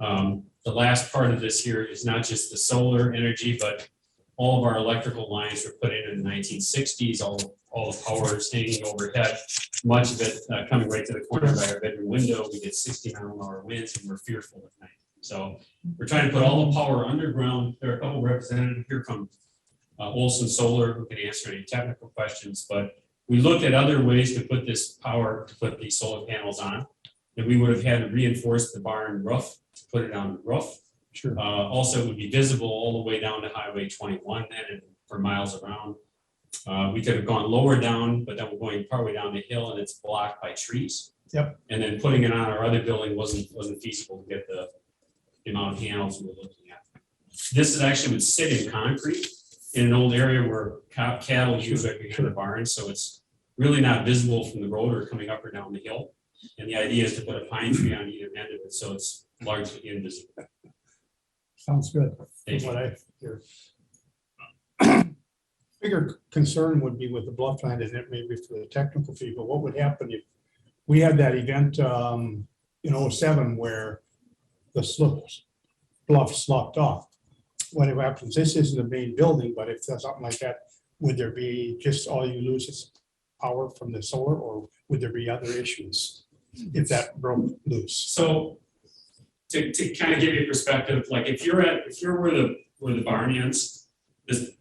The last part of this here is not just the solar energy, but all of our electrical lines were put in the 1960s, all the power is hanging overhead, much of it coming right to the corner by our bedroom window. We get 60-mile-an-hour winds and we're fearful at night. So we're trying to put all the power underground. There are a couple representatives here from Olson Solar who can answer any technical questions, but we looked at other ways to put this power, to put these solar panels on. And we would have had to reinforce the barn roof, to put it on the roof. Sure. Also, it would be visible all the way down to Highway 21 then and for miles around. We could have gone lower down, but then we're going partway down the hill and it's blocked by trees. Yep. And then putting it on our other building wasn't feasible to get the amount of panels we were looking at. This is actually would sit in concrete in an old area where cattle use it behind the barn, so it's really not visible from the road or coming up or down the hill. And the idea is to put a pine tree on either end of it, so it's largely invisible. Sounds good. Thank From you. what I hear. Bigger concern would be with the bluff land, and it maybe for the technical people, what would happen if we had that event in 07 where the bluff sloughed off? What happens? This isn't the main building, but if there's something like that, would there be just all you lose is power from the solar, or would there be other issues if that broke loose? So to kind of give you a perspective, like if you're where the barn ends,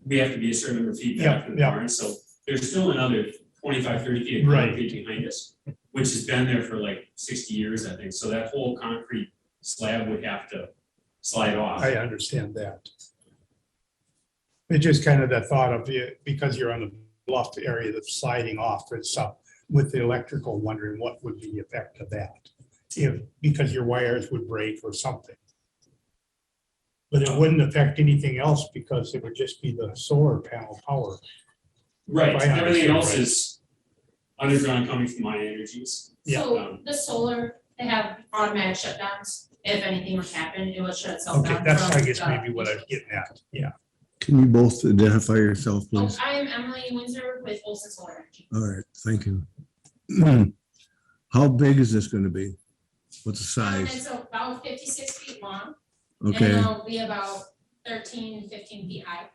we have to be a certain number of feet back from the barn. So there's still another 25, 30 feet of concrete behind us, which has been there for like 60 years, I think. So that whole concrete slab would have to slide off. I understand that. It's just kind of the thought of it, because you're on the bluff area that's sliding off and stuff with the electrical, wondering what would be the effect of that. Because your wires would break or something. But it wouldn't affect anything else because it would just be the solar panel power. Right, If I everything understand else right. is underground coming from my energies. Yeah. So the solar, they have automatic shutdowns. If anything were to happen, it would shut itself Okay, down. that's from I guess the- maybe what I was getting at. Yeah. Can you both identify yourself, Oh, please? I'm Emily Windsor with Olson Solar Energy. All right, thank you. How big is this gonna be? What's the size? It's about 56 feet long. Okay, And it'll be about 13, 15 feet high.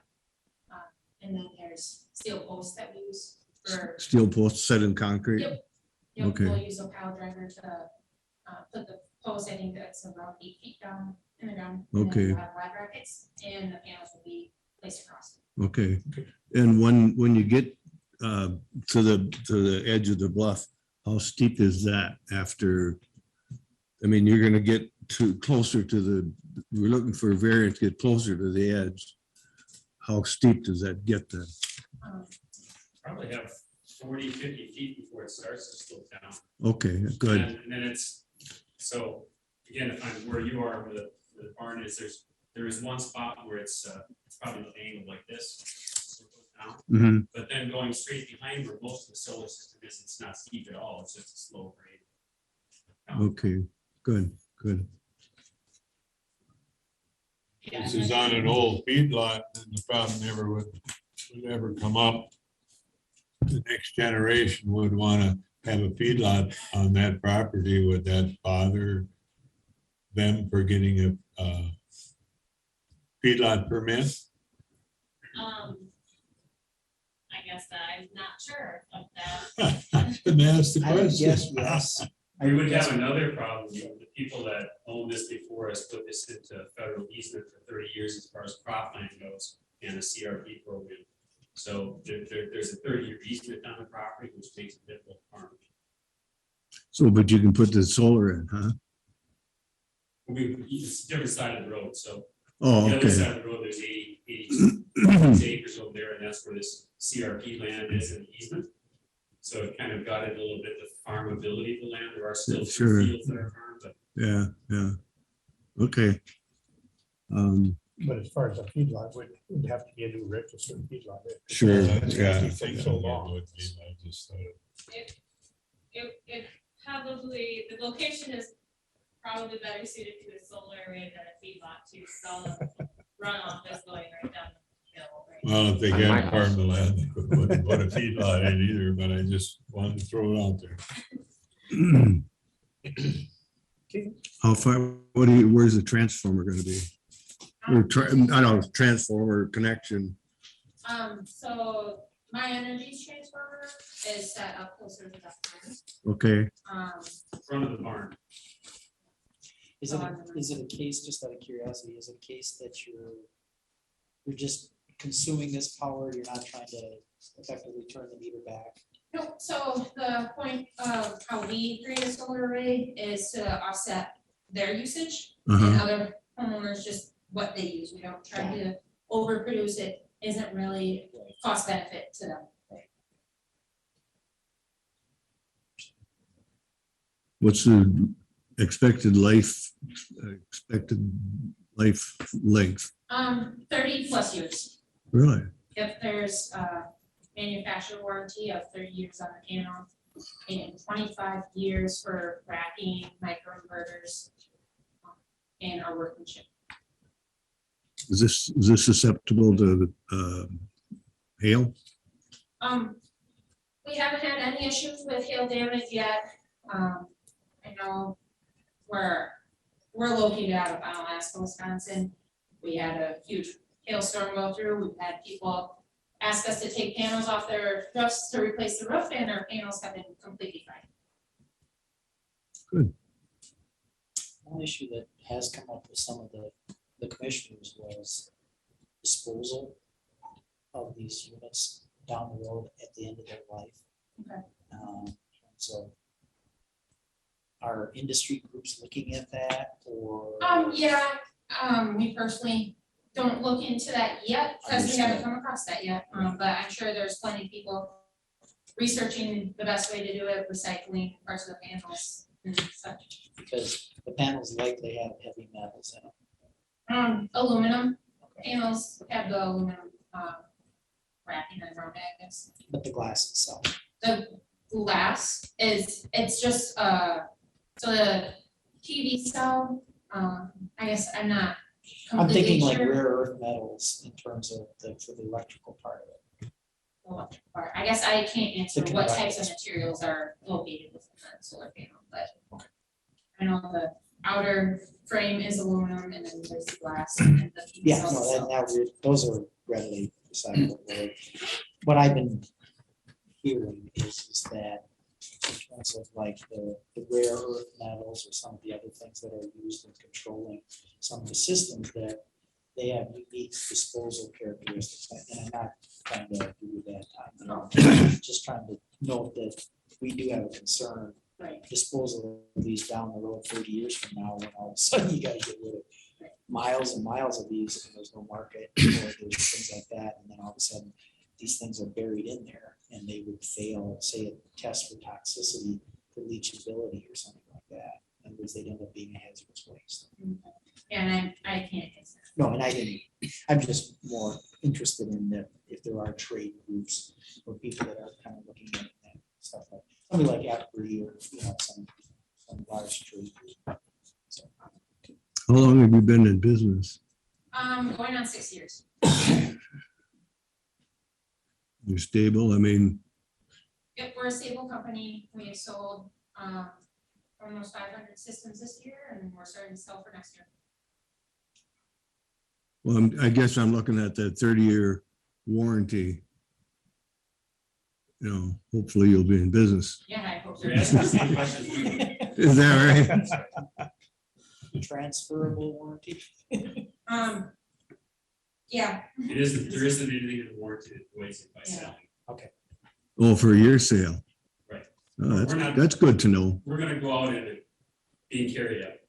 And then there's steel posts that we use for, steel posts set in concrete? Yep. Okay. we'll use a pile driver to put the post, I think that's about 8 feet down in the ground. And then Okay. we'll have wide brackets and the panels will be placed across. Okay, and when you get to the edge of the bluff, how steep is that after? I mean, you're gonna get closer to the, we're looking for a variance, get closer to the edge. How steep does that get then? Probably have 40, 50 feet before it starts to slope down. Okay, good. And then it's, so again, if I'm where you are, where the barn is, there is one spot where it's probably an angle like this. so it goes down. Mhm. But then going straight behind where most of the solar system is, it's not steep at all, it's just a slow grade. Okay, good, good. Yeah, This and is then- on an old feedlot, and the problem never would ever come up. The next generation would want to have a feedlot on that property. Would that bother them for getting a feedlot permit? I guess I'm not sure of that. Couldn't ask the I would question. guess yes. We would have another problem, the people that owned this before us put this into federal easement for 30 years as far as cropland goes and a CRP program. So there's a 30-year easement on the property, which makes it difficult to farm. So, but you can put the solar in, huh? It's a different side of the road, so Oh, the other okay. side of the road, there's 86 acres over there, and that's where this CRP land is in the easement. So it kind of got it a little bit the farmability of the land. There are still Sure. fields that are farmed, but Yeah, yeah. Okay. But as far as a feedlot, would have to be a new registered feedlot. Sure, It's Yeah, gonna I take think so it long. would be. I just thought it- It probably, the location is probably better suited to a solar array than a feedlot to sell the runoff that's going right down the hill. Right? Well, if they On my can't farm the land, they wouldn't put a feedlot in either, but I just wanted to throw it out there. How far, where's the transformer gonna be? Or, I don't know, transformer connection. So my energy's transformer is set up closer to the front. Okay, Front of the barn. Is it a case, just out of curiosity, is it a case that you're just consuming this power, you're not trying to effectively turn the meter back? No, so the point of how we create a solar array is to offset their usage and uh-huh. other homeowners, just what they use. We don't try to overproduce. It isn't really cost benefit to them. What's the expected life length? 30+ years. Really? If there's a manufacturer warranty of 30 years on the panel and 25 years for racking, microinverters, and our workmanship. Is this susceptible to hail? We haven't had any issues with hail damage yet. I know we're located out of Alaska, Wisconsin. We had a huge hailstorm go through. We've had people ask us to take panels off their roofs to replace the roof, and our panels have been completely fine. One issue that has come up with some of the commissioners was disposal of these units down the road at the end of their life. Okay. So are industry groups looking at that, or? We personally don't look into that yet, because we haven't come across that yet, but I'm sure there's plenty of people researching the best way to do it, recycling parts of the panels and such. Because the panels likely have heavy metals in them. Aluminum panels have the aluminum, wrapping around it, I guess. But the glass itself. The glass it's just, so the TV cell, I guess I'm not I'm completely thinking like sure. rare earth metals in terms of for the electrical part of it. Electric part. I guess I can't answer The what types of conductors. materials are located within that solar panel, but I know the outer frame is aluminum, and then there's the glass and the TV Yeah, cell no, itself. those are readily recyclable. What I've been hearing is that in terms of like the rare earth metals or some of the other things that are used in controlling some of the systems, that they have unique disposal characteristics. And I'm not trying to do that. I'm just trying to note that we do have a concern. Right. Disposal of these down the road 30 years from now, when all of a sudden you gotta get rid of miles and miles of these, and there's no market, or there's things like that, and then all of a sudden, these things are buried in there, and they would fail, say, a test for toxicity, for leachability or something like that. In other words, they'd end up being a hazardous waste. And I can't answer. No, and I didn't, I'm just more interested in that, if there are trade groups or people that are kind of looking at that stuff like, something like Apri or, some large trade group. So, How long have you been in business? Going on 6 years. You're stable? I mean, Yep, we're a stable company. We have sold almost 500 systems this year, and we're starting to sell for next year. well, I guess I'm looking at that 30-year warranty. Hopefully you'll be in business. Yeah, I hope so. You're asking the same question. Is that right? transferable warranty. Yeah, There isn't anything in the warranty that weighs it by selling. Oh, for your sale. Right. Oh, We're not- that's good to know. We're gonna go out and being carried out.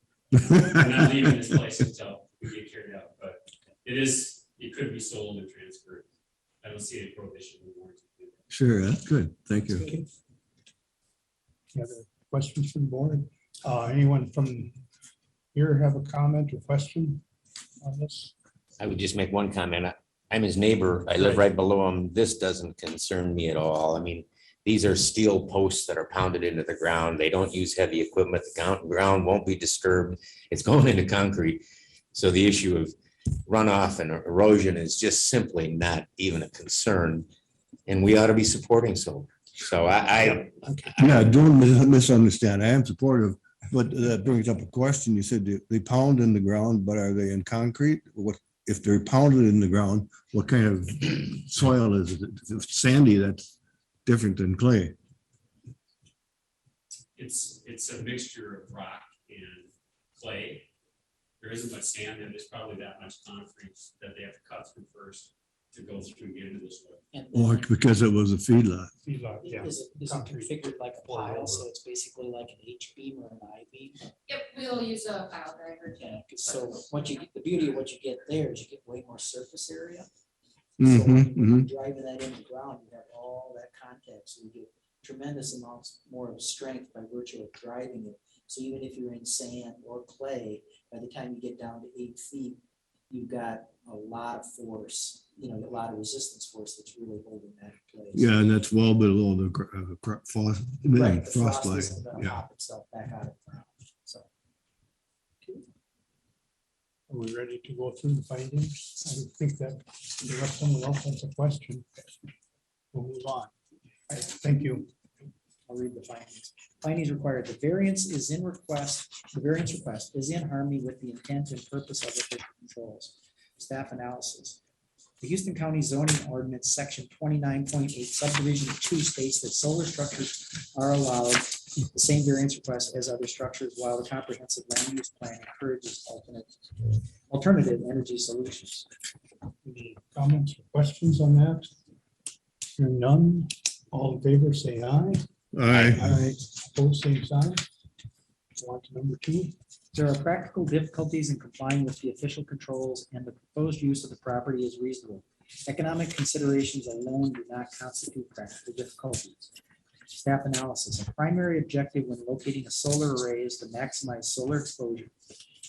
We're not leaving this place until we get carried out, but it could be sold and transferred. I don't see any prohibition in the warranty. Sure, that's good. Thank you. Any other questions from the board? Anyone from here have a comment or question on this? I would just make one comment. I'm his neighbor. I live right below him. This doesn't concern me at all. I mean, these are steel posts that are pounded into the ground. They don't use heavy equipment. The ground won't be disturbed. It's going into concrete. So the issue of runoff and erosion is just simply not even a concern. And we ought to be supporting solar. So I Yeah, don't misunderstand. I am supportive, But that brings up a question. You said they pound in the ground, but are they in concrete? What, if they're pounded in the ground, what kind of soil is it? If it's sandy, that's different than clay. It's a mixture of rock and clay. There isn't much sand, and there's probably that much concrete that they have to cut through first to go through and get into this wood. And Or then because it was a feedlot. Feedlot, yeah. is it concrete. configured like a pile, so it's basically like an H beam or an I beam? Yep, we'll use a pile driver. Yeah, 'cause so what you, the beauty of what you get there is you get way more surface area. So Mhm, when you're driving that in the ground, you have all that contact, so you get tremendous amounts more of strength by virtue of driving it. So even if you're in sand or clay, by the time you get down to 8 feet, you've got a lot of force, a lot of resistance force that's really holding that in place. Yeah, and that's well below the frost, Right, the frost frost line. isn't gonna Yeah. pop itself back out of the ground, so. Are we ready to go through the findings? I think that unless someone else has a question, we'll move on. Thank you. I'll read the findings. Findings required, the variance request is in harmony with the intent and purpose of the controls. Staff analysis. The Houston County zoning ordinance, section 29.8 subdivision 2 states that solar structures are allowed the same variance request as other structures, while the comprehensive land use plan encourages alternative energy solutions. Any comments or questions on that? Hearing none, all in favor, say aye. Aye. Opposed, same sign. Go on to number 2. There are practical difficulties in complying with the official controls, and the proposed use of the property is reasonable. Economic considerations alone do not constitute practical difficulties. Staff analysis. A primary objective when locating a solar array is to maximize solar exposure.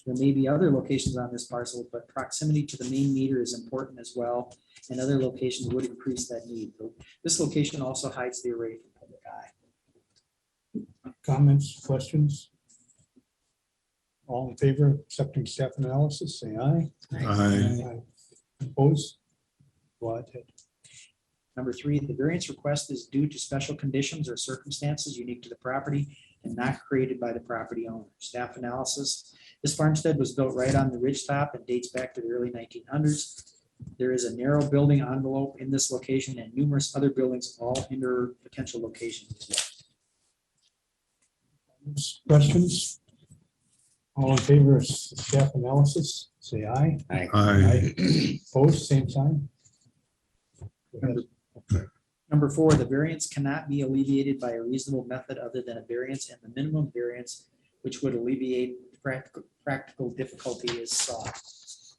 There may be other locations on this parcel, but proximity to the main meter is important as well, and other locations would increase that need. This location also hides the array from public eye. Comments, questions? All in favor of accepting staff analysis, say aye. Aye. Opposed? Go ahead. Number 3, the variance request is due to special conditions or circumstances unique to the property and not created by the property owner. Staff analysis. This farmstead was built right on the ridge top and dates back to the early 1900s. There is a narrow building envelope in this location, and numerous other buildings all hinder potential locations as well. Questions? All in favor of staff analysis, say aye. Aye. Opposed, same sign. Go ahead. Number 4, the variance cannot be alleviated by a reasonable method other than a variance, and the minimum variance which would alleviate practical difficulty is sought.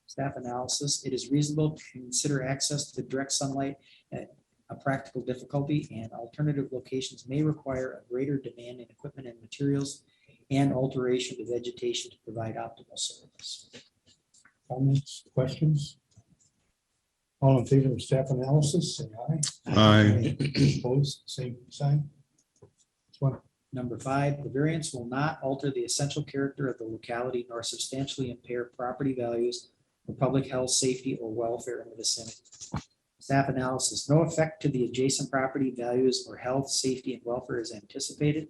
Staff analysis. It is reasonable to consider access to direct sunlight at a practical difficulty, and alternative locations may require a greater demand in equipment and materials and alteration to vegetation to provide optimal service. Comments, questions? All in favor of staff analysis, say aye. Aye. Opposed, same sign. This one, Number 5, the variance will not alter the essential character of the locality nor substantially impair property values or public health, safety, or welfare in the vicinity. Staff analysis, no effect to the adjacent property values or health, safety, and welfare is anticipated.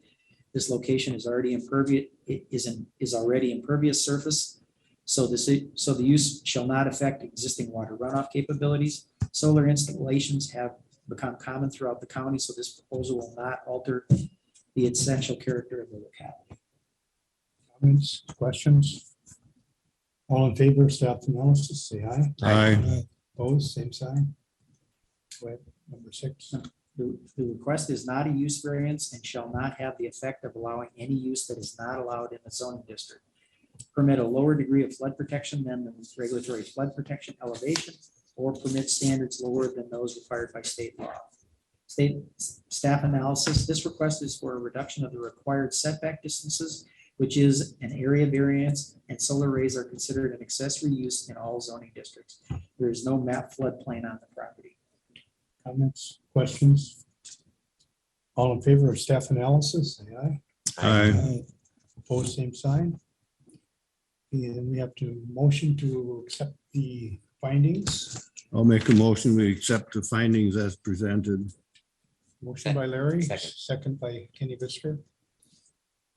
This location is already impervious, is already impervious surface. So the use shall not affect existing water runoff capabilities. Solar installations have become common throughout the county, so this proposal will not alter the essential character of the locality. comments, questions? All in favor of staff analysis, say aye. Aye. Opposed, same sign. Go ahead, number 6. The request is not a use variance and shall not have the effect of allowing any use that is not allowed in the zoning district. Permit a lower degree of flood protection than the regulatory flood protection elevation, or permit standards lower than those required by state law. Staff analysis, this request is for a reduction of the required setback distances, which is an area variance, and solar arrays are considered an accessory use in all zoning districts. There is no map floodplain on the property. Comments, questions? All in favor of staff analysis, say aye. Aye. Opposed, same sign. And we have to motion to accept the findings. I'll make a motion. We accept the findings as presented. Motion by Larry, Second. second by Kenny Visker.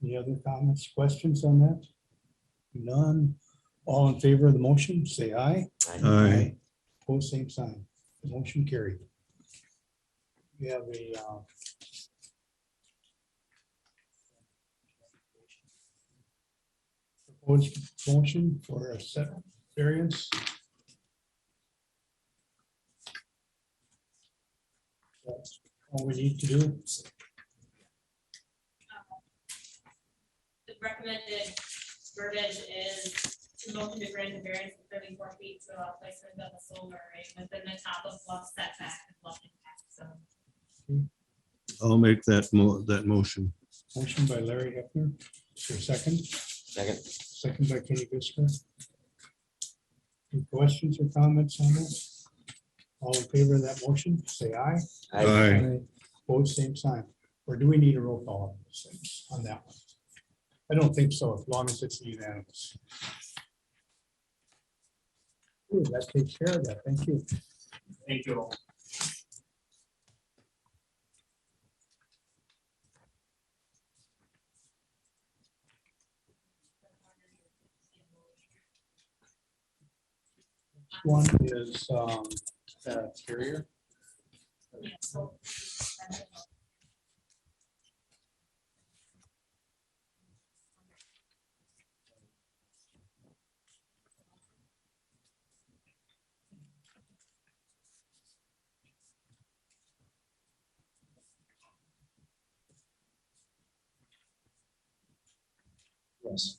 Any other comments, questions on that? None. All in favor of the motion, say aye. Aye. Pose same sign. Motion carried. We have a proposed motion for a set variance. That's all we need to do. The recommended verbiage is to motion to grant a variance of 34 feet to allow placement of a solar array within the top of bluff setback and bluff impact zone. I'll make that motion. Motion by Larry Hefner. Is there a second? Second. Second by Kenny Bisker. Any questions or comments on this? All in favor of that motion, say aye. Aye. Both same sign. Or do we need a roll call on those things, on that one? I don't think so, as long as it's unanimous. Ooh, that takes care of that. Thank you. Thank you all. One is Carrier. Yeah, so, Yes.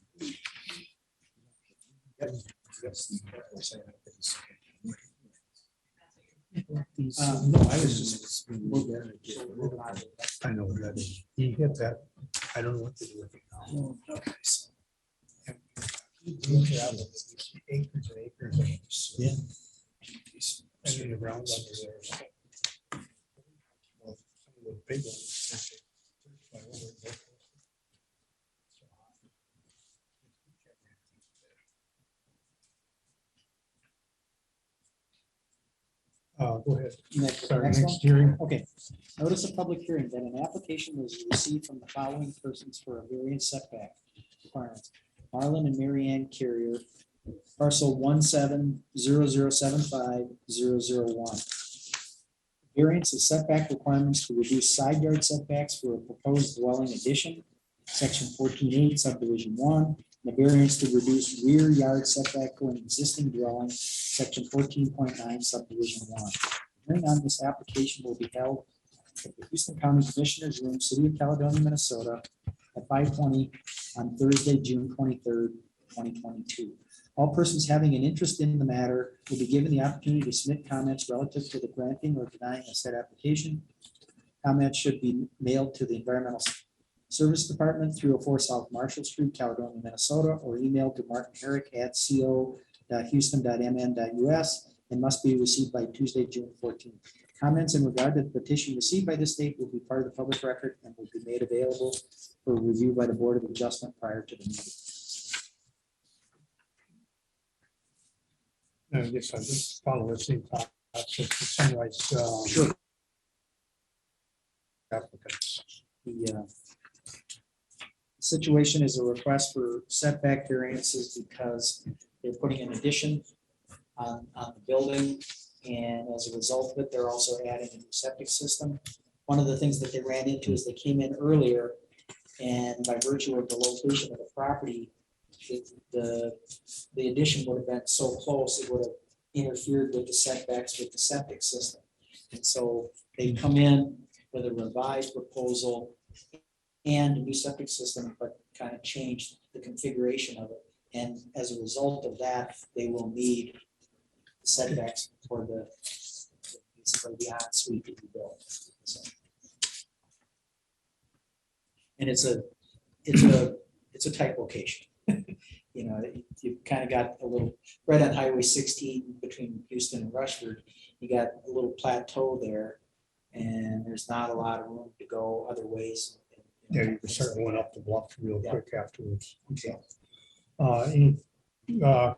No, I was just. I know that he hit that. I don't know what to do with it now. Okay. Acres and acres. Yeah. And in the ground under there. Well, some of the big ones. Go ahead. Sorry, Next one? next hearing. Okay, notice of public hearing that an application was received from the following persons for a variance setback requirements. Marlon and Mary Ann Carrier, parcel 1700750001. Variance of setback requirements to reduce side yard setbacks for a proposed dwelling addition, section 14.8 subdivision 1. The variance to reduce rear yard setback for an existing dwelling, section 14.9 subdivision 1. Hearing on this application will be held at the Houston County Commissioners Room, City of Caledonia, Minnesota, at 5:20 on Thursday, June 23rd, 2022. All persons having an interest in the matter will be given the opportunity to submit comments relative to the granting or denying a said application. Comments should be mailed to the Environmental Service Department, 304 South Marshall Street, Caledonia, Minnesota, or emailed to martinherrick@co.houston.mn.us and must be received by Tuesday, June 14th. Comments in regard to the petition received by this date will be part of the public record and will be made available for review by the Board of Adjustment prior to the meeting. I guess I just follow the same thought. Sunrise. Sure. Applicants. The situation is a request for setback variances because they're putting an addition on the building. And as a result of it, they're also adding a new septic system. One of the things that they ran into is they came in earlier and by virtue of the location of the property, the addition would have been so close, it would have interfered with the setbacks with the septic system. And so they come in with a revised proposal and a new septic system, but kind of changed the configuration of it. And as a result of that, they will need setbacks for the ensuite to be built. So. And it's a tight location. You know, you've kind of got a little, right on Highway 16 between Houston and Rushford, you got a little plateau there, and there's not a lot of room to go other ways. Yeah, you can start going up the block real Yeah. quick afterwards. Yeah. Any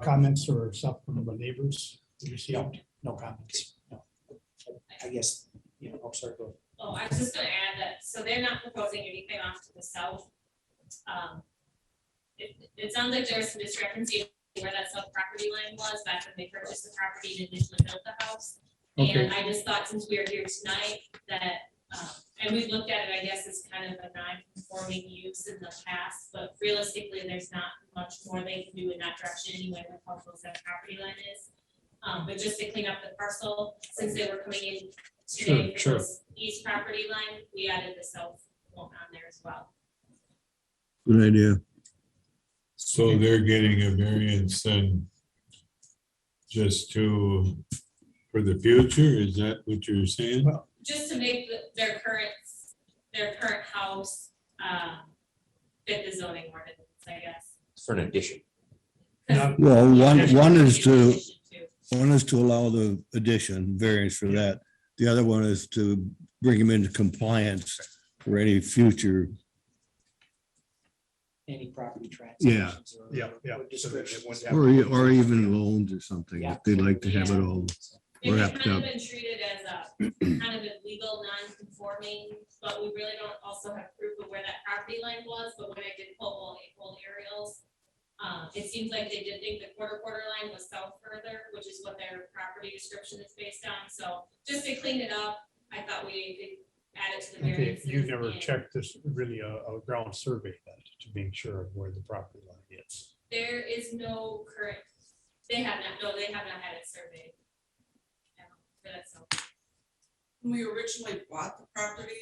comments or stuff from the neighbors? Did you see? No comments. No. I guess, oh, sorry, go. Oh, I was just gonna add that, so they're not proposing anything off to the south. It sounds like there's some discrepancy where that sub property line was back when they purchased the property and initially built the house. Okay. And I just thought since we are here tonight that, and we've looked at it, I guess, as kind of a non-conforming use in the past, but realistically, there's not much more they can do in that direction anyway with how close that property line is. But just to clean up the parcel, since they were coming in today Sure, for this east property line, we added the south one on there as well. Good idea. So they're getting a variance then just for the future, is that what you're saying? Well, Just to make their current house, fit the zoning ordinance, I guess. For an addition. Not- Well, one is to, Addition to- one is to allow the addition variance for that. The other one is to bring them into compliance for any future. Any property transactions. or- Yeah, yeah. or descriptions. Or even loans or something, Yeah. if they like to have it all It's wrapped kind of up. been treated as a kind of a legal non-conforming, but we really don't also have proof of where that property line was, but when I did pull old aerials, it seems like they did think the quarter line was south further, which is what their property description is based on, so just to clean it up, I thought we could add it to the Okay, variance. you never checked this, really a ground survey then to make sure of where the property line is. There is no current, they have not had it surveyed. For that, so. When we originally bought the property,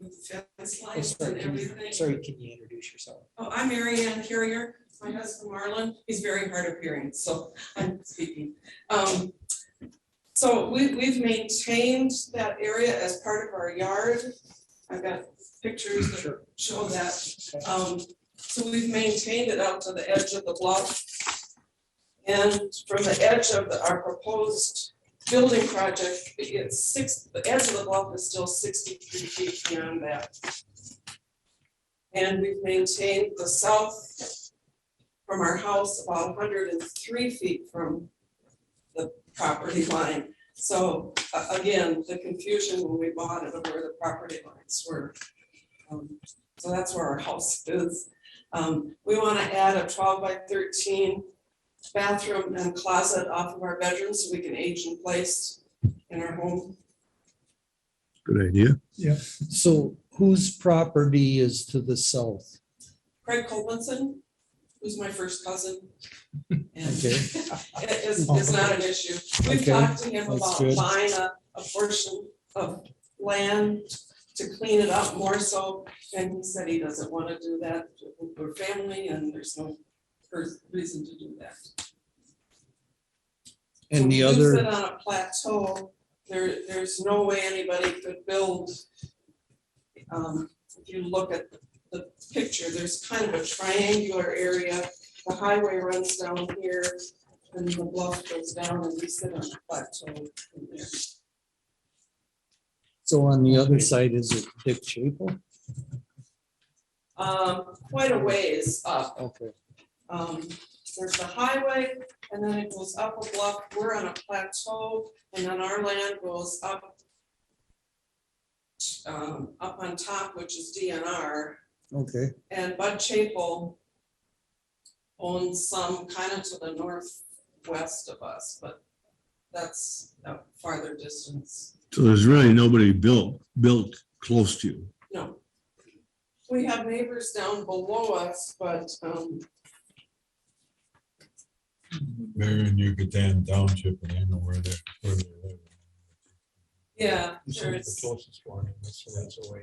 with the fence Oh, lines sorry, and can everything. you- Sorry, can you introduce yourself? Oh, I'm Mary Ann Carrier, my husband Marlon, he's very hard of hearing, so I'm speaking. So we've maintained that area as part of our yard. I've got pictures that Sure. show that. So we've maintained it out to the edge of the bluff. And from the edge of our proposed building project, the edge of the bluff is still 63 feet beyond that. And we've maintained the south from our house about 103 feet from the property line. So again, the confusion when we bought it of where the property lines were. So that's where our house is. We want to add a 12 by 13 bathroom and closet off of our bedroom so we can age in place in our home. Good idea. So whose property is to the south? Craig Colvinson, who's my first cousin. And Okay. it is not an issue. We've Okay, talked to him that's about good. buying a portion of land to clean it up more so, and he said he doesn't want to do that. We're family and there's no reason to do that. And the So we do other, sit on a plateau, there's no way anybody could build. If you look at the picture, there's kind of a triangular area. The highway runs down here and the bluff goes down and we sit on a plateau in there. so on the other side, is it Dick Chapel? Quite a ways up. Okay, There's the highway and then it goes up a bluff. We're on a plateau and then our land goes up on top, which is DNR. okay. And Bud Chapel owns some kind of to the northwest of us, but that's a farther distance. So there's really nobody built close to you. No. We have neighbors down below us, but They're in Yucatan Township and I know where they live. yeah, This is there's, the closest one, and that's away.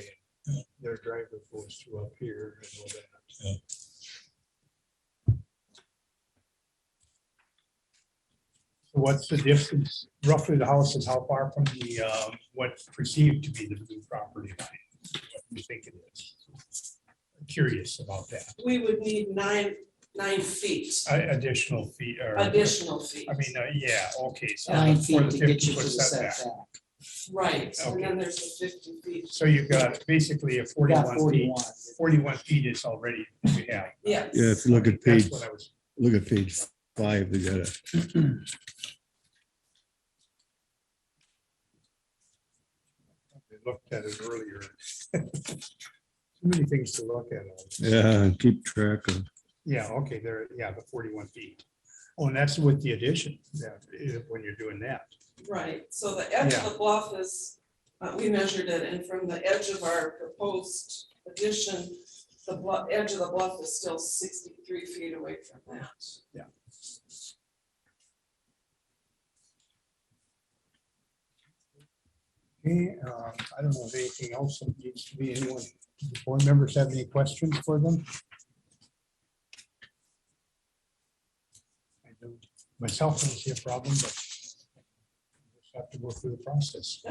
Their driveway goes through up here and all that. So what's the distance, roughly the house is how far from the, what's perceived to be the new property line? What do you think it is? I'm curious about that. we would need nine feet, Additional feet or. additional feet. I mean, yeah, okay. So 9 for feet the to get you 50-foot to the setback. Right, and Okay. then there's the 50 feet. So you've got basically a We got 41 feet. 41. 41 feet is already, we have. Yes. Yeah, if you look at That's page, what I was, look at page 5, they got a, I looked at it earlier. Too many things to look at. Yeah, and keep track of. Yeah, okay, there, yeah, the 41 feet. Oh, and that's with the addition, when you're doing that. Right, so the edge of Yeah. the bluff is, we measured it, and from the edge of our proposed addition, the edge of the bluff is still 63 feet away from that. Okay, I don't know if anything else that needs to be, anyone, board members have any questions for them? I don't myself don't see a problem, but just have to go through the process.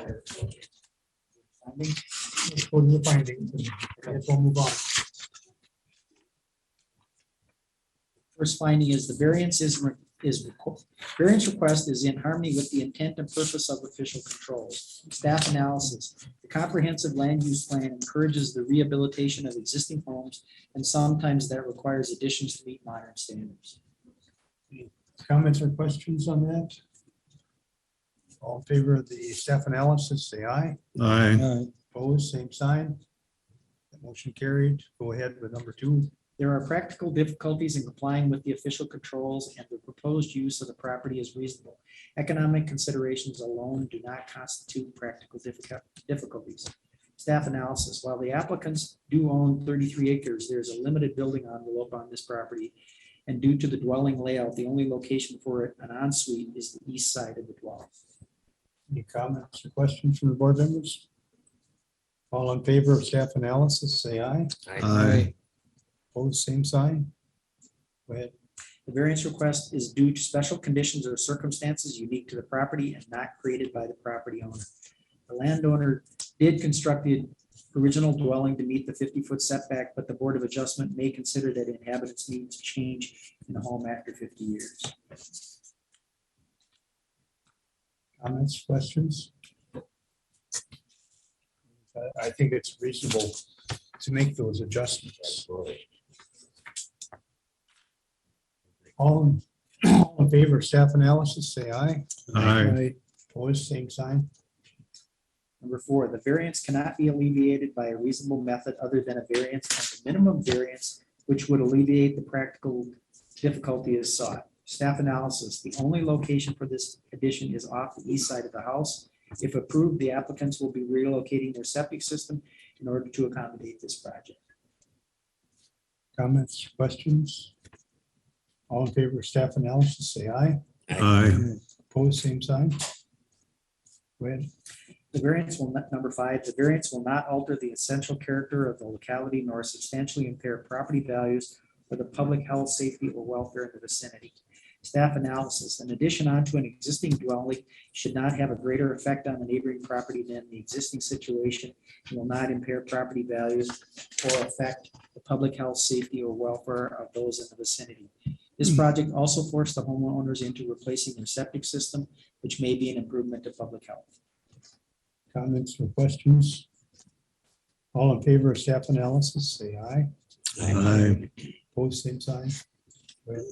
Findings? Let's go to the findings, and I guess we'll move on. First finding is the variance variance request is in harmony with the intent and purpose of official controls. Staff analysis, the comprehensive land use plan encourages the rehabilitation of existing homes, and sometimes that requires additions to meet modern standards. Comments or questions on that? All in favor of the staff analysis, say aye. Aye. Opposed, same sign. That motion carried. Go ahead with number 2. There are practical difficulties in complying with the official controls, and the proposed use of the property is reasonable. Economic considerations alone do not constitute practical difficulties. Staff analysis, while the applicants do own 33 acres, there is a limited building envelope on this property. And due to the dwelling layout, the only location for an ensuite is the east side of the dwelling. Any comments or questions from the board members? All in favor of staff analysis, say aye. Aye. Opposed, same sign. Go ahead. The variance request is due to special conditions or circumstances unique to the property and not created by the property owner. The landowner did construct the original dwelling to meet the 50-foot setback, but the Board of Adjustment may consider that inhabitants need to change in the home after 50 years. Comments, questions? I think it's reasonable to make those adjustments. All in favor of staff analysis, say aye. Aye. Opposed, same sign. Number 4, the variance cannot be alleviated by a reasonable method other than a variance, and the minimum variance which would alleviate the practical difficulty is sought. Staff analysis, the only location for this addition is off the east side of the house. If approved, the applicants will be relocating their septic system in order to accommodate this project. Comments, questions? All in favor of staff analysis, say aye. Aye. Opposed, same sign. Go ahead. The variance will not, number 5, the variance will not alter the essential character of the locality nor substantially impair property values or the public health, safety, or welfare in the vicinity. Staff analysis, an addition onto an existing dwelling should not have a greater effect on the neighboring property than the existing situation and will not impair property values or affect the public health, safety, or welfare of those in the vicinity. This project also forced the homeowners into replacing their septic system, which may be an improvement to public health. Comments or questions? All in favor of staff analysis, say aye. Aye. Opposed, same sign. Go ahead.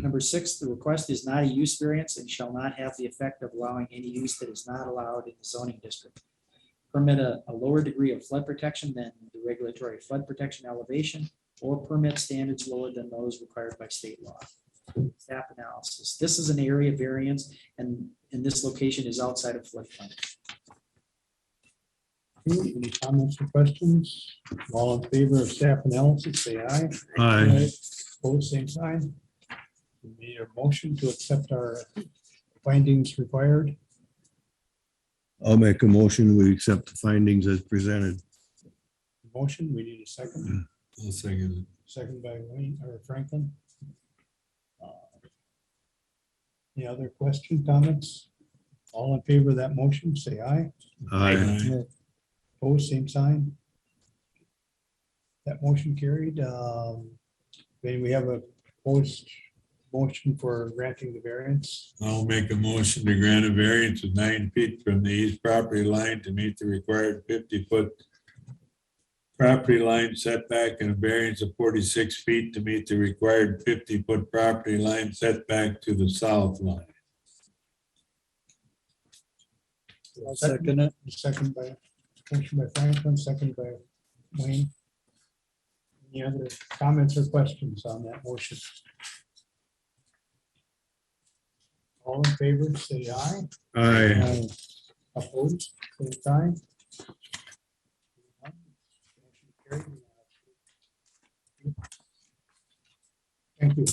Number 6, the request is not a use variance and shall not have the effect of allowing any use that is not allowed in the zoning district. Permit a lower degree of flood protection than the regulatory flood protection elevation, or permit standards lower than those required by state law. Staff analysis. This is an area variance, and this location is outside of floodplain. Any comments or questions? All in favor of staff analysis, say aye. Aye. Opposed, same sign. We need a motion to accept our findings required. I'll make a motion. We accept the findings as presented. Motion, we need a second. I'll second it. Second by Wayne or Franklin. Any other question, comments? All in favor of that motion, say aye. Aye. Opposed, same sign. That motion carried. Then we have a post motion for granting the variance. I'll make a motion to grant a variance of 9 feet from the east property line to meet the required 50-foot property line setback and a variance of 46 feet to meet the required 50-foot property line setback to the south line. Second it. Second by, motion by Franklin, second by Wayne. Any other comments or questions on that motion? All in favor, say aye. I, Opposed, same sign. Motion carried. Thank you.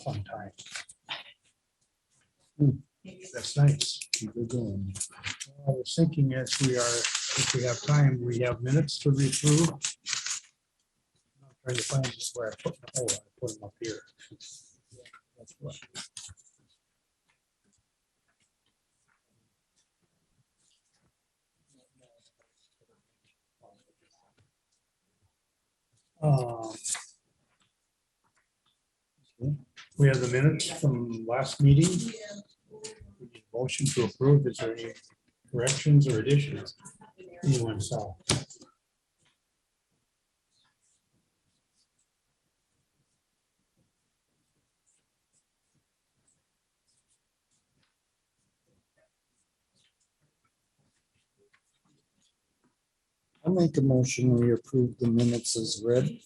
Fun time. That's nice. Keep it going. I was thinking as we are, if we have time, we have minutes to read through. I'm trying to find just where I put, I put them up here. That's what. We have the minutes from last meeting. We need a motion to approve. Is there any corrections or additions? Anyone saw? I'll make a motion, we approve the minutes as read.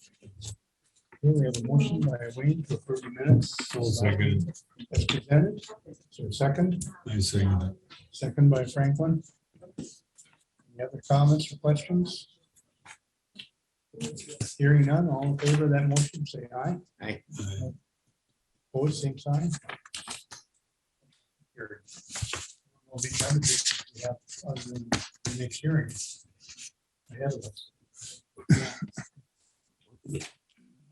Here we have a motion by Wayne to approve the minutes. Second. As presented. Is there a second? I second it. Second by Franklin. Any other comments or questions? Hearing none, all in favor of that motion, say aye. Aye. Opposed, same sign. Carried. Will be covered if we have other than the next hearing ahead of us.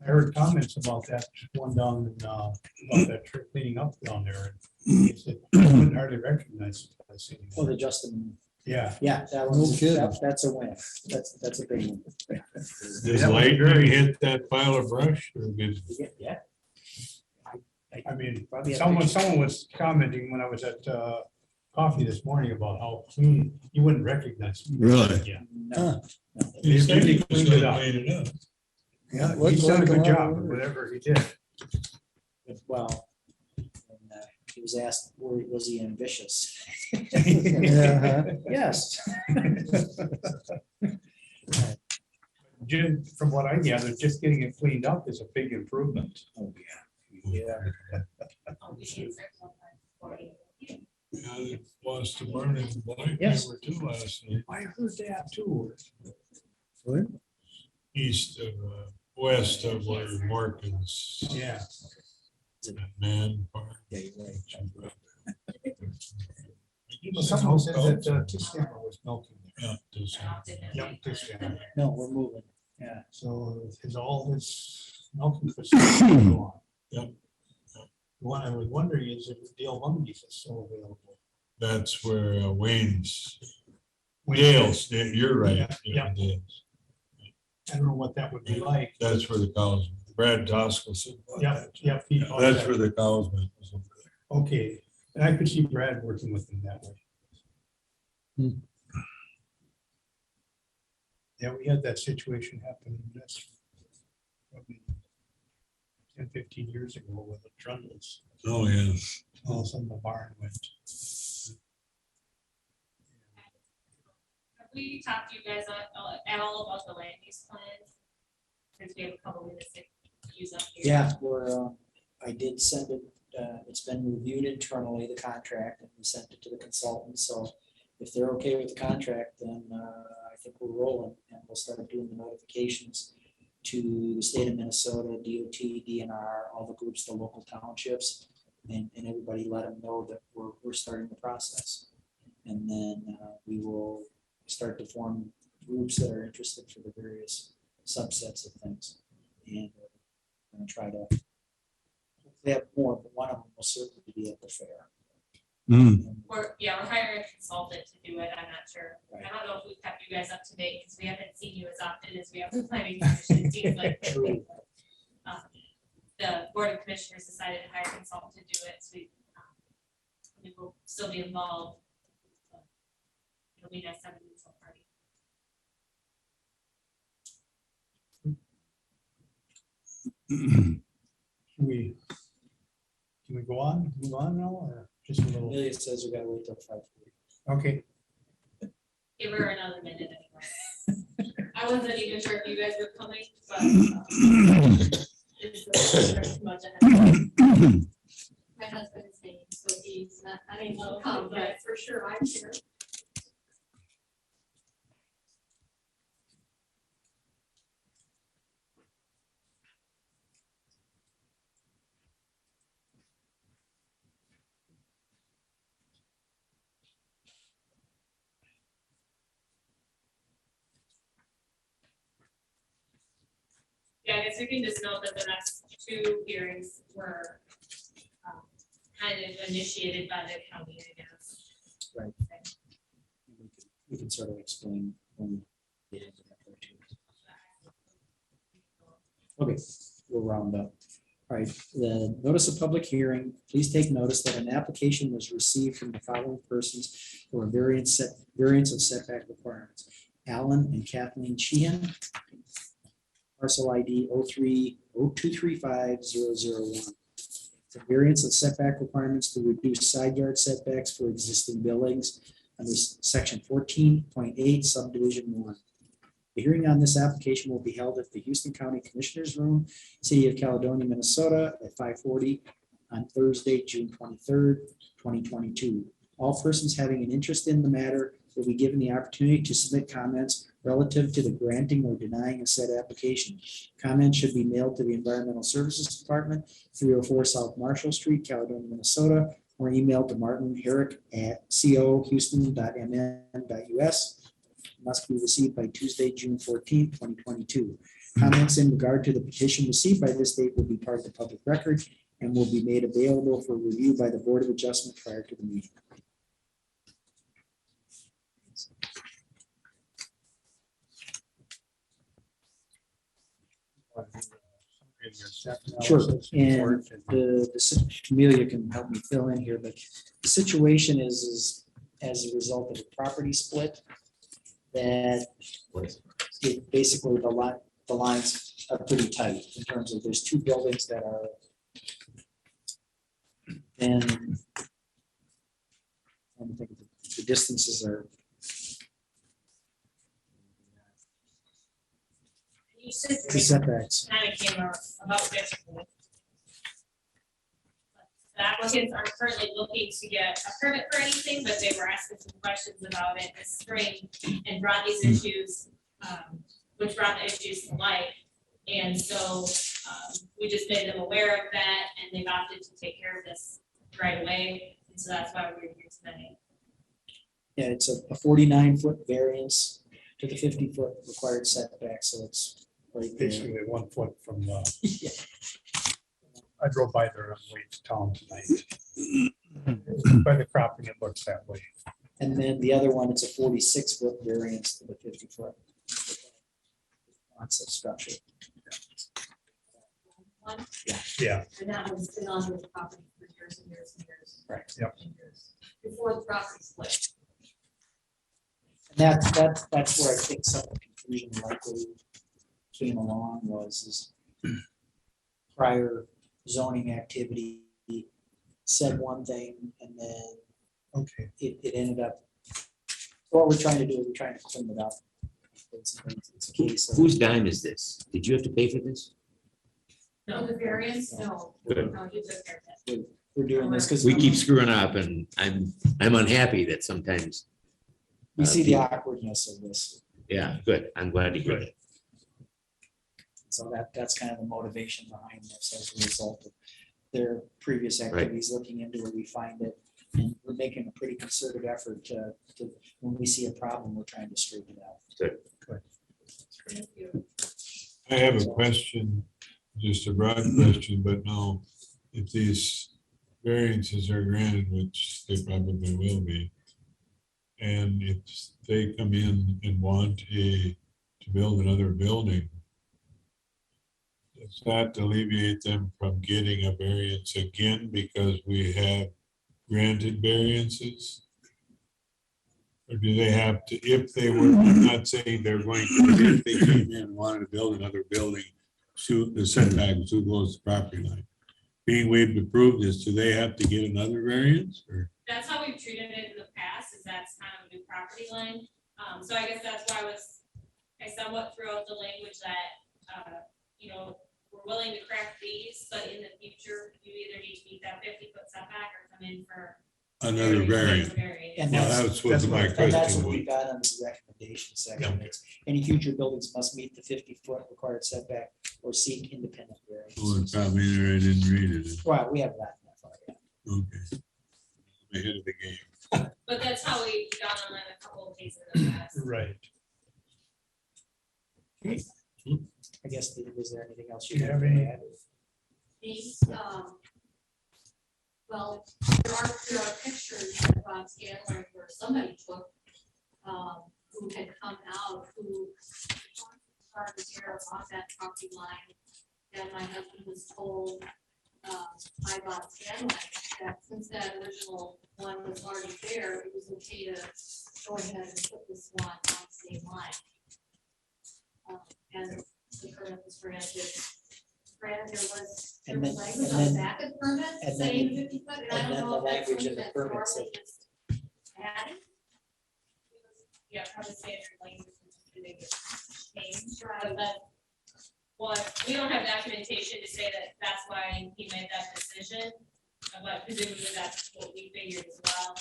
I heard comments about that one down in, about that tree cleaning up down there. And he said, I wouldn't hardly recognize it. Oh, the Justin, Yeah. yeah, that No was, kidding. that's a win. That's a big one. Does lightning hit that pile of brush or did? Yeah. I mean, Probably have someone pictures. was commenting when I was at coffee this morning about how clean, you wouldn't recognize. me. Really? Yeah. No, no. He said he cleaned it up. Clean it up. Yeah, Looked he's done a like a good lot of job, work. whatever he did. Well, and, he was asked, was he ambitious? Yeah. Yes. Jim, from what I gathered, just getting it cleaned up is a big improvement. Oh, Yeah. Yeah, it was to burn it in black Yes. paper too last night, I heard that too. east of, west of where Morgan's Yeah. man farm. Yeah, you're right. Well, someone said that Tiscammer was milking. Yeah, just- Yeah, Tiscammer. No, we're moving. Yeah. So is all his milking facilities go on? Yep. What I was wondering is if Dale Lumley's is still available. That's where Wayne's, Dale's, you're right. Yeah. Dale's. I don't know what that would be like. That's where the cows, Brad Toskelson. Yep. That's where the cows went. was over there. Okay, and I could see Brad working with him that way. Hmm. Yeah, we had that situation happen, that's probably 10, 15 years ago with the trundles. Oh, yeah. All of a sudden the barn went. Have we talked to you guys at all about the land use plans? Since we have a couple minutes to use up here. Yeah, I did send it, it's been reviewed internally, the contract, and we sent it to the consultant, so if they're okay with the contract, then I think we're rolling, and we'll start doing the notifications to the state of Minnesota, DOT, DNR, all the groups, the local townships, and everybody let them know that we're starting the process. And then we will start to form groups that are interested for the various subsets of things. And I'm gonna try to hopefully have more, but one of them will certainly be at the fair. Hmm. We're hiring a consultant to do it. I'm not sure. I don't know if we've kept you guys up to date because we haven't seen you as often as we have the planning commission. It seems like True. The board of commissioners decided to hire a consultant to do it, so we will still be involved. but It'll be nice to have a neutral party. can we go on, move on now, or just a little? Amelia says we gotta wait till 5:40. Okay, Give her another minute anyway. I wasn't even sure if you guys were coming, but. It's too much ahead. My husband is staying, so he's not unable to come, but for sure I'm here. Yeah, I guess we can just note that the next two hearings were kind of initiated by the county, I guess. Right. We can sort of explain when we get into that part too. Okay, we'll round up. All right, the notice of public hearing, please take notice that an application was received from the following persons for a variance of setback requirements. Alan and Kathleen Sheehan. Parcel ID 03-0235-001. The variance of setback requirements to reduce side yard setbacks for existing buildings under section 14.8 subdivision 1. The hearing on this application will be held at the Houston County Commissioners Room, City of Caledonia, Minnesota at 5:40 on Thursday, June 23rd, 2022. All persons having an interest in the matter will be given the opportunity to submit comments relative to the granting or denying a said application. Comments should be mailed to the Environmental Services Department, 304 South Marshall Street, Caledonia, Minnesota, or emailed to Martin Herrick at cohouston.mn.us. Must be received by Tuesday, June 14th, 2022. Comments in regard to the petition received by this date will be part of the public record and will be made available for review by the Board of Adjustment prior to the meeting. Sure, and Amelia can help me fill in here, but the situation is as a result of a property split, that basically the lines are pretty tight in terms of there's two buildings that are and I think the distances are You said the setbacks. kind of came about differently. The applicants aren't currently looking to get a permit for anything, but they were asking some questions about it this spring and brought these issues, which brought the issues to light. And so we just made them aware of that, and they've opted to take care of this right away. And so that's why we're here tonight. Yeah, it's a 49-foot variance to the 50-foot required setback, so it's right there. basically 1 foot from the, Yeah. I drove by there on the way to town tonight. By the cropping, it looks that way. And then the other one, it's a 46-foot variance to the 50-foot concept structure. One, Yeah, And that one's been on the property for years and years and years. Right. Yep. and years, before the property split. And that's where I think some of the confusion likely came along was prior zoning activity said one thing and then okay. it ended up, what we're trying to do is we're trying to clean it up. It's a case of, Whose dime is this? Did you have to pay for this? no, the variance, no. Good. No, you took care of that. we're doing this because We keep screwing up and I'm unhappy that sometimes, we see the awkwardness of this. yeah, good. I'm glad to hear it. So that's kind of the motivation behind this as a result of their previous activities, looking into it, we find it. And we're making a pretty concerted effort to, when we see a problem, we're trying to straighten it out. Thank you. I have a question, just a broad question, but no, if these variances are granted, which they probably will be, and if they come in and want to build another building, does that alleviate them from getting a variance again because we have granted variances? Or do they have to, if they were, I'm not saying they're going to, if they came in and wanted to build another building, shoot the setback too close to the property line, being we've approved this, do they have to get another variance or? That's how we've treated it in the past, is that's kind of a new property line. So I guess that's why I somewhat threw out the language that, you know, we're willing to correct these, but in the future, you either need to meet that 50-foot setback or come in for. Another variant. And Well, that's, that's what my and that's question what we was. got on the recommendation section. It's any future buildings must meet the 50-foot required setback or seek independent Oh, variance. it's probably there, I didn't read it. Well, we haven't gotten that far yet. Okay. I'm ahead of the game. But that's how we've done on a couple of cases in the past. Right. I guess, was there anything else Do you you have have? any- These, well, there are pictures of Scanlon where somebody took, who had come out, who started here off that property line. And my husband was told, by Bob Scanlon, that since that original one was already there, it was okay to go ahead and put this one on the same line. And the permit was granted. Granted, there was And then- language and on the then- back of the permit and then- saying 50 foot, and I and don't then know the if that's language in something the that permit Charlie said- just added. Yeah, probably standard language. Change, Right. but then, what, we don't have documentation to say that that's why he made that decision. But presumably that's what we figured as well.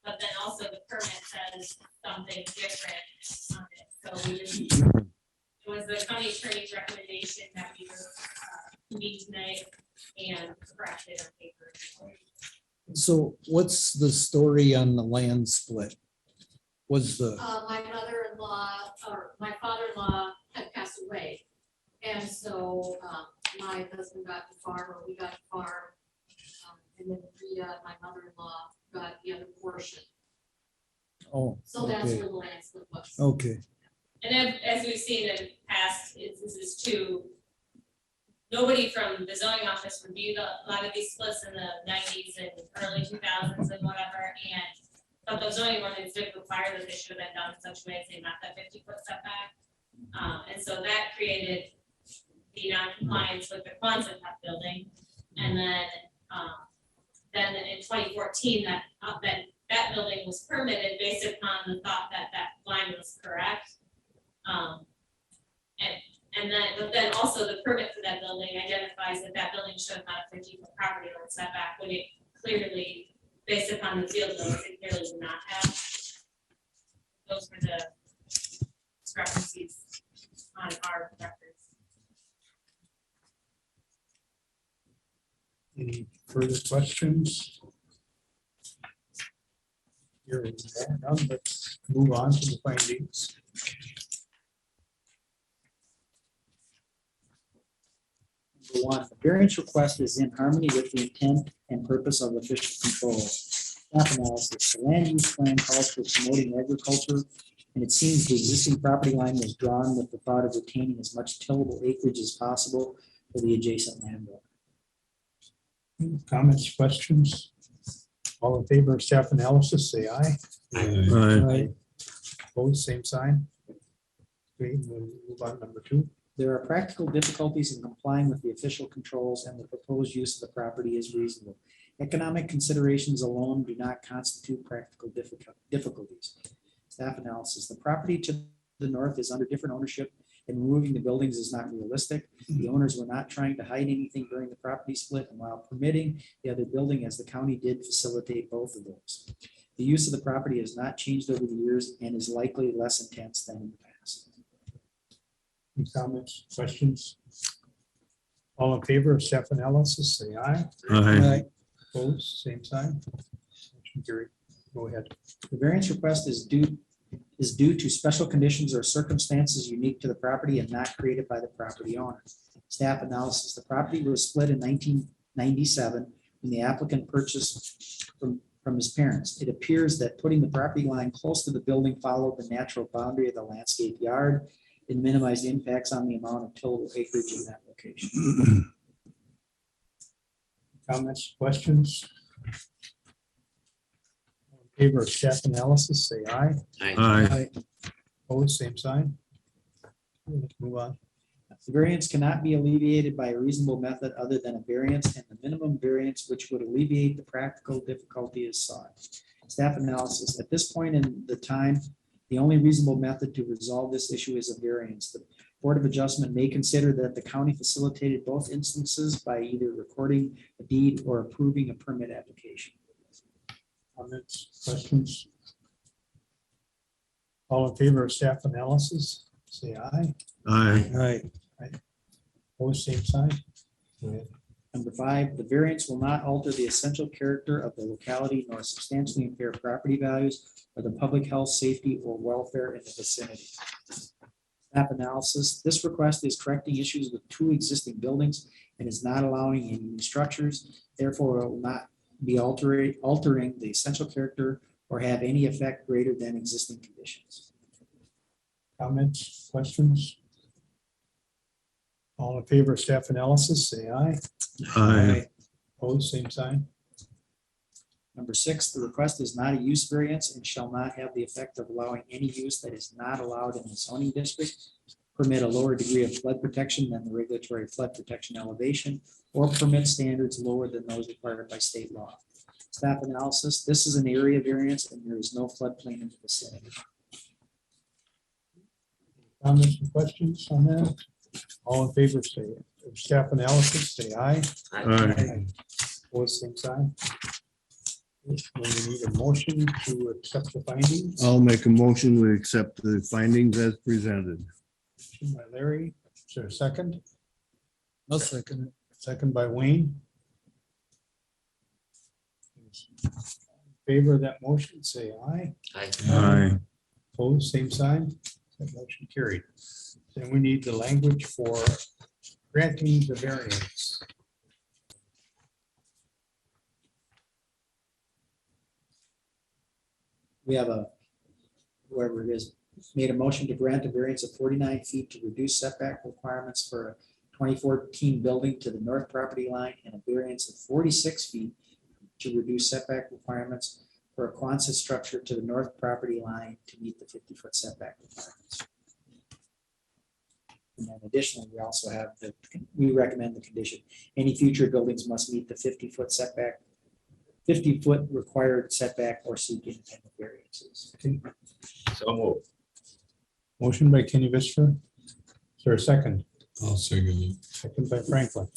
But then also the permit says something different on it, so we just, it was the county attorney's recommendation that we were meet tonight and corrected on paper. So what's the story on the land split? Was the, My mother-in-law, or my father-in-law had passed away. And so, my husband got the farm, or we got the farm. And then Rita, my mother-in-law, got the other portion. oh, So that's okay, where the land split was. okay, And as we've seen in past instances too, nobody from the zoning office reviewed a lot of these splits in the 90s and early 2000s and whatever, but the zoning ordinance did require that they should have been done in such a way as they met that 50-foot setback. And so that created the non-compliance with the Quonset hut building. And then in 2014, that building was permitted based upon the thought that that line was correct. But then also the permit for that building identifies that that building should have not a 50-foot property line setback, when it clearly, based upon the field notes, it clearly did not have. Those were the discrepancies on our records. Any further questions? Here, none, let's move on to the findings. Number one, the variance request is in harmony with the intent and purpose of official control. Staff analysis, the land use plan calls for promoting agriculture, and it seems the existing property line was drawn with the thought of retaining as much tillable acreage as possible for the adjacent landowner. Comments, questions? All in favor of staff analysis, say aye. Aye. Opposed, same sign. Okay, we'll move on to number 2. There are practical difficulties in complying with the official controls, and the proposed use of the property is reasonable. Economic considerations alone do not constitute practical difficulties. Staff analysis, the property to the north is under different ownership, and removing the buildings is not realistic. The owners were not trying to hide anything during the property split, and while permitting the other building, as the county did facilitate both of those. The use of the property has not changed over the years and is likely less intense than in the past. Any comments, questions? All in favor of staff analysis, say aye. Aye. Opposed, same sign. Motion carried. Go ahead. The variance request is due to special conditions or circumstances unique to the property and not created by the property owner. Staff analysis, the property was split in 1997 when the applicant purchased from his parents. It appears that putting the property line close to the building followed the natural boundary of the landscape yard and minimized impacts on the amount of tillable acreage in that location. Comments, questions? All in favor of staff analysis, say aye. Aye. Opposed, same sign. Let's move on. The variance cannot be alleviated by a reasonable method other than a variance, and the minimum variance which would alleviate the practical difficulty is sought. Staff analysis. At this point in the time, the only reasonable method to resolve this issue is a variance. The Board of Adjustment may consider that the county facilitated both instances by either recording a deed or approving a permit application. Comments, questions? All in favor of staff analysis, say aye. Aye. Opposed, same sign. Go ahead. Number 5, the variance will not alter the essential character of the locality nor substantially impair property values or the public health, safety, or welfare in the vicinity. Staff analysis. This request is correcting issues with 2 existing buildings and is not allowing any new structures. Therefore, it will not be altering the essential character or have any effect greater than existing conditions. Comments, questions? All in favor of staff analysis, say aye. Aye. Opposed, same sign. Number 6, the request is not a use variance and shall not have the effect of allowing any use that is not allowed in the zoning district, permit a lower degree of flood protection than the regulatory flood protection elevation, or permit standards lower than those required by state law. Staff analysis. This is an area variance and there is no floodplain in the vicinity. Comments and questions on that? All in favor, say, of staff analysis, say aye. Aye. Opposed, same sign. We need a motion to accept the findings. I'll make a motion. We accept the findings as presented. Motion by Larry, is there a second? I'll second it. Second by Wayne. In favor of that motion, say aye. Aye. Opposed, same sign. That motion carried. Then we need the language for granting the variance. We have whoever it is, made a motion to grant a variance of 49 feet to reduce setback requirements for a 2014 building to the north property line and a variance of 46 feet to reduce setback requirements for a Quonset structure to the north property line to meet the 50-foot setback requirements. And then additionally, we also have we recommend the condition, any future buildings must meet the 50-foot setback, 50-foot required setback or seek independent variances. So moved. Motion by Kenny Visser. Is there a second? I'll second it. Second by Franklin.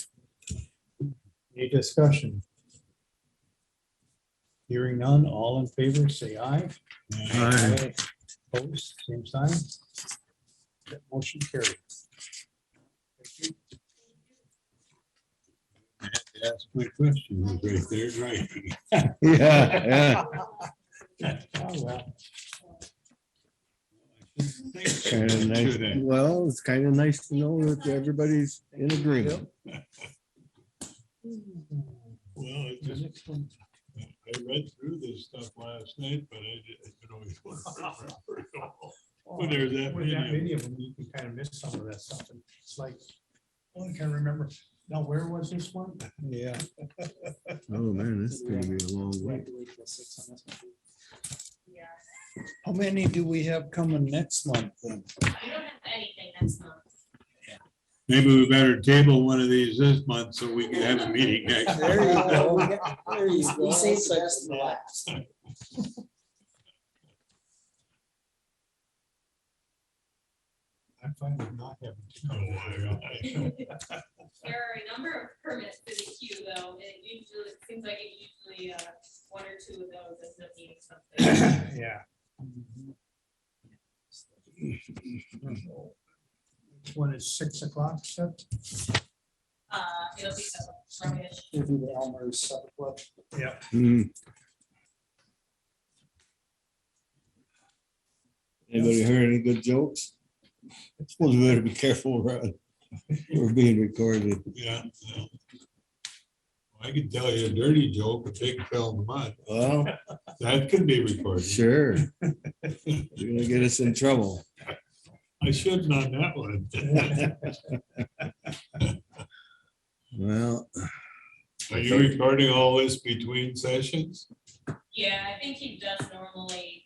Any discussion? Hearing none, all in favor, say aye. Aye. Opposed, same sign. That motion carried. I had to ask my question, it was right there, right? Yeah, Oh, well. kind of nice. Well, it's kind of nice to know that everybody's in agreement. Well, it just, I read through this stuff last night, but I didn't always want to remember it all. When there's that With that many. many of them, you can kind of miss some of that stuff. And it's like, oh, I can't remember. Now, where was this one? Yeah. Oh, man, this is gonna be a long We way. have to wait till 6 on this one. Yeah, How many do we have coming next month then? we don't have anything next month. Maybe we better table one of these this month so we can have a meeting next. There you go. There you We go. saved the best for last. I'm fine with not having. There are a number of permits in the queue, though, and it seems like it usually, 1 or 2 of those ends up needing something. Yeah. Which one is 6 o'clock set? It'll be rubbish. We'll do the Elmer's Supper Club. Yeah. Hmm. Anybody heard any good jokes? I suppose we better be careful, Ron. We're being recorded. Yeah. Yeah. I can tell you a dirty joke, a pig fell in the mud. Well, That can be recorded. sure. You're gonna get us in trouble. I shouldn't on that one. Well, Are you recording all this between sessions? Yeah, I think he does normally,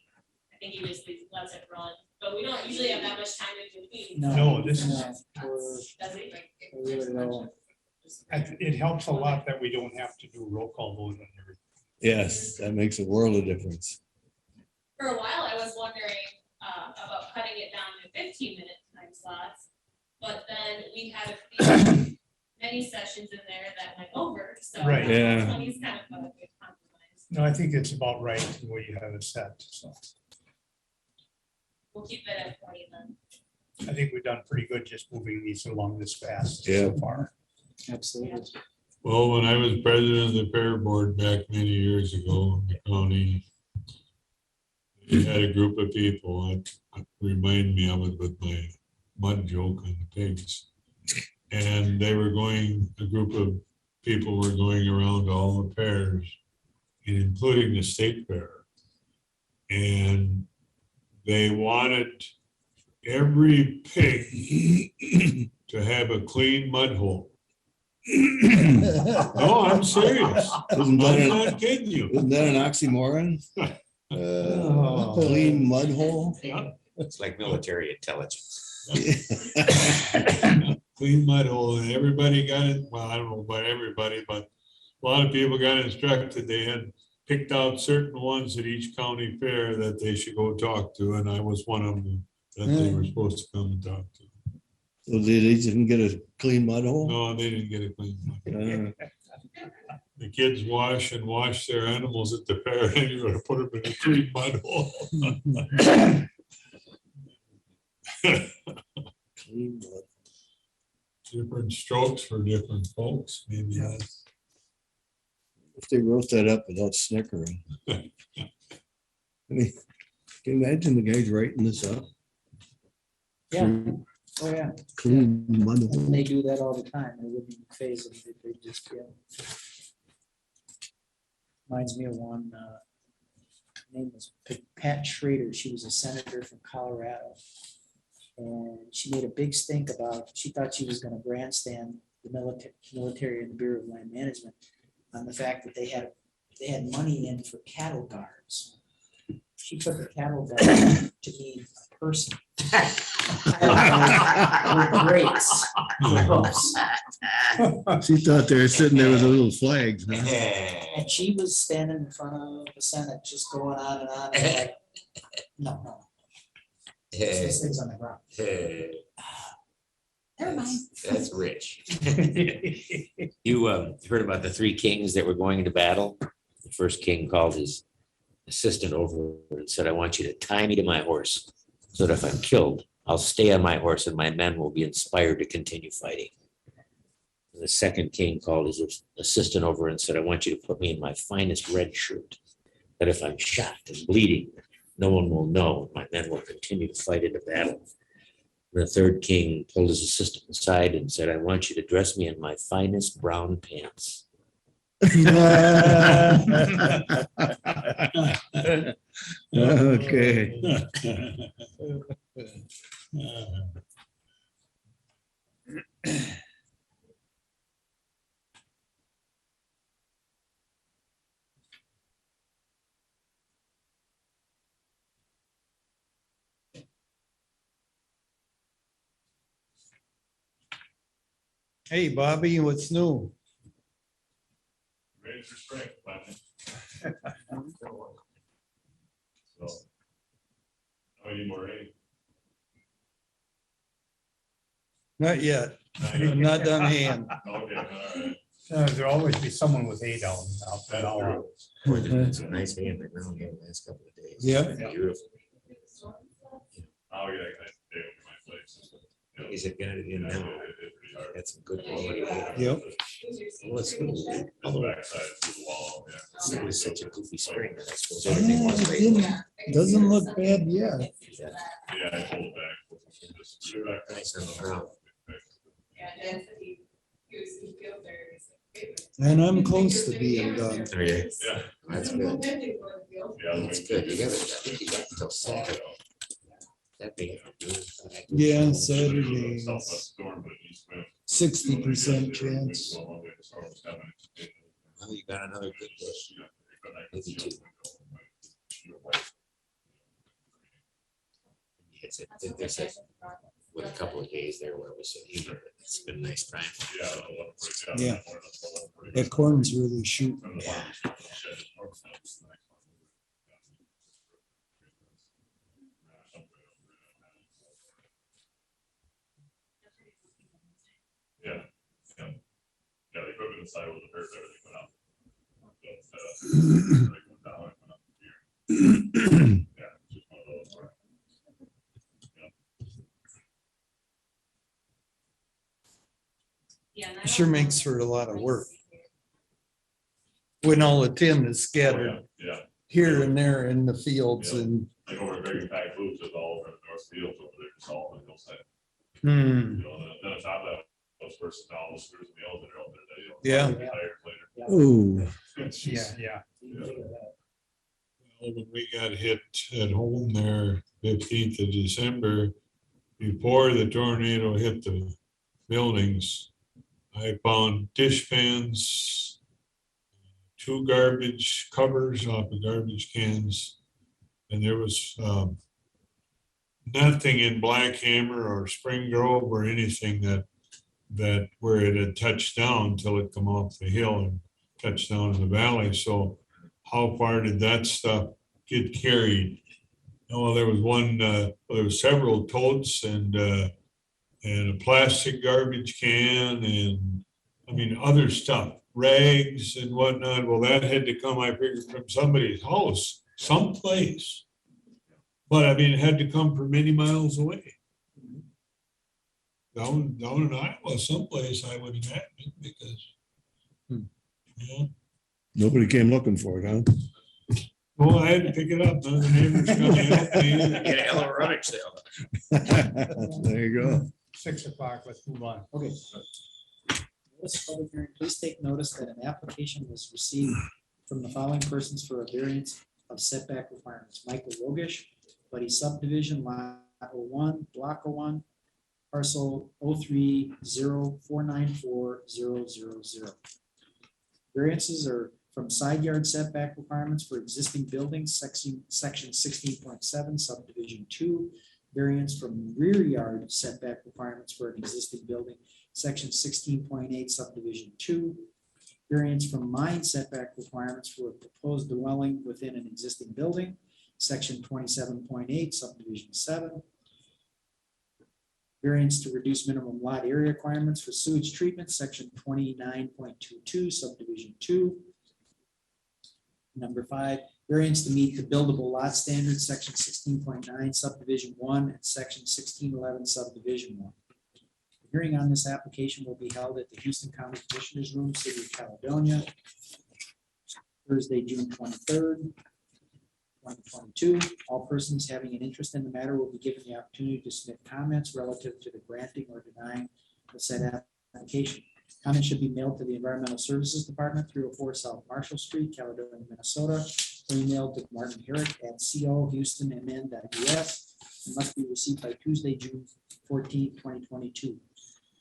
I think he just lets it run, but we don't usually have that much time in between. No, this is. We're- Does he? It helps a lot that we don't have to do roll call vote on everything. Yes, that makes a world of difference. For a while, I was wondering about cutting it down to 15-minute time slots. But then we had many sessions in there that went over, so. Right. Yeah. 20 is kind of a good compromise. No, I think it's about right the way you have it set, so We'll keep it at 20 then. I think we've done pretty good just moving these along this fast Yeah. so far. Absolutely. Well, when I was president of the fair board back many years ago in the county, we had a group of people, remind me of it with my mud joke on the pigs. And they were a group of people were going around to all the fairs, including the state fair. And they wanted every pig to have a clean mud hole. No, I'm serious. I'm Isn't that an- not kidding you. Isn't that an oxymoron? Clean mud hole? It's like military intelligence. Clean mud hole, and everybody got it, well, I don't know about everybody, but a lot of people got instructed, they had picked out certain ones at each county fair that they should go talk to, and I was one of them that they were supposed to come and talk to. So they didn't get a clean mud hole? No, they didn't get a clean mud. Uh, The kids wash their animals at the fair, and you're gonna put them in a clean mud hole. Clean mud. Different strokes for different folks, maybe that's. If they wrote that up without snickering. I mean, can you imagine the guys writing this up? Yeah. Oh, yeah. Clean mud hole. And they do that all the time. They wouldn't even phase them. They just, yeah. Reminds me of one, her name was Pat Schrader. She was a senator from Colorado. And she made a big stink about, she thought she was gonna grandstand the military and the Bureau of Land Management on the fact that they had money in for cattle guards. She took a cattle guard to mean a person. With grapes. She thought they were sitting there with the little flags. Huh? And she was standing in front of the Senate, just going on and on. And like, no. This thing's on the ground. Never mind. That's rich. You heard about the 3 kings that were going into battle? The first king called his assistant over and said, I want you to tie me to my horse so that if I'm killed, I'll stay on my horse and my men will be inspired to continue fighting. And the second king called his assistant over and said, I want you to put me in my finest red shirt, that if I'm shot and bleeding, no one will know. My men will continue to fight in the battle. And the third king pulled his assistant aside and said, I want you to dress me in my finest brown pants. Okay. Hey, Bobby, what's new? Ready for spring, finally. So. I need more rain. Not yet. I'm not done haying. Okay, all right. There'll always be someone with hay down out there. That's true. Boy, there's been some nice hay in the ground here the last couple of days. Yeah. Beautiful. Oh, yeah, I stay over my place. Yeah. Is it gonna be Yeah, now? it's pretty hard. That's some good quality. hay. Yep. Well, it's good. The Although backside of the wall, yeah. it was such a goofy spring that I suppose Yeah, everything was it late. didn't- Doesn't look bad yet. Yeah. Yeah, I pulled back. Just Sure, back. nice on the ground. Yeah, density, he feels there. And I'm close to being done. Oh, yeah. Yeah. That's good. Yeah. That's good. You got it. I think you got until Saturday. That big. Yeah, Saturday is Southwest storm, but east wind. 60% chance. Well, you got another good push. Maybe 2. It's a, there's a, with a couple of days there where it was so humid. It's been a nice time. Yeah. it'll look pretty- Yeah. it'll look pretty That corn's really shooting. From the farm shed is more fence, nice. Yeah, yeah. Yeah, the equipment inside was the first, everything went up. Everything went down, it went up here. Yeah, it's just one of those where. Yeah. and I Sure don't know makes if for a lot of it's work. When all the tin is Oh, scattered yeah, here and there in the fields and, like over at Big Pack Foods is all over the North Fields over there, just all on the hillside. hmm, You know, then on top of that, those versus all those screws and nails that are out there, that, you know, Yeah. tires later. Oh, It's Yeah, just- yeah. Well, when we got hit at home there, 15th of December, before the tornado hit the buildings, I found dish pans, 2 garbage covers off of garbage cans, and there was nothing in Black Hammer or Spring Grove or anything that where it had touched down till it come off the hill and touched down in the valley. So how far did that stuff get carried? Oh, there was one, there was several totes and a plastic garbage can and, I mean, other stuff, rags and whatnot. Well, that had to come, I figured, from somebody's house, someplace. But I mean, it had to come from many miles away. Down in Iowa, someplace, I would imagine, because. Hmm. Yeah, nobody came looking for it, huh? well, I had to pick it up, none of the neighbors come help me. Get a hell of a rummage sale. There you go. 6 o'clock, let's move on. Okay. Notice public hearing, please take notice that an application was received from the following persons for a variance of setback requirements. Michael Rogish, Buddy Subdivision, Lot 01, Block 01, parcel 030494000. Variances are from side yard setback requirements for existing buildings, section 16.7 subdivision 2. Variance from rear yard setback requirements for an existing building, section 16.8 subdivision 2. Variance from mine setback requirements for a proposed dwelling within an existing building, section 27.8 subdivision 7. Variance to reduce minimum lot area requirements for sewage treatment, section 29.22 subdivision 2. Number 5, variance to meet the buildable lot standards, section 16.9 subdivision 1 and section 1611 subdivision 1. The hearing on this application will be held at the Houston County Commissioners Room, City of Caledonia, Thursday, June 23rd, 2022. All persons having an interest in the matter will be given the opportunity to submit comments relative to the granting or denying the said application. Comments should be mailed to the Environmental Services Department, 304 South Marshall Street, Caledonia, Minnesota, or emailed to Martin Herrick at cohoustonmn.us and must be received by Tuesday, June 14th, 2022.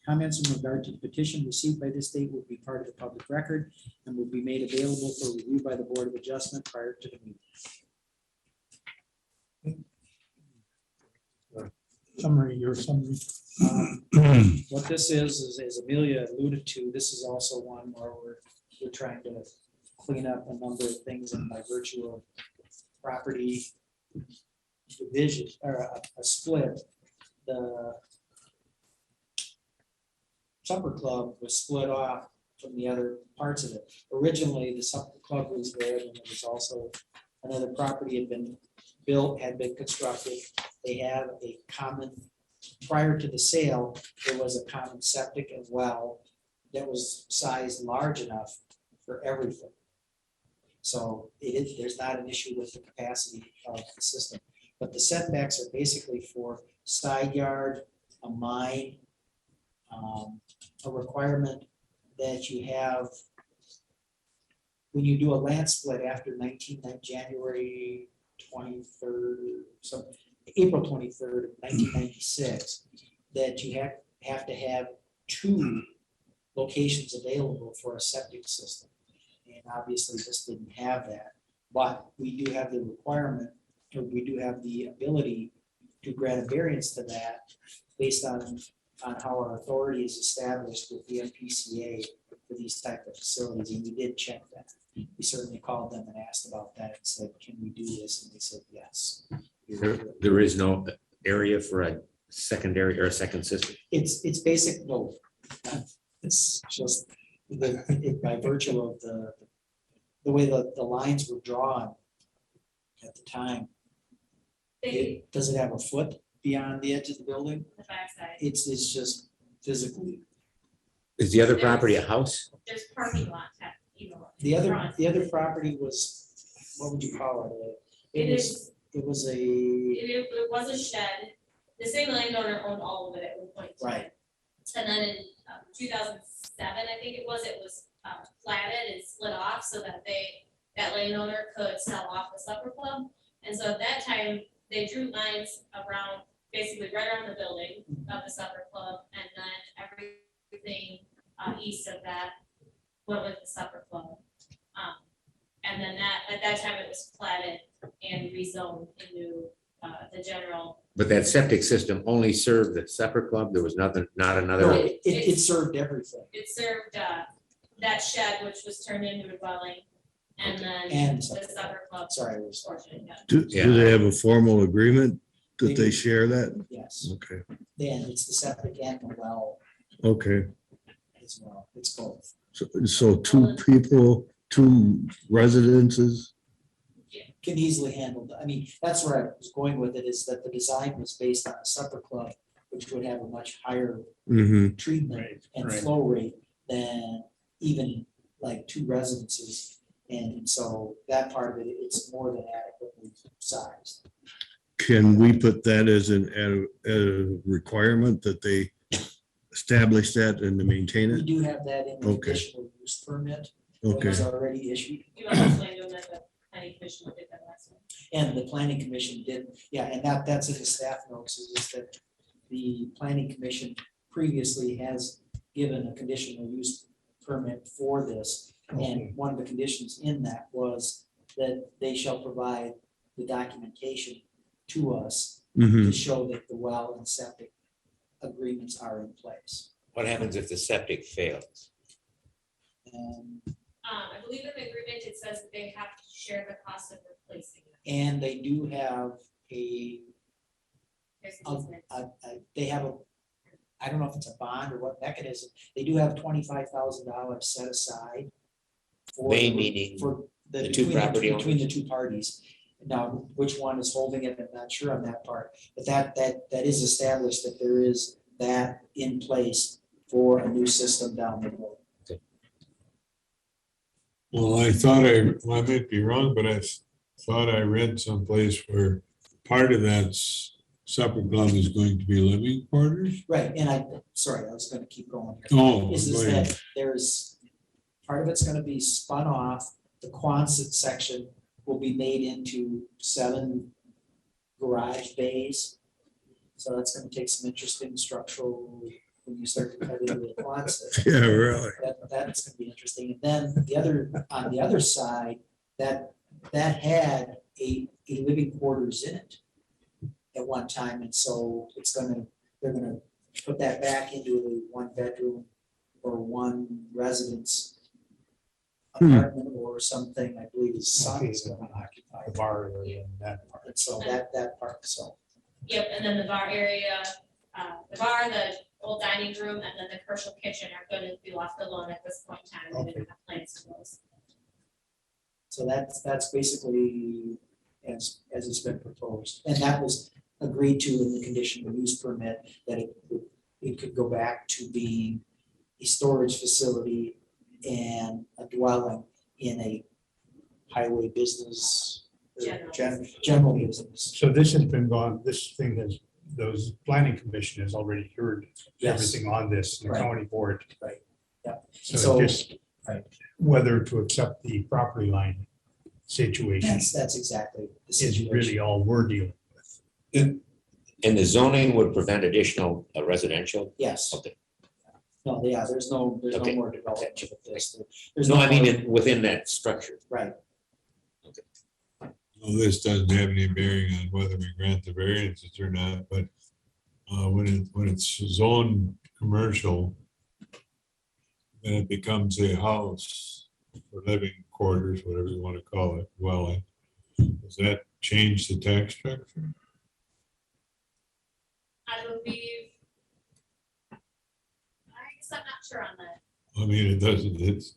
Comments in regard to the petition received by this date will be part of the public record and will be made available for review by the Board of Adjustment prior to the meeting. Summary, your summary. What this is as Amelia alluded to, this is also one where we're trying to clean up a number of things and by virtue of property division or a split. The supper club was split off from the other parts of it. Originally, the supper club was there, and there was also another property had been built, had been constructed. They have a common, prior to the sale, there was a common septic and well that was sized large enough for everything. So there's not an issue with the capacity of the system. But the setbacks are basically for side yard, a mine, a requirement that you have when you do a land split after January 23rd, so April 23rd, 1996, that you have to have 2 locations available for a septic system. And obviously this didn't have that, but we do have the requirement, or we do have the ability to grant a variance to that based on how our authority is established with the MPCA for these type of facilities, and we did check that. We certainly called them and asked about that and said, can we do this? And they said, yes. There is no area for a secondary or a second system. It's basic, no. It's just by virtue of the way the lines were drawn at the time. Does it have a foot beyond the edge of the building? The backside, It's just physically. Is the other property a house? there's parking lots at, you know. in front. The other property was, what would you call it? It It was a, It was a shed. The same landowner owned all of it at one point. in time. right, And then in 2007, I think it was platted and split off so that that landowner could sell off the supper club. And so at that time, they drew lines around, basically right around the building of the supper club, and then everything east of that went with the supper club. And then at that time, it was platted and rezoned into the general. But that septic system only served the supper club? There was nothing, not no, another? it served everything. It served that shed, which was turned into a dwelling, and then And the supper club sorry, it was, portion, yeah. Do they have a formal agreement They that do. they share that? yes, Okay, then it's the septic and the well okay. as well, it's both. So two people, two residences? Can easily handle that. I mean, that's where I was going with it, is that the design was based on a supper club, which would have a much higher Mm-hmm. treatment and right. flow rate than even like two residences. And so that part of it, it's more than adequately sized. Can we put that as a requirement that they establish that and to maintain We it? do have that in the Okay. conditional use permit that Okay, was already issued. You know, explained to them that the planning commission did that last one. And the planning commission did, yeah, and that's in the staff notes, is that the planning commission previously has given a conditional use permit for this. And one of the conditions in that was that they shall provide the documentation to us mm-hmm. to show that the well and septic agreements are in place. What happens if the septic fails? And I believe in the agreement, it says that they have to share the cost of replacing it. and they do have There's an easement. they have a, I don't know if it's a bond or what mechanism, they do have $25,000 set aside. For They the- meaning for the two property between the owners? two parties. Now, which one is holding it, I'm not sure on that part, but that is established that there is that in place for a new system down the road. Well, I might be wrong, but I thought I read someplace where part of that supper club is going to be living quarters. Right, and I was gonna keep going here. Oh, Is go ahead. that there's, part of it's gonna be spun off, the Quonset section will be made into 7 garage bays. So that's gonna take some interesting structural, when you start to cut into the Quonset. Yeah, really. That's gonna be interesting, and then on the other side, that had a living quarters in it at one time, and so they're gonna put that back into a 1-bedroom or 1 residence apartment or something, I believe his son is gonna occupy The bar area and that part. it, so that part, so. Yep, and then the bar area, the old dining room, and then the commercial kitchen are gonna be left alone at this point in time. We didn't have plans to those. So that's basically as it's been proposed, and that was agreed to in the conditional use permit, that it could go back to being a storage facility and a dwelling in a highway business. or general business. So this has been those planning commission has already heard Yes. everything on this, and the Right. county board. Right. Yep. So So- just Right. whether to accept the property line situation That's exactly the is situation. really all we're dealing with. And the zoning would prevent additional residential? Yes. Okay. No, yeah, there's no Okay. more development with this. There's No, I mean, more- within that structure. Right, Well, this doesn't have any bearing on whether we grant the variances or not, but when it's zoned commercial, then it becomes a house for living quarters, whatever you want to call it, dwelling. Does that change the tax structure? I believe. I guess I'm not sure on that. I mean, it doesn't, it's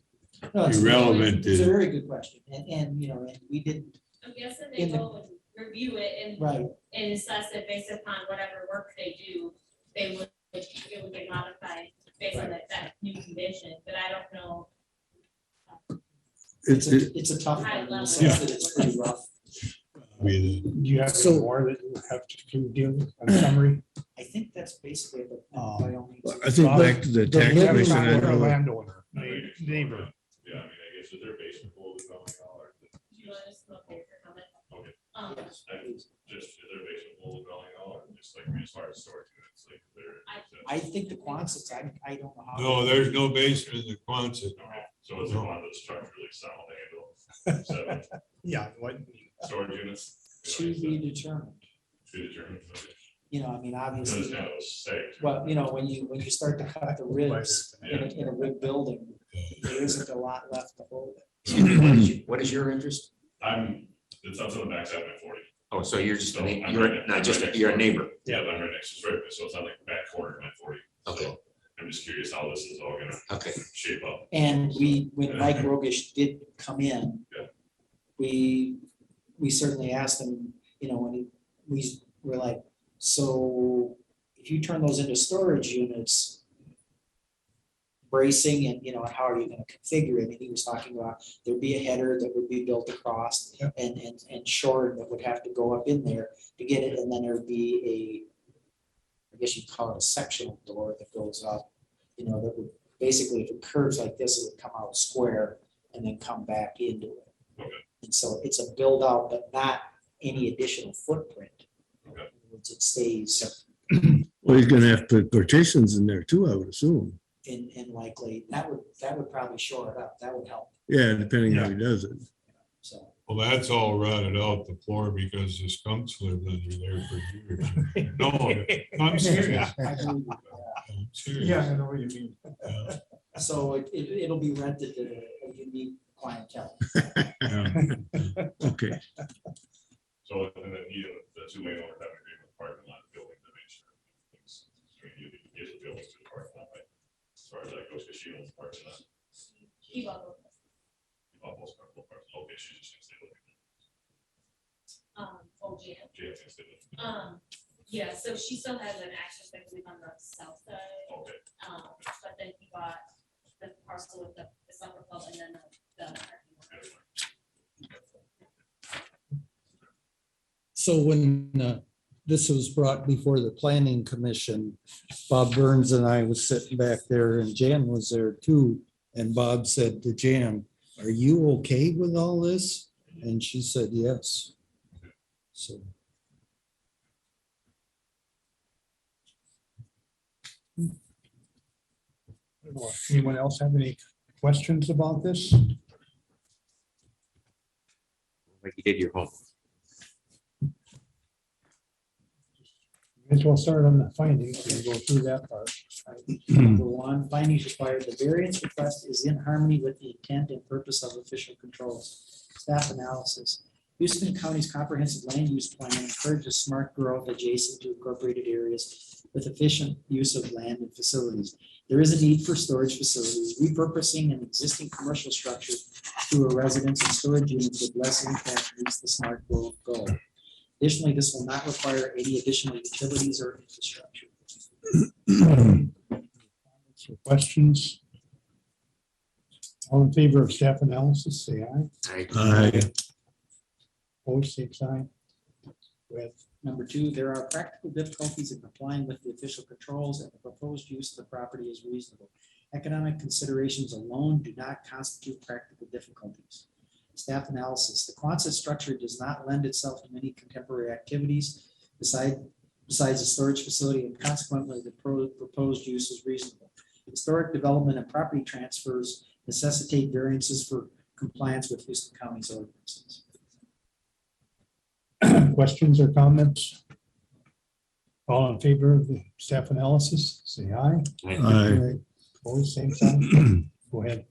No, it's- irrelevant. It's a to- very good question, and, you know, and we didn't, I'm guessing In they the- go and review it right, and assess it based upon whatever work they do. It would get modified based on that new condition, but I don't know. it's a tough one in the sense that it's pretty rough. I mean, Do you have So- any more that you have to deal with on summary? I think that's basically the, by all means. I think back to the tax Yeah, commission, I with a don't know. landowner, I mean, neighbor. Yeah, I mean, I guess is there basement full of dwelling or? Do you want to just look at your comment? Okay. Yes, I just, is there basement full of dwelling or just like, as far as storage units, like there? I think the Quonset, I don't know how. no, there's no basement in the Quonset. Okay, so it's one that's structurally sound handle. Seven Yeah, what, storage units. To be determined, To be determined. Okay. you know, I mean, So obviously, it's kind of a stake. well, you know, when you start to cut the ribs in a rig building, there isn't a lot left to hold it. What is your interest? It's up to the backside of my 40. Oh, so you're just, So I'm right you're next- not just, right next you're a door. neighbor. Yeah, I'm right next to it, so it's not like the back corner of my 40. Okay. So I'm just curious how this is all gonna Okay. shape up. And when Mike Rogish did come in, Yeah. we certainly asked him, you know, we were like, so if you turn those into storage units, bracing and, you know, how are you gonna configure it? And he was talking about there'd be a header that would be built across Yep. and short that would have to go up in there to get it, and then there'd be I guess you'd call it a sectional door that goes up, you know, that would, basically, if it curves like this, it would come out square and then come back into it. Okay. And so it's a build out, but not any additional footprint. Okay. In other words, it stays Well, he's gonna have to put partitions in there too, I would assume. in likely, that would probably shore it up, that would help, Yeah, depending how he does it. so. Well, that's all rotted out the floor because the skunks lived under there for years. No, I'm serious. I believe you. I'm serious. yeah, I know what you mean. Yeah. So it'll be rented to a unique clientele. Okay, So, and then the two landowners have an agreement with parking lot building to make sure. things- You can get the buildings to the parking lot, right? As far as that goes, because she owns the parking lot. Keep up with us. Almost parking lot, okay, she just thinks they live in Oh, Jan. there. Jay thinks they live in there. Yeah, so she still has an access, I believe, on the south side. Okay, But then he bought the parcel with the supper club and then the parking lot. never mind. So when this was brought before the planning commission, Bob Burns and I was sitting back there and Jan was there too. And Bob said to Jan, "Are you okay with all this?" And she said, "Yes." So. Anyone else have any questions about this? Like you did your home. Guess we'll start on the findings and go through that part. Number one, findings required, the variance request is in harmony with the intent and purpose of official controls. Staff analysis. Houston County's comprehensive land use plan encourages smart growth adjacent to incorporated areas with efficient use of land and facilities. There is a need for storage facilities. Repurposing an existing commercial structure to a residence and storage units with less impact meets the smart growth goal. Additionally, this will not require any additional utilities or infrastructure. Questions? All in favor of staff analysis, say aye. I, Opposed, same sign. With Number two, there are practical difficulties in complying with the official controls and the proposed use of the property is reasonable. Economic considerations alone do not constitute practical difficulties. Staff analysis, the Quonset structure does not lend itself to many contemporary activities besides a storage facility, and consequently the proposed use is reasonable. Historic development and property transfers necessitate variances for compliance with Houston County's ordinances. questions or comments? All in favor of the staff analysis, say aye. Aye. Opposed, same sign. Go ahead.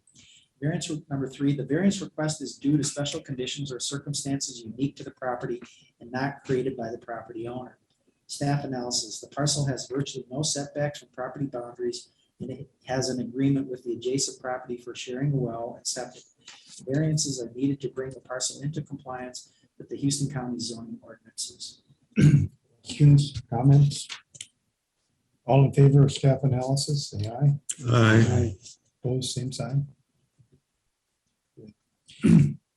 Variance number 3, the variance request is due to special conditions or circumstances unique to the property and not created by the property owner. Staff analysis, the parcel has virtually no setbacks from property boundaries and it has an agreement with the adjacent property for sharing a well and septic. Variances are needed to bring the parcel into compliance with the Houston County zoning ordinances. Questions, comments? All in favor of staff analysis, say aye. Aye. Opposed, same sign.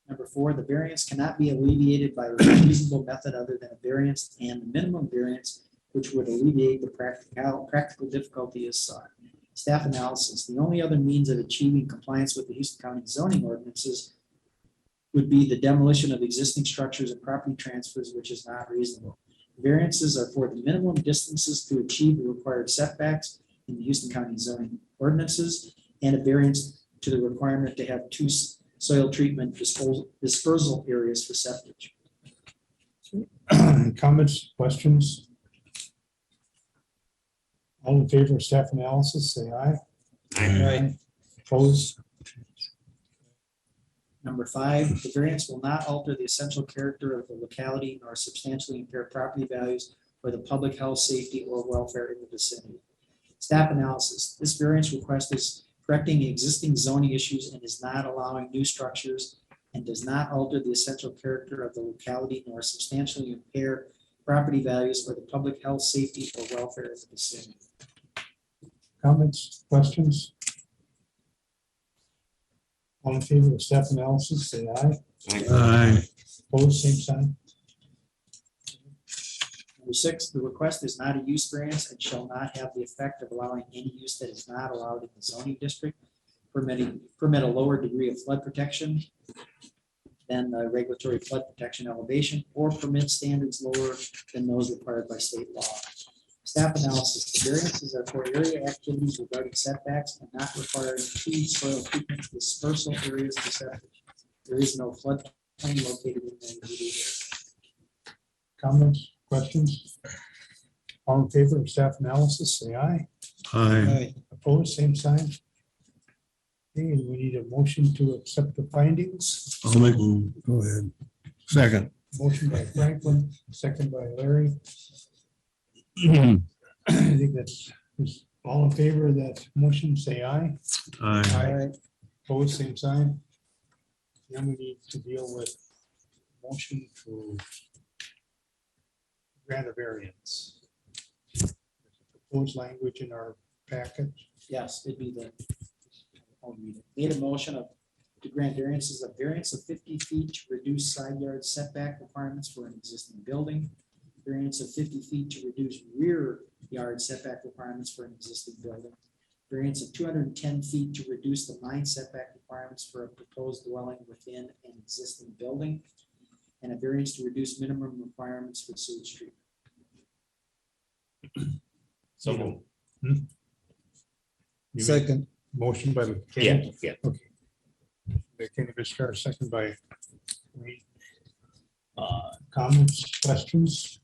Number 4, the variance cannot be alleviated by a reasonable method other than a variance, and the minimum variance which would alleviate the practical difficulty is sought. Staff analysis, the only other means of achieving compliance with the Houston County zoning ordinances would be the demolition of existing structures and property transfers, which is not reasonable. Variances are for the minimum distances to achieve the required setbacks in the Houston County zoning ordinances, and a variance to the requirement to have 2 soil treatment dispersal areas for septic. Comments, questions? All in favor of staff analysis, say aye. Aye. Opposed, Number 5, the variance will not alter the essential character of the locality nor substantially impair property values or the public health, safety, or welfare in the vicinity. Staff analysis, this variance request is correcting existing zoning issues and is not allowing new structures and does not alter the essential character of the locality nor substantially impair property values or the public health, safety, or welfare of the vicinity. comments, questions? All in favor of staff analysis, say aye. Aye. Opposed, same sign. Number 6, the request is not a use variance and shall not have the effect of allowing any use that is not allowed in the zoning district, permit a lower degree of flood protection than the regulatory flood protection elevation, or permit standards lower than those required by state law. Staff analysis, the variances are for area activities regarding setbacks and not requiring 2 soil treatment dispersal areas to septic. There is no floodplain located in the immediate area. Comments, questions? All in favor of staff analysis, say aye. Aye. Opposed, same sign. Okay, and we need a motion to accept the findings. I'll make, go ahead. Second. Motion by Franklin, second by Larry. I think that's, all in favor of that motion, say aye. Aye. Opposed, same sign. Then we need to deal with motion to grant a variance. Proposed language in our package. Yes, it'd be the. Need a motion to grant variances, a variance of 50 feet to reduce side yard setback requirements for an existing building. Variance of 50 feet to reduce rear yard setback requirements for an existing building. Variance of 210 feet to reduce the line setback requirements for a proposed dwelling within an existing building. And a variance to reduce minimum requirements for sewage treatment. So, Second. Motion by yeah, McKinney. yeah. McKinney, Viscar, second by Reed. Comments, questions?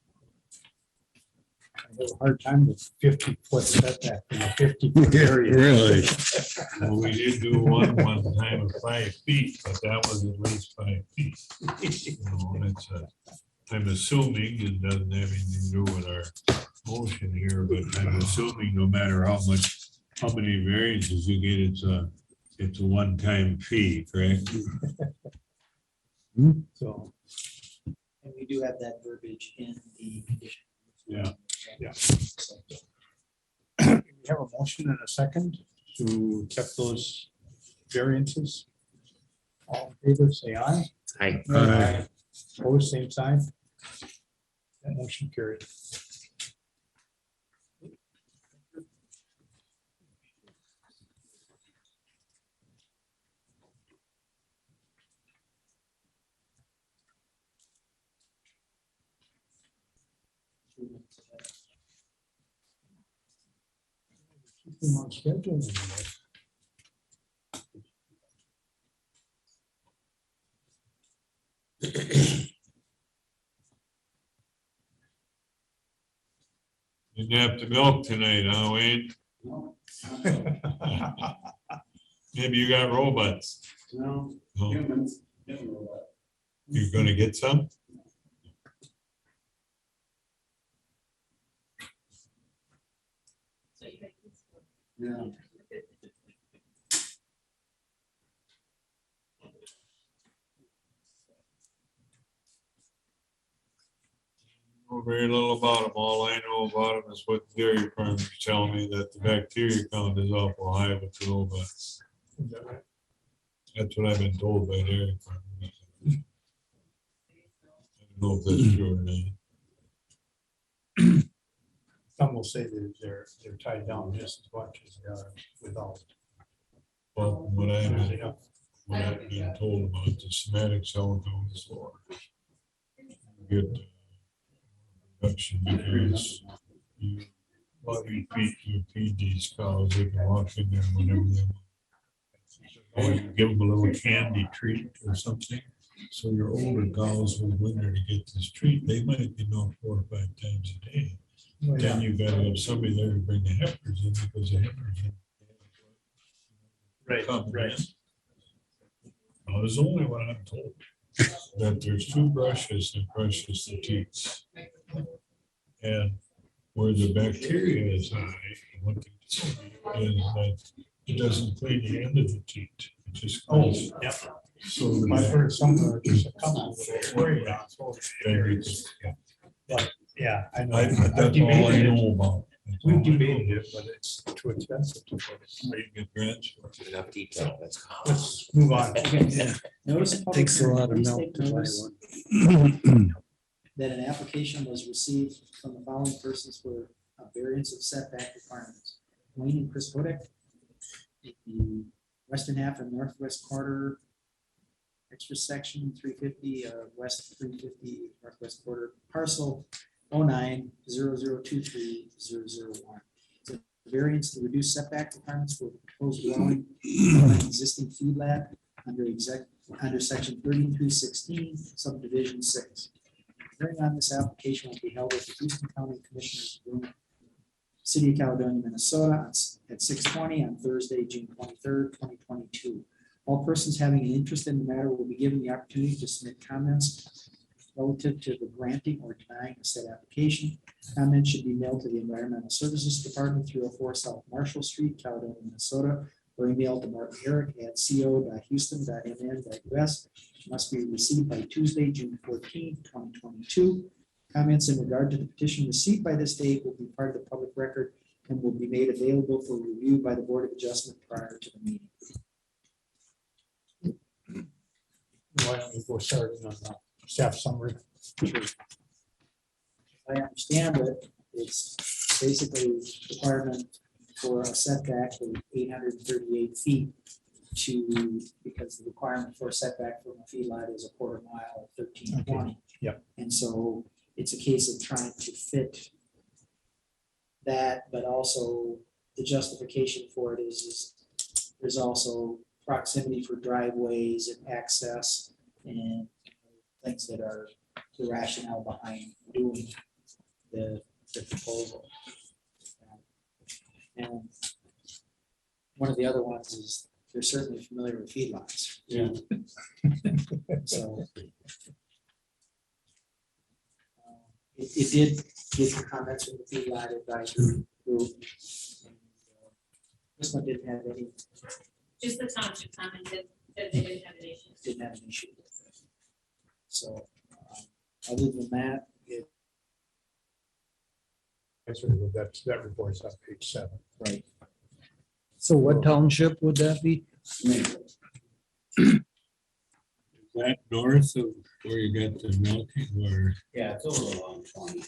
I have a hard time with 50-foot setback in a 50-foot area. Really? Well, we did do one time of 5 feet, but that was at least 5 feet. You know, it's I'm assuming it doesn't have anything to do with our motion here, but I'm assuming no matter how many variances you get, it's a one-time fee, correct? So, And we do have that verbiage in the condition. Yeah. So, we have a motion and a second to accept those variances. All in favor, say aye. Aye. Opposed, same sign. That motion carried. Keep them on schedule. have to milk tonight, huh, Wayne? Maybe you got robots. No, Oh, humans, human robot. you're gonna get some? So you think- Yeah. Know very little about them. All I know about them is what the dairy farmers tell me, that the bacteria count is awful high with the robots. Is that right? That's what I've been told by dairy farmers. I don't know if that's true or not. Some will say that they're tied down just as much as they are without. Well, what I've Yeah. been told about the somatic cell goes for good production because you, while you feed these cows, they can walk in there whenever they want. Or you give them a little candy treat or something. So your older cows will go in there to get this treat. They might be milked 4 or 5 times a day. Oh, yeah. Then you gotta have somebody there to bring the heifers in because the heifers. Right, right. Well, there's only what I'm told, that there's 2 brushes that brushes the teats. And where the bacteria is high, what they say is that it doesn't clean the end of the teat. It just Oh, cleans. yep. So the I've heard some, just a couple that worry on. Yeah, I know. That's I've all I debated it. know about. That's all I We've know. debated it, but it's too expensive to put it. You get grants for it. Enough detail, let's go. Let's move on. Okay. Notice of public Takes a hearing. lot of Please milk take to buy notice one. that an application was received from the following persons for a variance of setback requirements. Wayne and Chris Bodek, the western half and northwest quarter, extra section 350, west 350, northwest quarter, parcel 0900230001. It's a variance to reduce setback requirements for proposed dwelling on an existing feedlot under section 3316, subdivision 6. Hearing on this application will be held at the Houston County Commissioners Room, City of Caledonia, Minnesota, at 6:20 on Thursday, June 23rd, 2022. All persons having an interest in the matter will be given the opportunity to submit comments relative to the granting or denying a said application. Comments should be mailed to the Environmental Services Department, 304 South Marshall Street, Caledonia, Minnesota, or emailed to Martin Herrick at co.houston.mn.us. Must be received by Tuesday, June 14th, 2022. Comments in regard to the petition received by this date will be part of the public record and will be made available for review by the Board of Adjustment prior to the meeting. Why don't we go starting on the staff summary? I understand that it's basically requirement for a setback of 838 feet to, because the requirement for a setback from a feedlot is a quarter mile of 1320. Yep. And so it's a case of trying to fit that, but also the justification for it is there's also proximity for driveways and access and things that are the rationale behind doing the proposal. And one of the other ones is they're certainly familiar with feedlots. Yeah. So it did get the comments from the feedlot advisory group. And, this one didn't have any, Just the township commented that they didn't have an issue. didn't have an issue with it. So, other than that, it, That report's on page 7. right, So what township would that be? Is that north of where you got the milking or? Yeah, it's over along 20.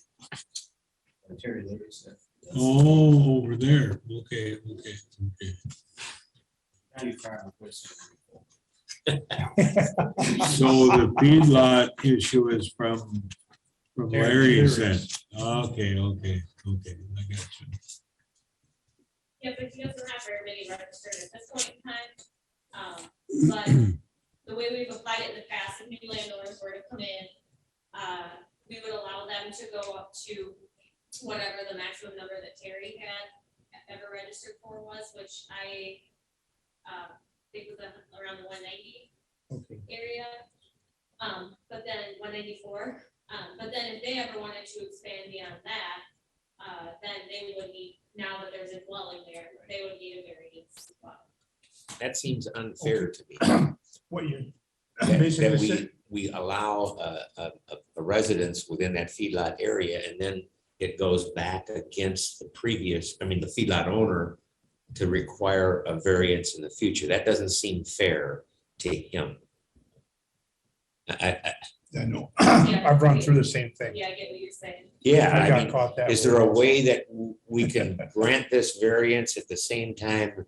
Terry Liberty said. Oh, over there. Okay. County Farm, Chris. So the feedlot issue is from Larry said. Okay, I got you. Yeah, but he doesn't have very many registered at this point in time. But the way we've applied it in the past, if new landowners were to come in, we would allow them to go up to whatever the maximum number that Terry had ever registered for was, which I think was around the 190 Okay. area. But then 194, but then if they ever wanted to expand beyond that, then they would need, now that there's a dwelling there, they would need a variance as well. That seems unfair to me. What you That basically said, we allow a residence within that feedlot area, and then it goes back against the previous, I mean, the feedlot owner to require a variance in the future. That doesn't seem fair to him. I know, I've run through the same thing. Yeah, I get what you're saying. Yeah, I I got mean, caught that is there a also. way that we can grant this variance at the same time?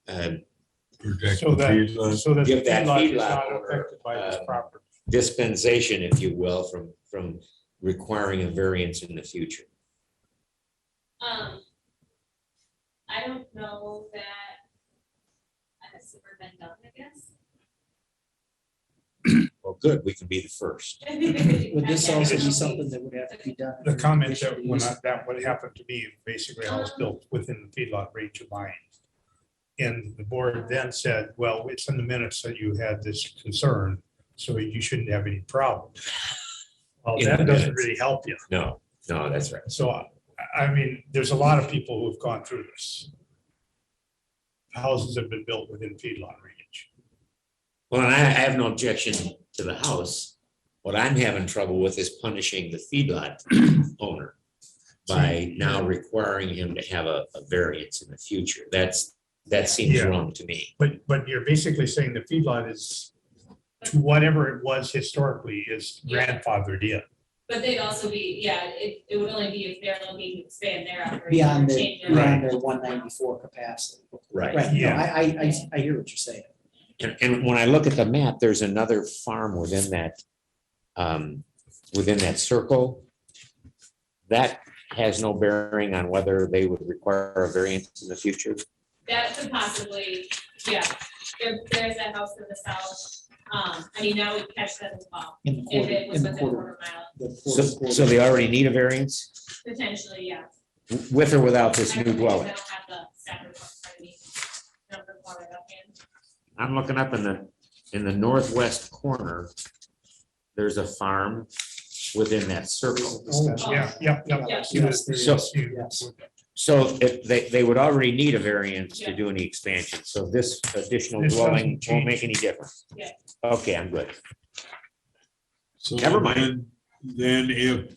Protect So the that, feedlot. so that the Give that feedlot is feedlot not owner, affected by this property. Dispensation, if you will, from requiring a variance in the future. I don't know that has ever been done, I guess. Well, good, we can be the first. Would this also be Okay. something that would have to be done? The for comment that conditional when use? that would happen to me, basically I was built within the feedlot range of mine. And the board then said, well, it's in the minutes that you had this concern, so you shouldn't have any problem. Well, In that the doesn't minutes. really help you. No, that's right. So I mean, there's a lot of people who've gone through this. Houses have been built within feedlot range. Well, and I have no objection to the house. What I'm having trouble with is punishing the feedlot owner by now requiring him to have a variance in the future. That seems Yeah. wrong to me. But you're basically saying the feedlot is, to whatever it was historically, is Yeah. grandfathered in. But they'd also be, yeah, it would only be if they're looking to expand their operation. Beyond or the, change their- beyond their 194 capacity. Right. Right, no, Yeah. I hear what you're saying. And when I look at the map, there's another farm within that circle. That has no bearing on whether they would require a variance in the future. That could possibly, yeah, there's that house to the south. I mean, that would catch that as well, In the if quarter, it was in the within a quarter. quarter mile, The So, quarter- so they already need a variance potentially, yeah. with or without this I new don't dwelling? have the staff report in front of me. Don't report it offhand. I'm looking up in the northwest corner. There's a farm within that circle. Oh, yeah, yep. Yeah. Yes, there So- is, yes. So if they would already need a variance to do any expansion, so this additional This dwelling doesn't won't make change. any difference. Yeah. Okay, I'm good. So Never mind. Then if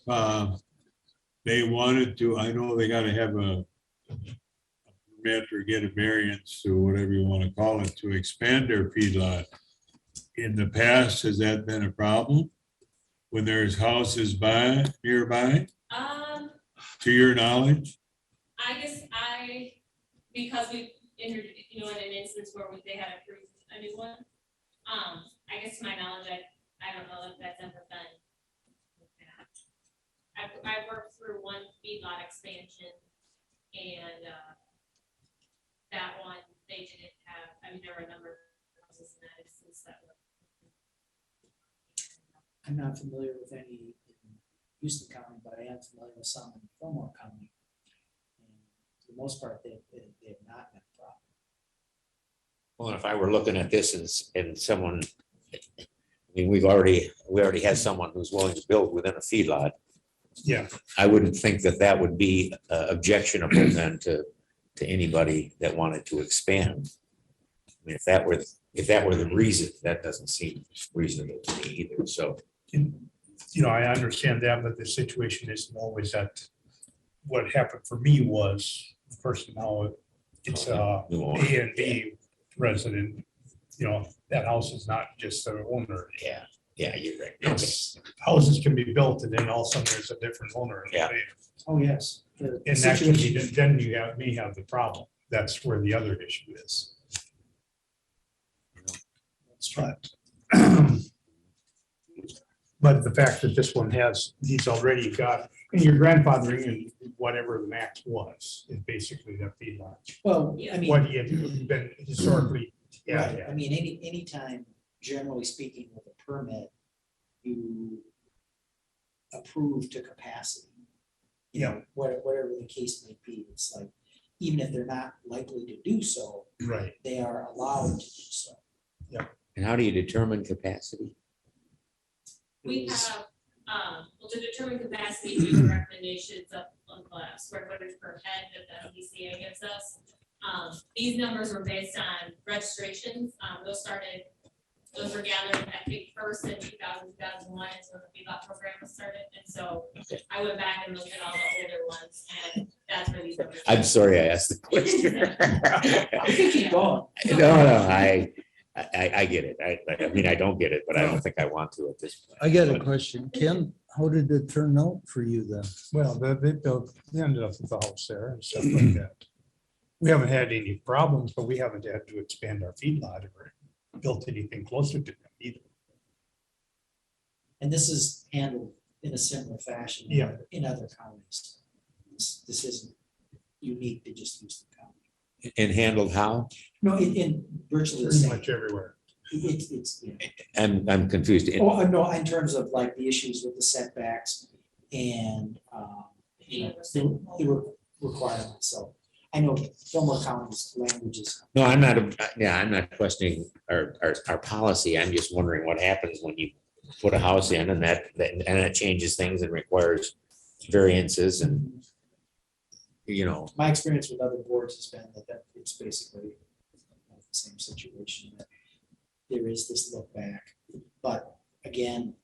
they wanted to, I know they gotta have a permit or get a variance or whatever you wanna call it, to expand their feedlot. In the past, has that been a problem? When there's houses nearby, to your knowledge? I guess because we, in an instance where they had approved a new one, I guess to my knowledge, I don't know if that's ever been. I've worked through one feedlot expansion and, that one, they didn't have, I mean, there were a number of houses in that instance that were. I'm not familiar with any in Houston County, but I am familiar with some in Fillmore County. And for the most part, they have not been a problem. Well, if I were looking at this and someone, I mean, we already have someone who's willing to build within a feedlot. Yeah, I wouldn't think that would be objectionable then to anybody that wanted to expand. I mean, if that were the reason, that doesn't seem reasonable to me either, so. I understand that, but the situation isn't always that. What happened for me was, first now, it's a and B resident, that house is not just their owner. Yeah, you're right. It's, houses can be built and then all of a sudden there's a different owner. Yeah. Oh, yes. The And that can be, situation- then you may have the problem. That's where the other issue is. But but the fact that this one he's already got, and your grandfathering and whatever the max was, is basically that feedlot. Well, I mean. What he had been historically, Right, yeah. I mean, anytime, generally speaking, with a permit, you approve to capacity. You know, whatever the case may be, it's like, even if they're not likely to do so, Right. they are allowed to do so. And how do you determine capacity? We have, well, to determine capacity, we do recommendations of square footage per head that the MDCA gives us. These numbers were based on registrations. Those were gathered, I think, first in 2001 is when the feedlot program was started. And so I went back and looked at all the older ones, and that's where these numbers. I'm sorry I asked the question. Keep going. No, I get it. I mean, I don't get it, but I don't think I want to at this point. I got a But question. Ken, how did it turn out for you then? Well, they ended up with the house there and stuff like that. We haven't had any problems, but we haven't had to expand our feedlot or built anything closer to them either. And this is handled in a similar fashion Yeah. in other counties. This isn't unique to just Houston County. And handled how? No, in virtually the Pretty same. much everywhere. It's, yeah. I'm confused. Oh, no, in terms of like the issues with the setbacks and, you know, the requirements, so. I know Fillmore County's languages. No, I'm not questioning our policy. I'm just wondering what happens when you put a house in and that changes things and requires variances and, you know. My experience with other boards has been that it's basically the same situation, that there is this look back. But again,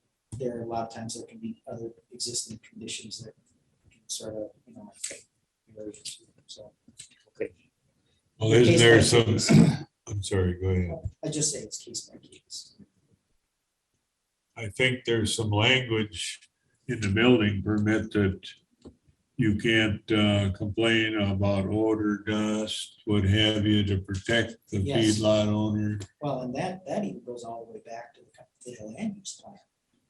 there are a lot of times there can be other existing conditions that can sort of, you know, so. Well, isn't there some, I'm sorry, go ahead. I just say it's case by case. I think there's some language in the building permit that you can't complain about odor, dust, what have you, to protect the Yes. feedlot owner. Well, and that even goes all the way back to the land use plan.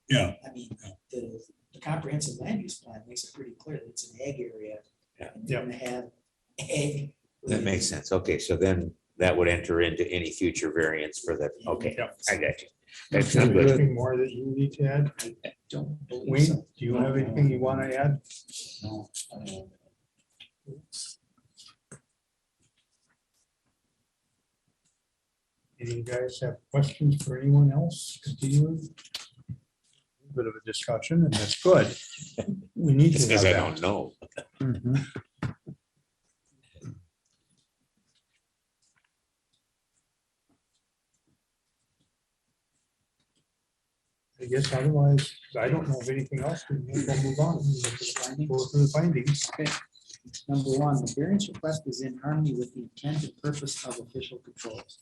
Yeah, I mean, the comprehensive land use plan makes it pretty clear that it's an ag area. Yeah. And you're gonna have ag. That makes sense. Okay, so then that would enter into any future variance for that. Okay, Yep. I got you. Is That's there good. anything more that you need to add? Don't believe Wayne, so. do you have anything you want to add? No. Any of you guys have questions for anyone else? Continuing? Bit of a discussion, and that's good. We need It's to because have I that. don't know. Mhm. I guess otherwise, I don't know of anything else. We'll move on. Go through the findings. Number one, the variance request is in harmony with the intent and purpose of official controls.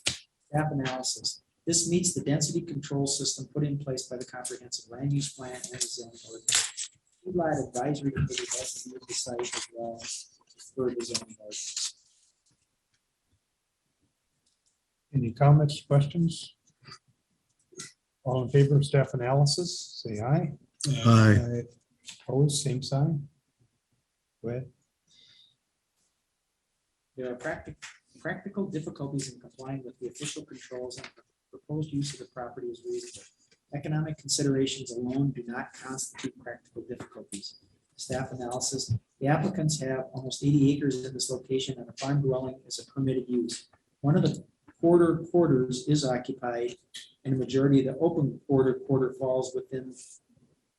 Staff analysis. This meets the density control system put in place by the comprehensive land use plan and the zoning ordinance. Feedlot advisory committee has reviewed the site as well for the zoning ordinance. Any comments, questions? All in favor of staff analysis, say aye. Aye. Opposed, same sign. Go ahead. There are practical difficulties in complying with the official controls, and the proposed use of the property is reasonable. Economic considerations alone do not constitute practical difficulties. Staff analysis, the applicants have almost 80 acres in this location, and a farm dwelling is a permitted use. One of the quarters is occupied, and the majority of the open quarter falls within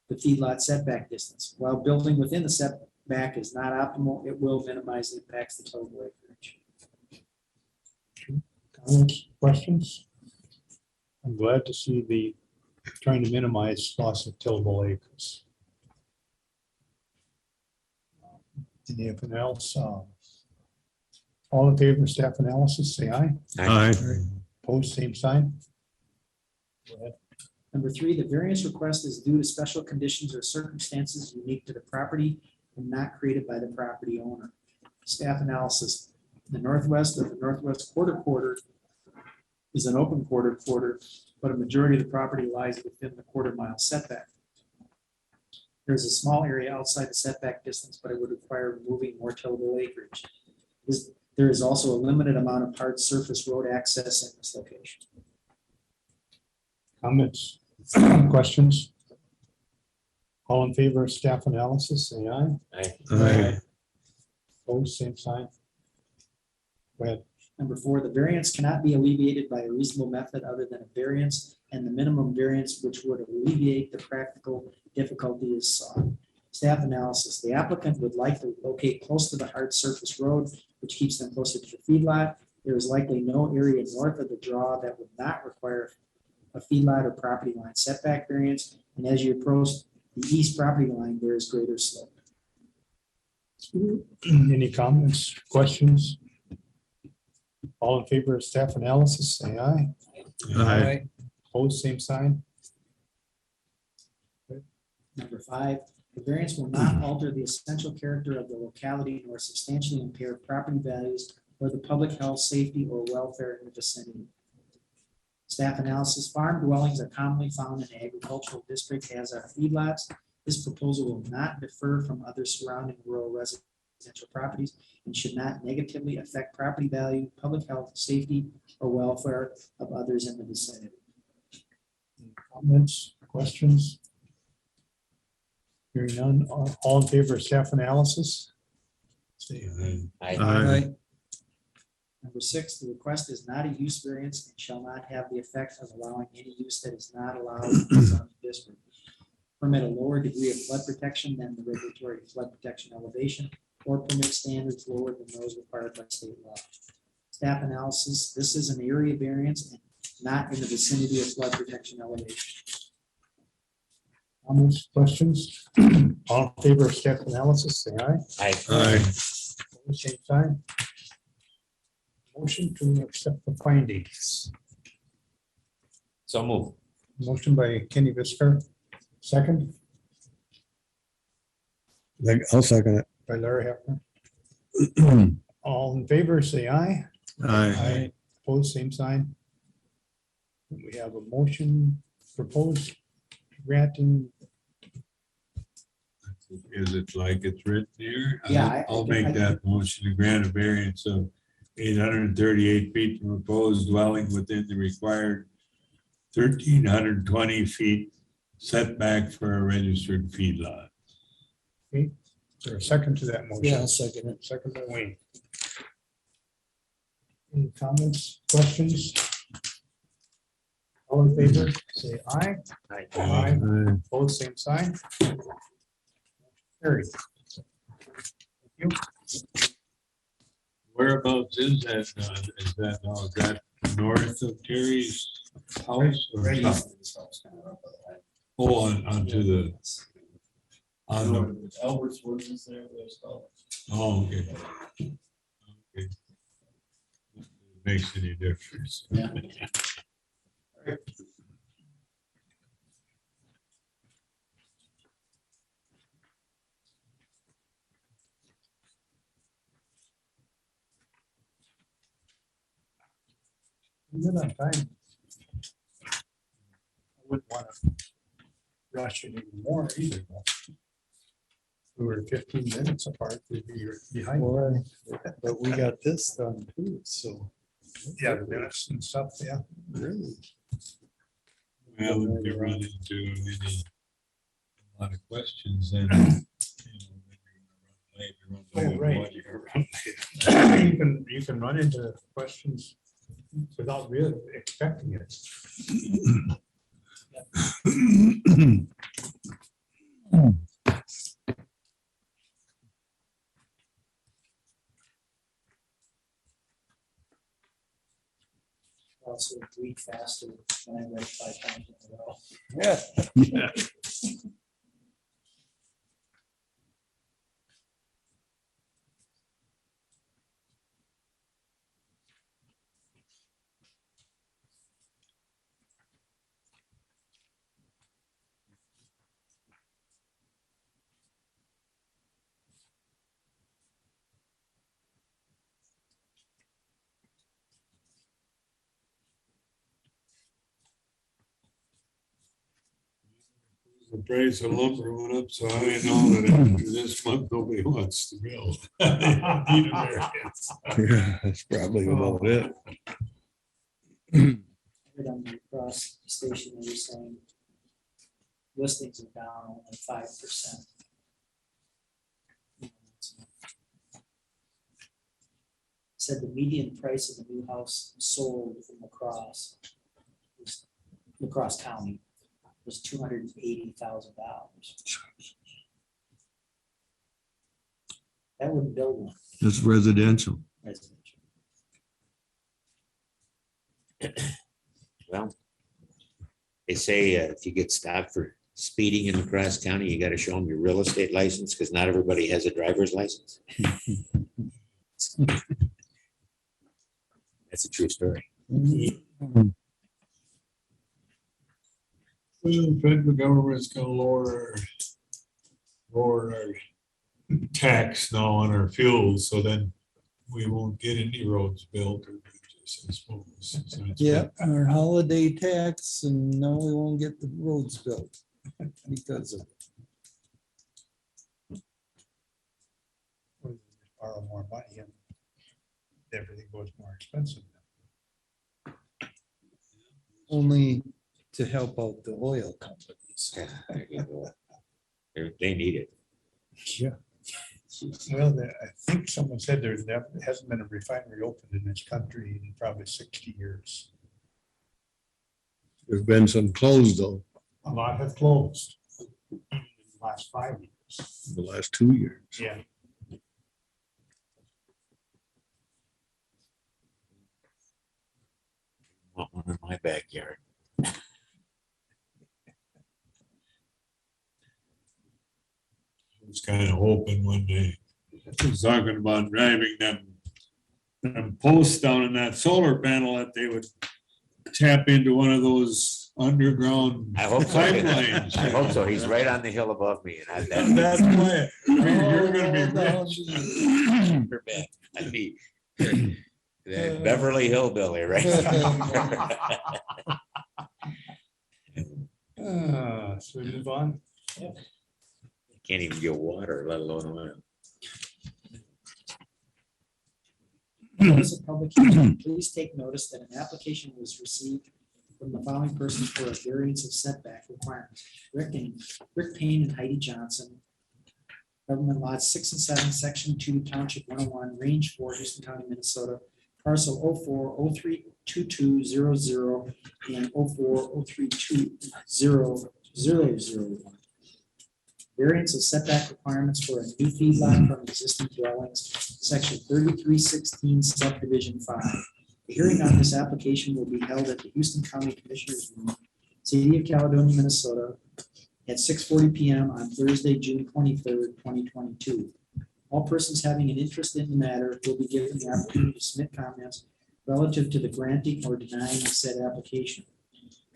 the feedlot setback distance. While building within the setback is not optimal, it will minimize the impacts to total acreage. Comments, questions? I'm glad to see the trying to minimize loss of tillable acres. Anything else? All in favor of staff analysis, say aye. Aye. Opposed, same sign. Go ahead. Number three, the variance request is due to special conditions or circumstances unique to the property and not created by the property owner. Staff analysis, the northwest of the northwest quarter is an open quarter, but a majority of the property lies within the quarter-mile setback. There's a small area outside the setback distance, but it would require removing more tillable acreage. There is also a limited amount of hard surface road access in this location. Comments, questions? All in favor of staff analysis, say aye. Aye. Opposed, same sign. Go ahead. Number 4, the variance cannot be alleviated by a reasonable method other than a variance, and the minimum variance which would alleviate the practical difficulty is sought. Staff analysis, the applicant would like to locate close to the hard surface road, which keeps them closer to the feedlot. There is likely no area north of the draw that would not require a feedlot or property line setback variance, and as you approach the east property line, there is greater slope. Any comments, questions? All in favor of staff analysis, say aye. Aye. Opposed, same sign. Number 5, the variance will not alter the essential character of the locality nor substantially impair property values or the public health, safety, or welfare in the vicinity. Staff analysis, farm dwellings are commonly found in an agricultural district, as are feedlots. This proposal will not differ from other surrounding rural residential properties and should not negatively affect property value, public health, safety, or welfare of others in the vicinity. Comments, questions? Hearing none, all in favor of staff analysis? Say aye. Aye. Number 6, the request is not a use variance and shall not have the effect of allowing any use that is not allowed in the zoning district. Permit a lower degree of flood protection than the regulatory flood protection elevation, or permit standards lower than those required by state law. Staff analysis, this is an area variance and not in the vicinity of flood protection elevation. Comments, questions? All in favor of staff analysis, say aye. Aye. Aye. Opposed, same sign. Motion to accept the findings. So move. Motion by Kenny Viscar, second I'll second by Larry Hefner. it. All in favor, say aye. Aye. Opposed, same sign. We have a motion proposed granting. Is it like it's written here? Yeah, I- I'll make that motion to grant a variance of 838 feet from proposed dwelling within the required 1,320 feet setback for a registered feedlot. Is there a second to that motion? Yeah, I'll second it. Second by Wayne. Any comments, questions? All in favor, say aye. Aye. Aye. Opposed, same sign. Carried. Thank you. Whereabouts is that north of Terry's house? or Right not? east of this house, kind of up at Oh, onto the, on the, the Albert's Woods is there, there's called. oh, okay. Okay. Makes any difference. Yeah. Good on time. I wouldn't want to rush it anymore either. But we were 15 minutes apart, we'd be behind. Boy, but we got this done too, so. Yeah, the minutes and stuff, yeah. Really? Well, if you run into any, a lot of questions, then. You know, then you're gonna run late, you run late on Oh, right. what you're- You can run into questions without really expecting it. Also, read faster when I read 5 times in a row. Yeah. The price of lumber went up, so I know that after this month, nobody wants to build. They don't need a variance. Yeah, that's probably about it. Right on the cross station, they were saying listings are down only 5%. Said the median price of the new house sold in LaCrosse County was $280,000. That wouldn't build one That's residential. residential. Well, they say if you get stopped for speeding in LaCrosse County, you gotta show them your real estate license, because not everybody has a driver's license. That's a true story. Well, the federal government's gonna lower our tax now on our fuels, so then we won't get any roads built or bridges, I suppose. So it's- Yeah, our holiday tax, and now we won't get the roads built because of it. Borrow more money and everything goes more expensive. Only to help out the oil companies. Yeah, there you go. They need it. Yeah. Well, I think someone said there hasn't been a refinery opened in this country in probably 60 years. There's been some closed though, A lot have closed in the last 5 years. the last 2 years. Yeah. Want one in my backyard. I was kind of hoping when they was talking about driving them posts down in that solar panel that they would tap into one of those underground I hope so. pipelines. I hope so. He's right on the hill above me, and That's why, you're gonna be rich. Super bad. I'd be the Beverly Hillbilly, right? So we move on. Can't even get water, let alone oil. Notice of public hearing. Please take notice that an application was received from the following persons for a variance of setback requirements. Rick Payne and Heidi Johnson. Government lots 6 and 7, section 2, township 101, range 4, Houston County, Minnesota. Parcel 04032200 and 0403200001. Variance of setback requirements for a new feedlot from existing dwellings, section 3316 subdivision 5. The hearing on this application will be held at the Houston County Commissioners Room, City of Caledonia, Minnesota, at 6:40 PM on Thursday, June 23rd, 2022. All persons having an interest in the matter will be given the opportunity to submit comments relative to the granting or denying the said application.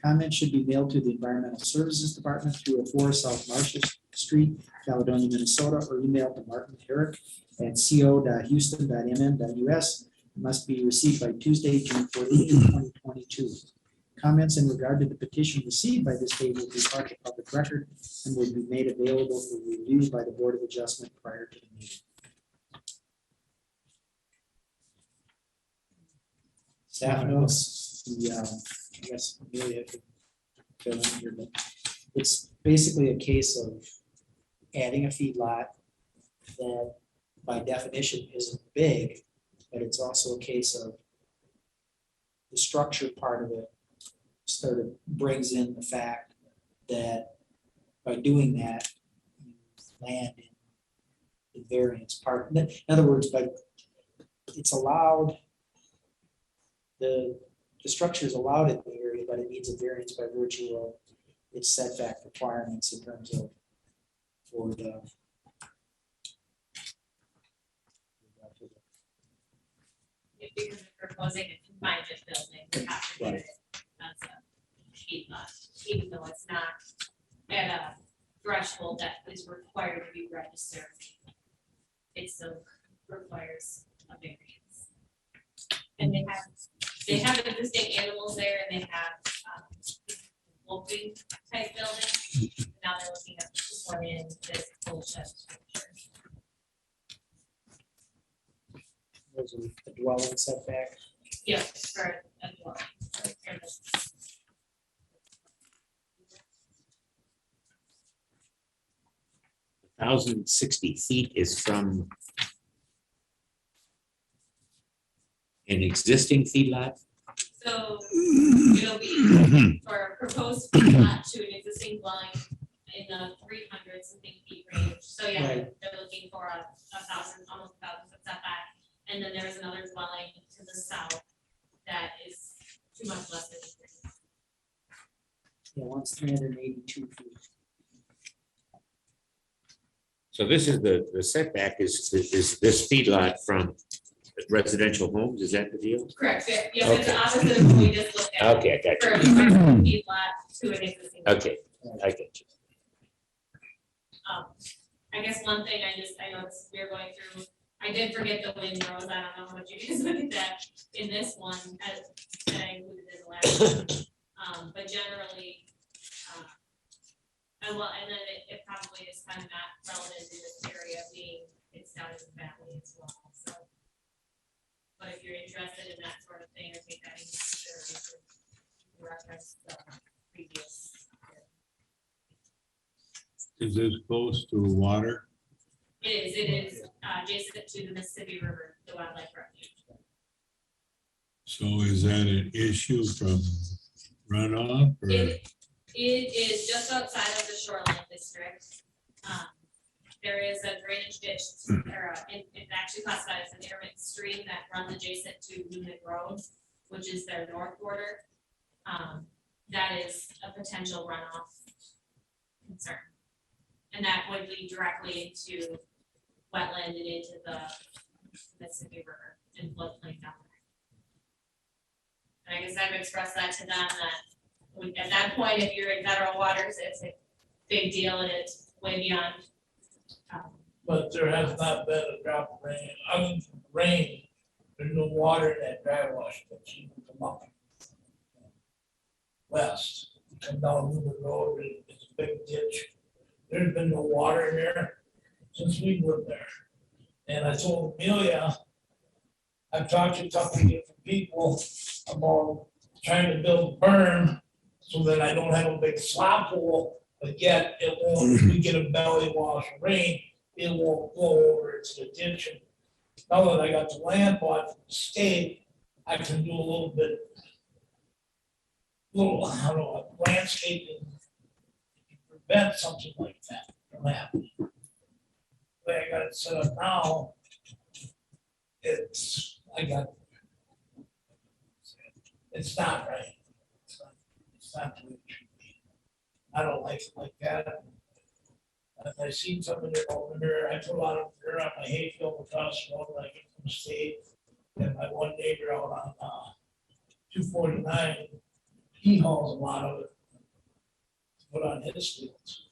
Comments should be mailed to the Environmental Services Department through 4 South Marshall Street, Caledonia, Minnesota, or emailed to Martin Herrick at co.houston.mm.us. Must be received by Tuesday, June 14th, 2022. Comments in regard to the petition received by this date will be part of the public record and will be made available for review by the Board of Adjustment prior to the meeting. Staff notes, I guess Amelia could fill in here, but it's basically a case of adding a feedlot that by definition isn't big, but it's also a case of the structure part of it brings in the fact that by doing that, you land in the variance part. In other words, it's allowed, the structure is allowed in the area, but it needs a variance by virtue of its setback requirements in terms of for the If you're proposing a confined building, you have to do it as a feedlot, even though it's not at a threshold that is required to be registered. It still requires a variance. And they have existing animals there, and they have wolfing type building. Now they're looking at put in this whole shed structure. those are the dwelling setback. Yeah, for a dwelling. 1,060 feet is from an existing feedlot? So it'll be for proposed lot to an existing dwelling in the 300 something feet range. So yeah, Right. they're looking for a 1,000, almost 1,000 foot setback. And then there's another dwelling to the south that is too much less than. Yeah, one's 382 feet. So this is the setback is this feedlot from residential homes, is that the deal? Correct, yeah, it's the Okay. opposite of what we just looked at. Okay, I got For a you. feed lot to an existing. Okay, I get you. I guess one thing I know this, we're going through, I did forget the windrows, I don't know how much you guys look at that in this one, as I included in the last one. But generally, and then it probably is kind of not relevant in this area, being it's down in the valley as well, so. But if you're interested in that sort of thing, or take that into consideration, reference the previous. Is this close to water? It is adjacent to the Mississippi River, the wildlife refuge. So is that an issue from runoff or? It is just outside of the shoreline district. There is a drainage ditch, or it's actually classified as an intermittent stream that runs adjacent to Newman Road, which is their north border. That is a potential runoff concern. And that would lead directly into wetland and into the Mississippi River and floodplain down there. And I guess I've expressed that to them that at that point, if you're in federal waters, it's a big deal and it's way beyond. But there has not been a drop of rain, other than rain, there's no water in that dry wash, but you can come up west, come down Newman Road, it's a big ditch. There's been no water in there since we lived there. And I told Amelia, I've talked to a couple of different people about trying to build a berm so that I don't have a big slop hole, but yet it won't, if we get a belly wash of rain, it won't go over into the ditch. And now that I got the land bought from the state, I can do a little bit, I don't know, landscaping to prevent something like that from happening. The way I got it set up now, it's not right. It's not the way it should be. I don't like it like that. And I seen something over there, I put a lot of dirt on my hayfield across the road, like I get from the state. And my one neighbor out on 249, he hauls a lot of it to put on his fields.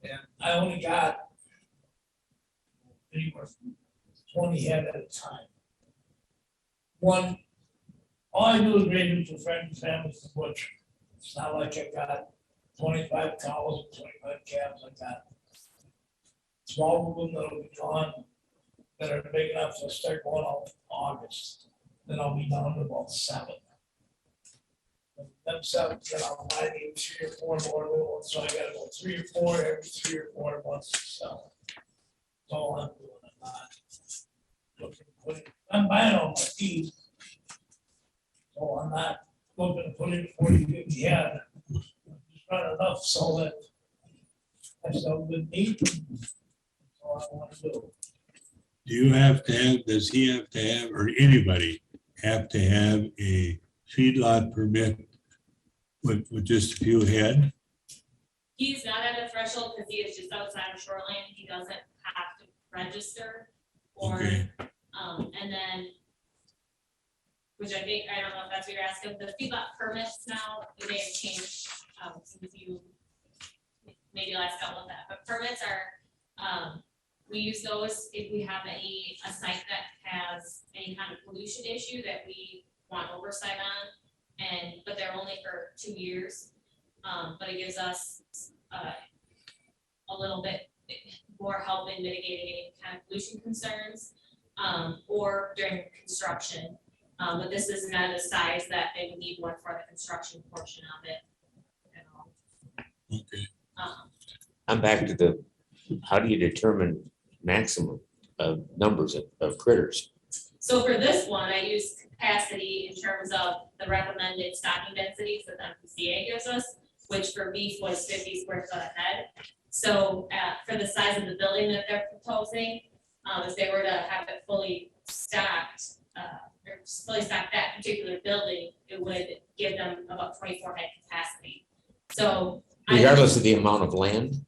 And I only got anywhere from 20 head at a time. One, all I do is raise them for friends and family to butcher. It's not like I got 25 cows and 25 calves. I got small women that'll be gone that are big enough to start going out in August. Then I'll be down to about 7. And them 7, then I'll buy 3 or 4 more little ones. So I got about 3 or 4 every 3 or 4 months to sell. That's all I'm doing. I'm not looking. I'm buying all my feed. So I'm not looking to put in 40, 50 head. Just not enough so that I sell good meat. That's all I want to do. Do you have to have, does he have to have, or anybody have to have a feedlot permit with just a few head? He's not at a threshold because he is just outside of shoreline. He doesn't have to register or, Okay. and then, which I think, I don't know if that's what you're asking, the feedlot permits now, they may have changed, since you maybe last dealt with that, but permits are, we use those if we have a site that has any kind of pollution issue that we want oversight on, but they're only for 2 years. But it gives us a little bit more help in mitigating any kind of pollution concerns, or during construction. But this is not a size that they would need one for the construction portion of it. Okay. I'm back to the how do you determine maximum of numbers of critters? So for this one, I use capacity in terms of the recommended stocking densities that MPCA gives us, which for beef was 50 square foot a head. So for the size of the building that they're proposing, if they were to have it fully stocked, or fully stock that particular building, it would give them about 24 head capacity. So. Regardless of the amount of land?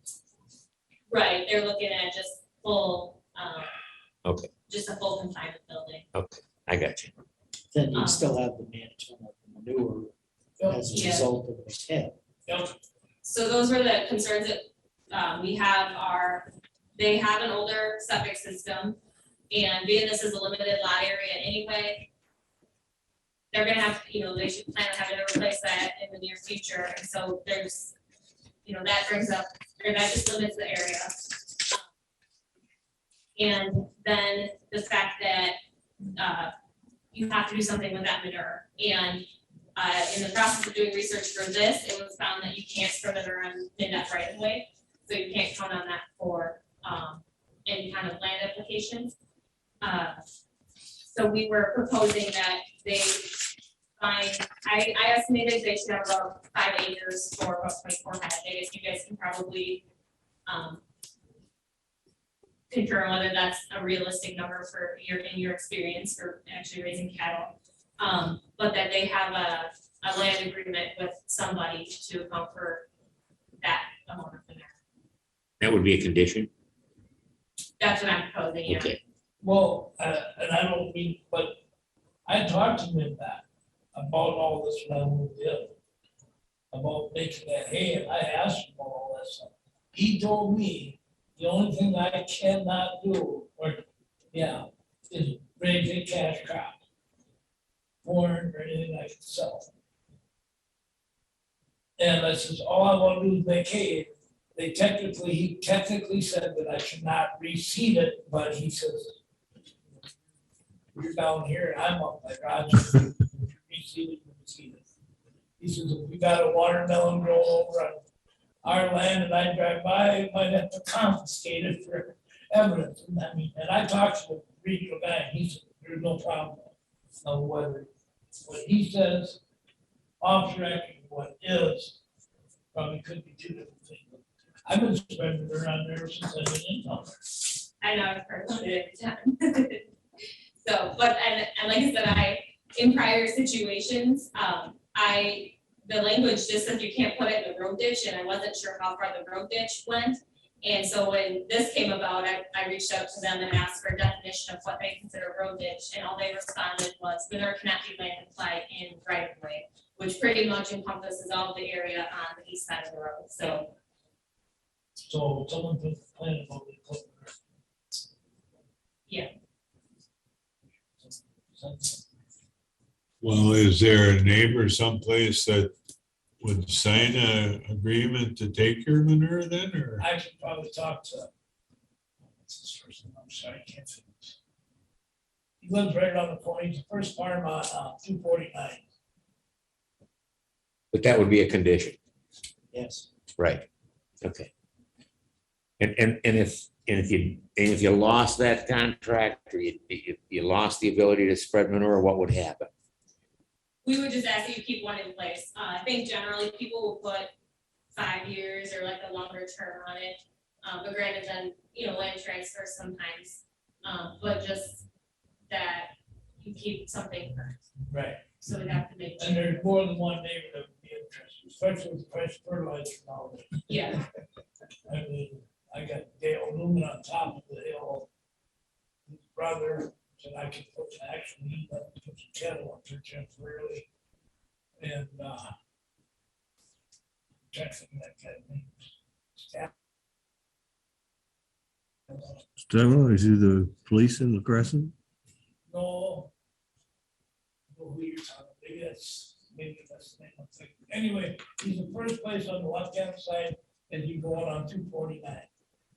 Right, they're looking at just full, Okay, just a full confinement building. I got you. Then you still have the management of the manure as a Yeah. result of the head. So those were the concerns that we have they have an older septic system. And being this is a limited lot area anyway, they're gonna have, they should plan on having to replace that in the near future. And so there's, that brings up, or that just limits the area. And then the fact that you have to do something with that manure. And in the process of doing research for this, it was found that you can't spread it around MnDOT right away. So you can't count on that for any kind of land applications. So we were proposing that they find, I estimated they should have about 5 acres for about 24 head. I guess you guys can probably confirm whether that's a realistic number for in your experience for actually raising cattle. But that they have a land agreement with somebody to account for that amount of manure. That would be a condition? That's what I'm proposing, yeah. Okay, Well, and I don't mean, but I talked to him about all this when I moved in. About making that hay, and I asked him all that stuff. He told me the only thing I cannot do, is raise a cash crop. Corn or anything I can sell. And I says, all I want to do is make hay. He technically said that I should not reseed it, but he says, you're down here and I'm up by Roger. Reseed it. He says, if we got a watermelon growing over on our land and I drive by, I might have to confiscate it for evidence. And I talked to the regional guy, and he said, there's no problem. No, whether what he says, off record, what is, probably could be two different things. I've been spreading it around there since I've been in on there. I know, I've heard about it every time. So, but, and like I said, in prior situations, the language just said you can't put it in the road ditch, and I wasn't sure how far the road ditch went. And so when this came about, I reached out to them and asked for a definition of what they consider road ditch, and all they responded was manure cannot be land applied in right of way, which pretty much encompasses all of the area on the east side of the road, so. So someone put the plan about it. Yeah. Well, is there a neighbor someplace that would sign a agreement to take your manure then, or? I should probably talk to. What's his first name? I'm sorry, I can't think. He lives right around the corner. He's the first farm on 249. but that would be a condition, Yes. right? Okay. And if you lost that contract or you lost the ability to spread manure, what would happen? We would just ask that you keep one in place. I think generally people will put 5 years or like a longer term on it. But granted, then, land transfers sometimes, but just that you keep something first. Right. So we'd have to make. And there's more than one neighbor that would be interested, especially with the price of fertilizer now. Yeah, I mean, I got Dale Newman on top of the hill. His brother said I could put actually put some cattle up there temporarily. And Jackson, that guy named Staff. Stella, is he the police in the Crescent? No. Who you're talking, maybe that's the name I'm thinking. Anyway, he's the first place on the left-hand side as you go on 249.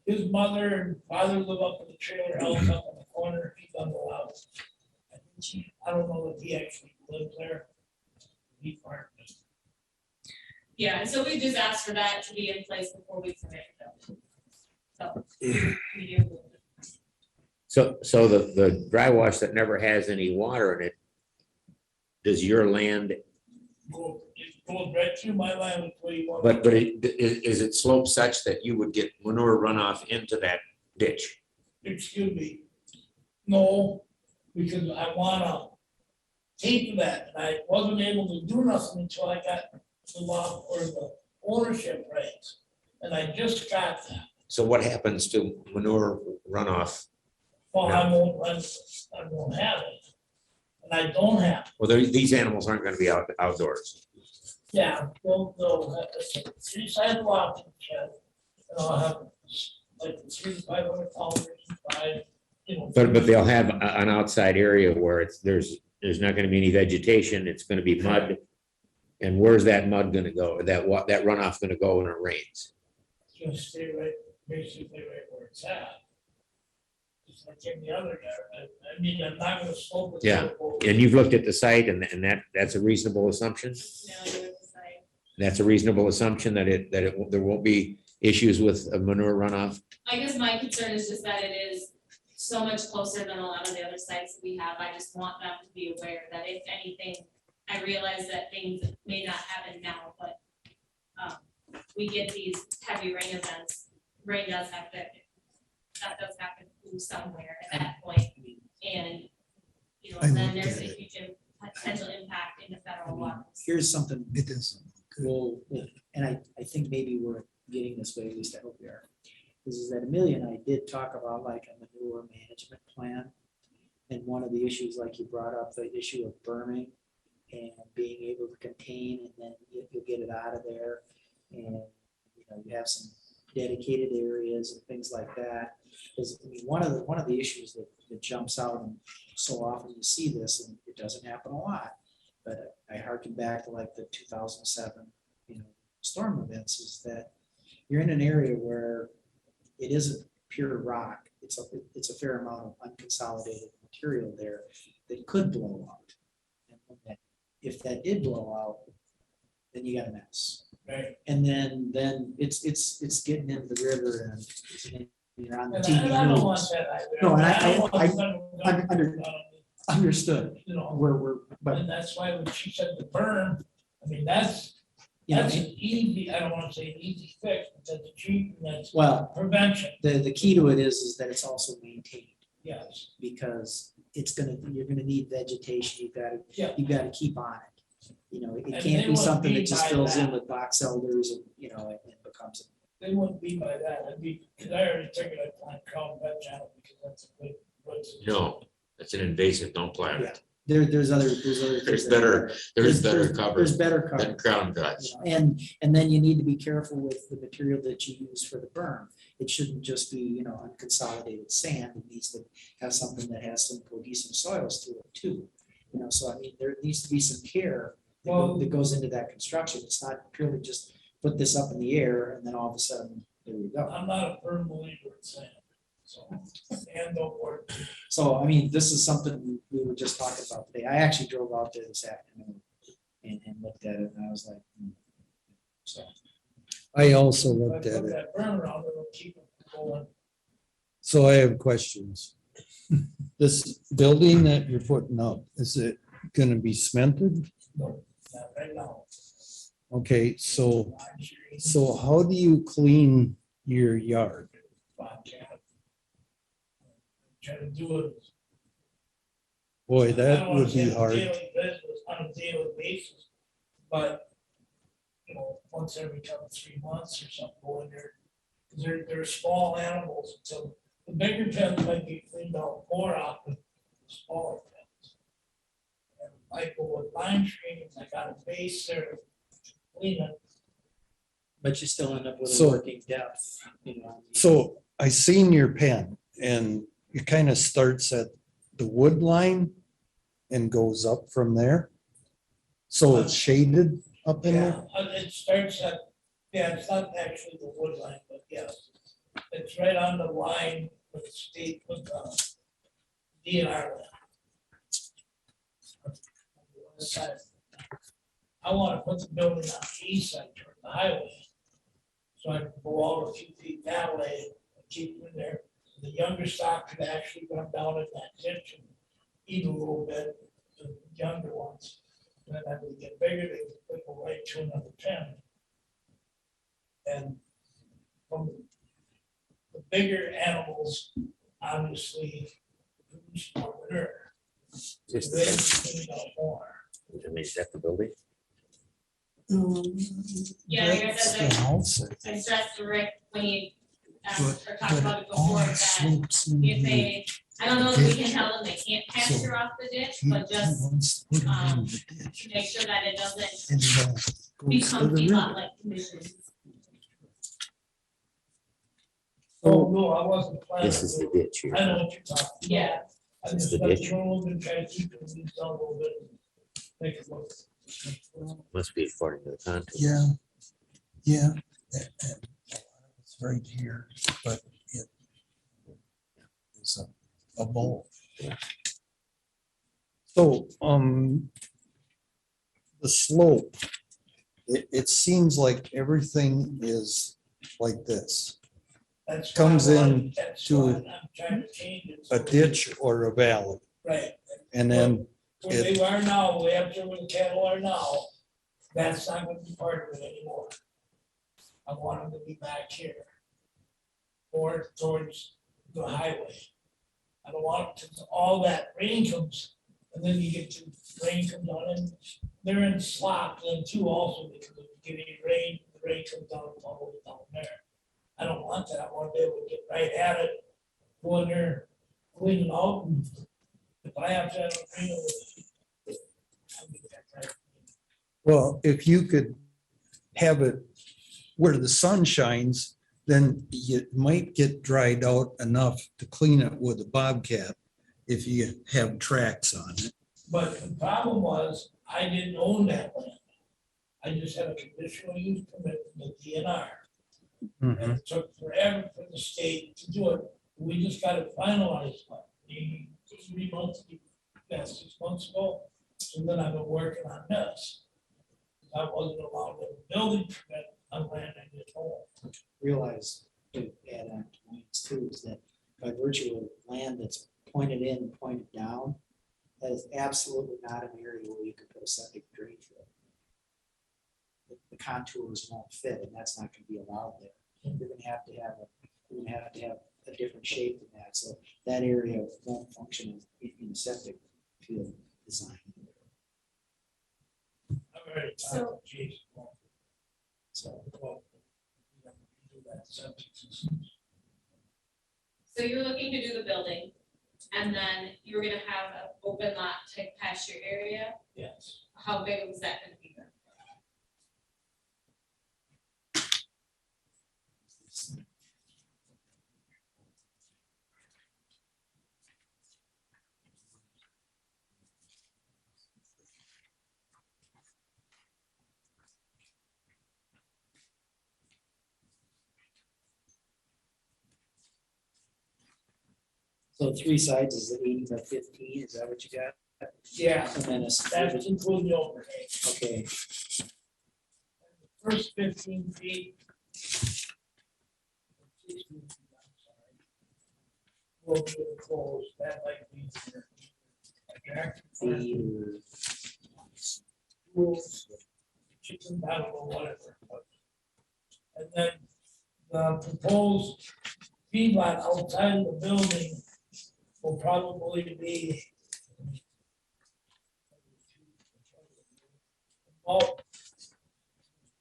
His mother and father live up in the trailer house up in the corner, he's on the house. I don't know if he actually lives there. He farmed it. yeah, and so we just asked for that to be in place before we commit. So, we do. So the dry wash that never has any water in it, does your land, It goes right through my land with what you want. but is it sloped such that you would get manure runoff into that ditch? Excuse me. No, because I wanna keep that, and I wasn't able to do nothing until I got the law or the ownership rights. And I just got that. So what happens to manure runoff? Well, I won't have it. And I don't have, it. Well, these animals aren't gonna be outdoors. yeah, they'll have a three-side walking shed. And I'll have like 300 to 500 followers inside, you know. But they'll have an outside area where there's not gonna be any vegetation, it's gonna be mud. And where's that mud gonna go, that runoff gonna go when it rains? It's gonna stay right, basically right where it's at. Just like in the other area, I mean, I'm not gonna slope it. Yeah, And you've looked at the site and that's a reasonable assumption? No, you would decide. That's a reasonable assumption that there won't be issues with manure runoff? I guess my concern is just that it is so much closer than a lot of the other sites that we have. I just want them to be aware that if anything, I realize that things may not happen now, but we get these heavy rain events. Rain does happen. That does happen somewhere at that point. And, you know, I then looked there's at a it. huge potential impact into federal waters. Here's something, It is. and I think maybe we're getting this way, at least I hope we are. Is that Amelia and I did talk about like a manure management plan. And one of the issues, like you brought up, the issue of burning and being able to contain, and then you'll get it out of there. And, you know, you have some dedicated areas and things like that. Because I mean, one of the issues that jumps out, and so often you see this, and it doesn't happen a lot, but I harken back to like the 2007, storm events, is that you're in an area where it isn't pure rock. It's a fair amount of unconsolidated material there that could blow out. And when if that did blow out, then you got a mess. Right. And then it's getting into the river and you're on the And TV I don't want news. that either. No, and don't want I federal government, Understood. You know, But and that's why when she said the burn, I mean, that's you know, an easy, I don't wanna say an easy fix, but that's cheap, and that's well, prevention, the key to it is that it's also maintained, yes. because you're gonna need vegetation. Yeah. You've got to keep on it. You know, it And can't they be wouldn't something be that just by fills in that. with box elders and, and becomes. They wouldn't be by that, it'd be, cause I already figured I'd plant crown veg on it, because that's a good. No, that's an invasive, don't plant it. There's other. There's better cover There's better cover. than crown cuts. And then you need to be careful with the material that you use for the berm. It shouldn't just be, unconsolidated sand. It needs to have something that has some cohesive soils to it too. So I mean, there needs to be some care that goes into that construction. It's not purely just put this up in the air and then all of a sudden, there you go. I'm not a firm believer in sand, so, sand don't work. So, I mean, this is something we were just talking about today. I actually drove out there this afternoon and looked at it and I was like, so. I also If I looked at put it. that burn around, it'll keep it going. So I have questions. This building that you're putting up, is it gonna be cemented? No, not right now. Okay, so I'm sure it's how do you clean your yard? Bobcat. Try to do it. Boy, I that don't wanna would say be on a hard. daily business, on a daily basis, but, once every couple, 3 months or something, go in there. Cause they're small animals, so the bigger pens might be cleaned out more often, than the smaller pens. And I go with lime screening, I got a base there, clean it. But you still end up with a So- working depth, So I seen your pen and it kind of starts at the wood line and goes up from there. So it's shaded up in there? It starts at, it's not actually the wood line, but yes. It's right on the line with the state, with the DNR land. I wanna put the building on the east side toward the highway. So I can go all a few feet that way, keep them in there. The younger stock could actually run down in that ditch and eat a little bit, the younger ones. And then as they get bigger, they go right to another pen. And from the bigger animals, obviously, produce more manure. Just They the clean up more. I mean, is that the building? Yeah, like I said, house. I stressed to Rick when he But- or talked about it before, that slopes in if the they, I don't know that we can tell them they can't pasture off the ditch, but just wants to put it in um, the ditch make sure that it doesn't and, goes to become the river. feedlot-like conditions. Oh, no, I wasn't planning. This is the ditch here. I know what you're talking about. Yeah. I It's just the got ditch. the road and try to keep it down a little bit. Make it look. Must be according to the contour. Yeah, yeah. It's right here, but it is a bowl. So, the slope, it seems like everything is like this, That's Comes why I in want- that's to why I'm trying to change it. a ditch or a valley, Right. and then Where they are now, way up there where the cattle are now, that's not gonna be part of it anymore. I want them to be back here. Or towards the highway. I don't want, because all that rain comes, and then you get to, rain comes on and they're in slop then too also, because if you get any rain, the rain comes down, and all the way down there. I don't want that, I want to be able to get right at it, go in there, clean it out, and if I have to have a clean it. I'll get that right. well, if you could have it where the sun shines, then it might get dried out enough to clean it with a bobcat if you have tracks on it. But the problem was, I didn't own that land. I just had a conditional use permit from the DNR. And it took forever for the state to do it. We just got it finalized, like, maybe 3 months, 6 months ago. So then I've been working on this. I wasn't allowed a building permit on land I didn't own. Realize, to add on to points too, is that by virtue of land that's pointed in and pointed down, that is absolutely not an area where you could put a septic drain field. The contours won't fit, and that's not gonna be allowed there. You're gonna have to have a different shape than that, so that area won't function in a septic field design. I've already talked to Jason. So, Well, do that septic system. So you're looking to do the building, and then you're gonna have an open lot type pasture area. Yes. How big was that gonna be then? so 3 sides is 80 by 15, is that what you got? Yeah, And then a, that's including the overhang. okay, First 15 feet. Will be enclosed, that might be. feet or Rules. Chicken, I don't know, whatever. but- And then the proposed feedlot outside of the building will probably be about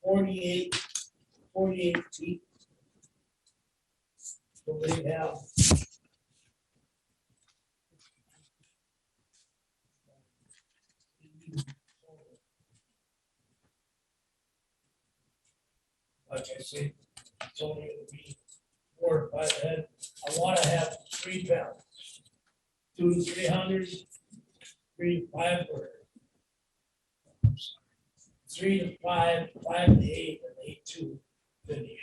48 feet. So they have. Like I say, it's only gonna be 4 or 5 head. I wanna have 3 pallets. 2 to 300, 3 to 5 or 3 to 5, 5 to 8, and 8 to finish.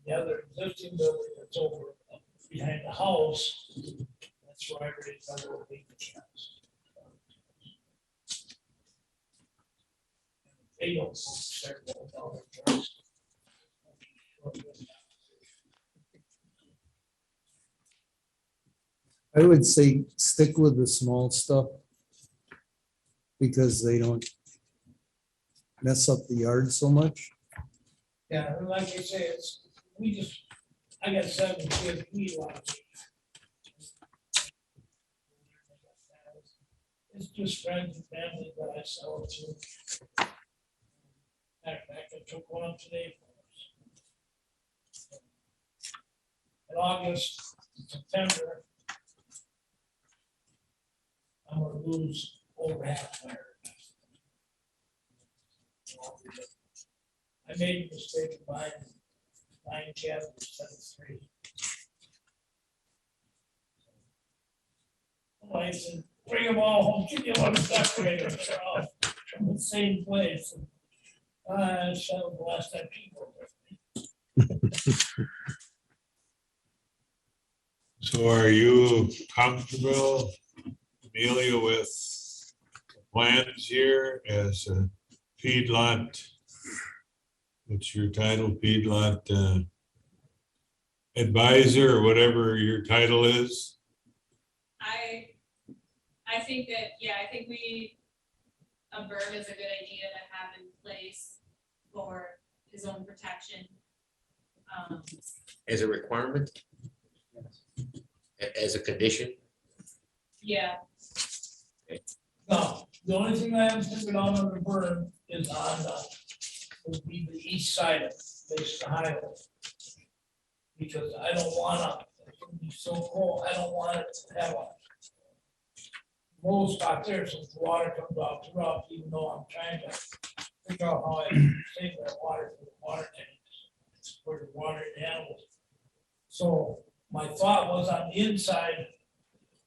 The other existing building that's over behind the house, that's where I already thought it would be the house. they don't start going down the trucks. I would say stick with the small stuff. Because they don't mess up the yard so much. Yeah, and like I say, I got 7 kids, we like. It's just friends and family that I sell it to. Matter of fact, I took one up today for us. In August, September, I'm gonna lose over half my herd. I made a mistake of buying 9 calves instead of 3. I said, bring them all home, give you one separator, they're all from the same place. I settled the last time people. So are you comfortable, Amelia, with plans here as a feedlot? What's your title, feedlot advisor, or whatever your title is? I think that, yeah, I think a berm is a good idea to have in place for his own protection. As a requirement? As a condition? Yeah, No, the only thing I have to put on the burn is on would be the east side of this highway. Because I don't wanna, it's gonna be so cold, I don't want it to have a mold spot there, so if the water comes off the roof, even though I'm trying to figure out how I can save that water for the water tanks, for the water animals. So my thought was on the inside,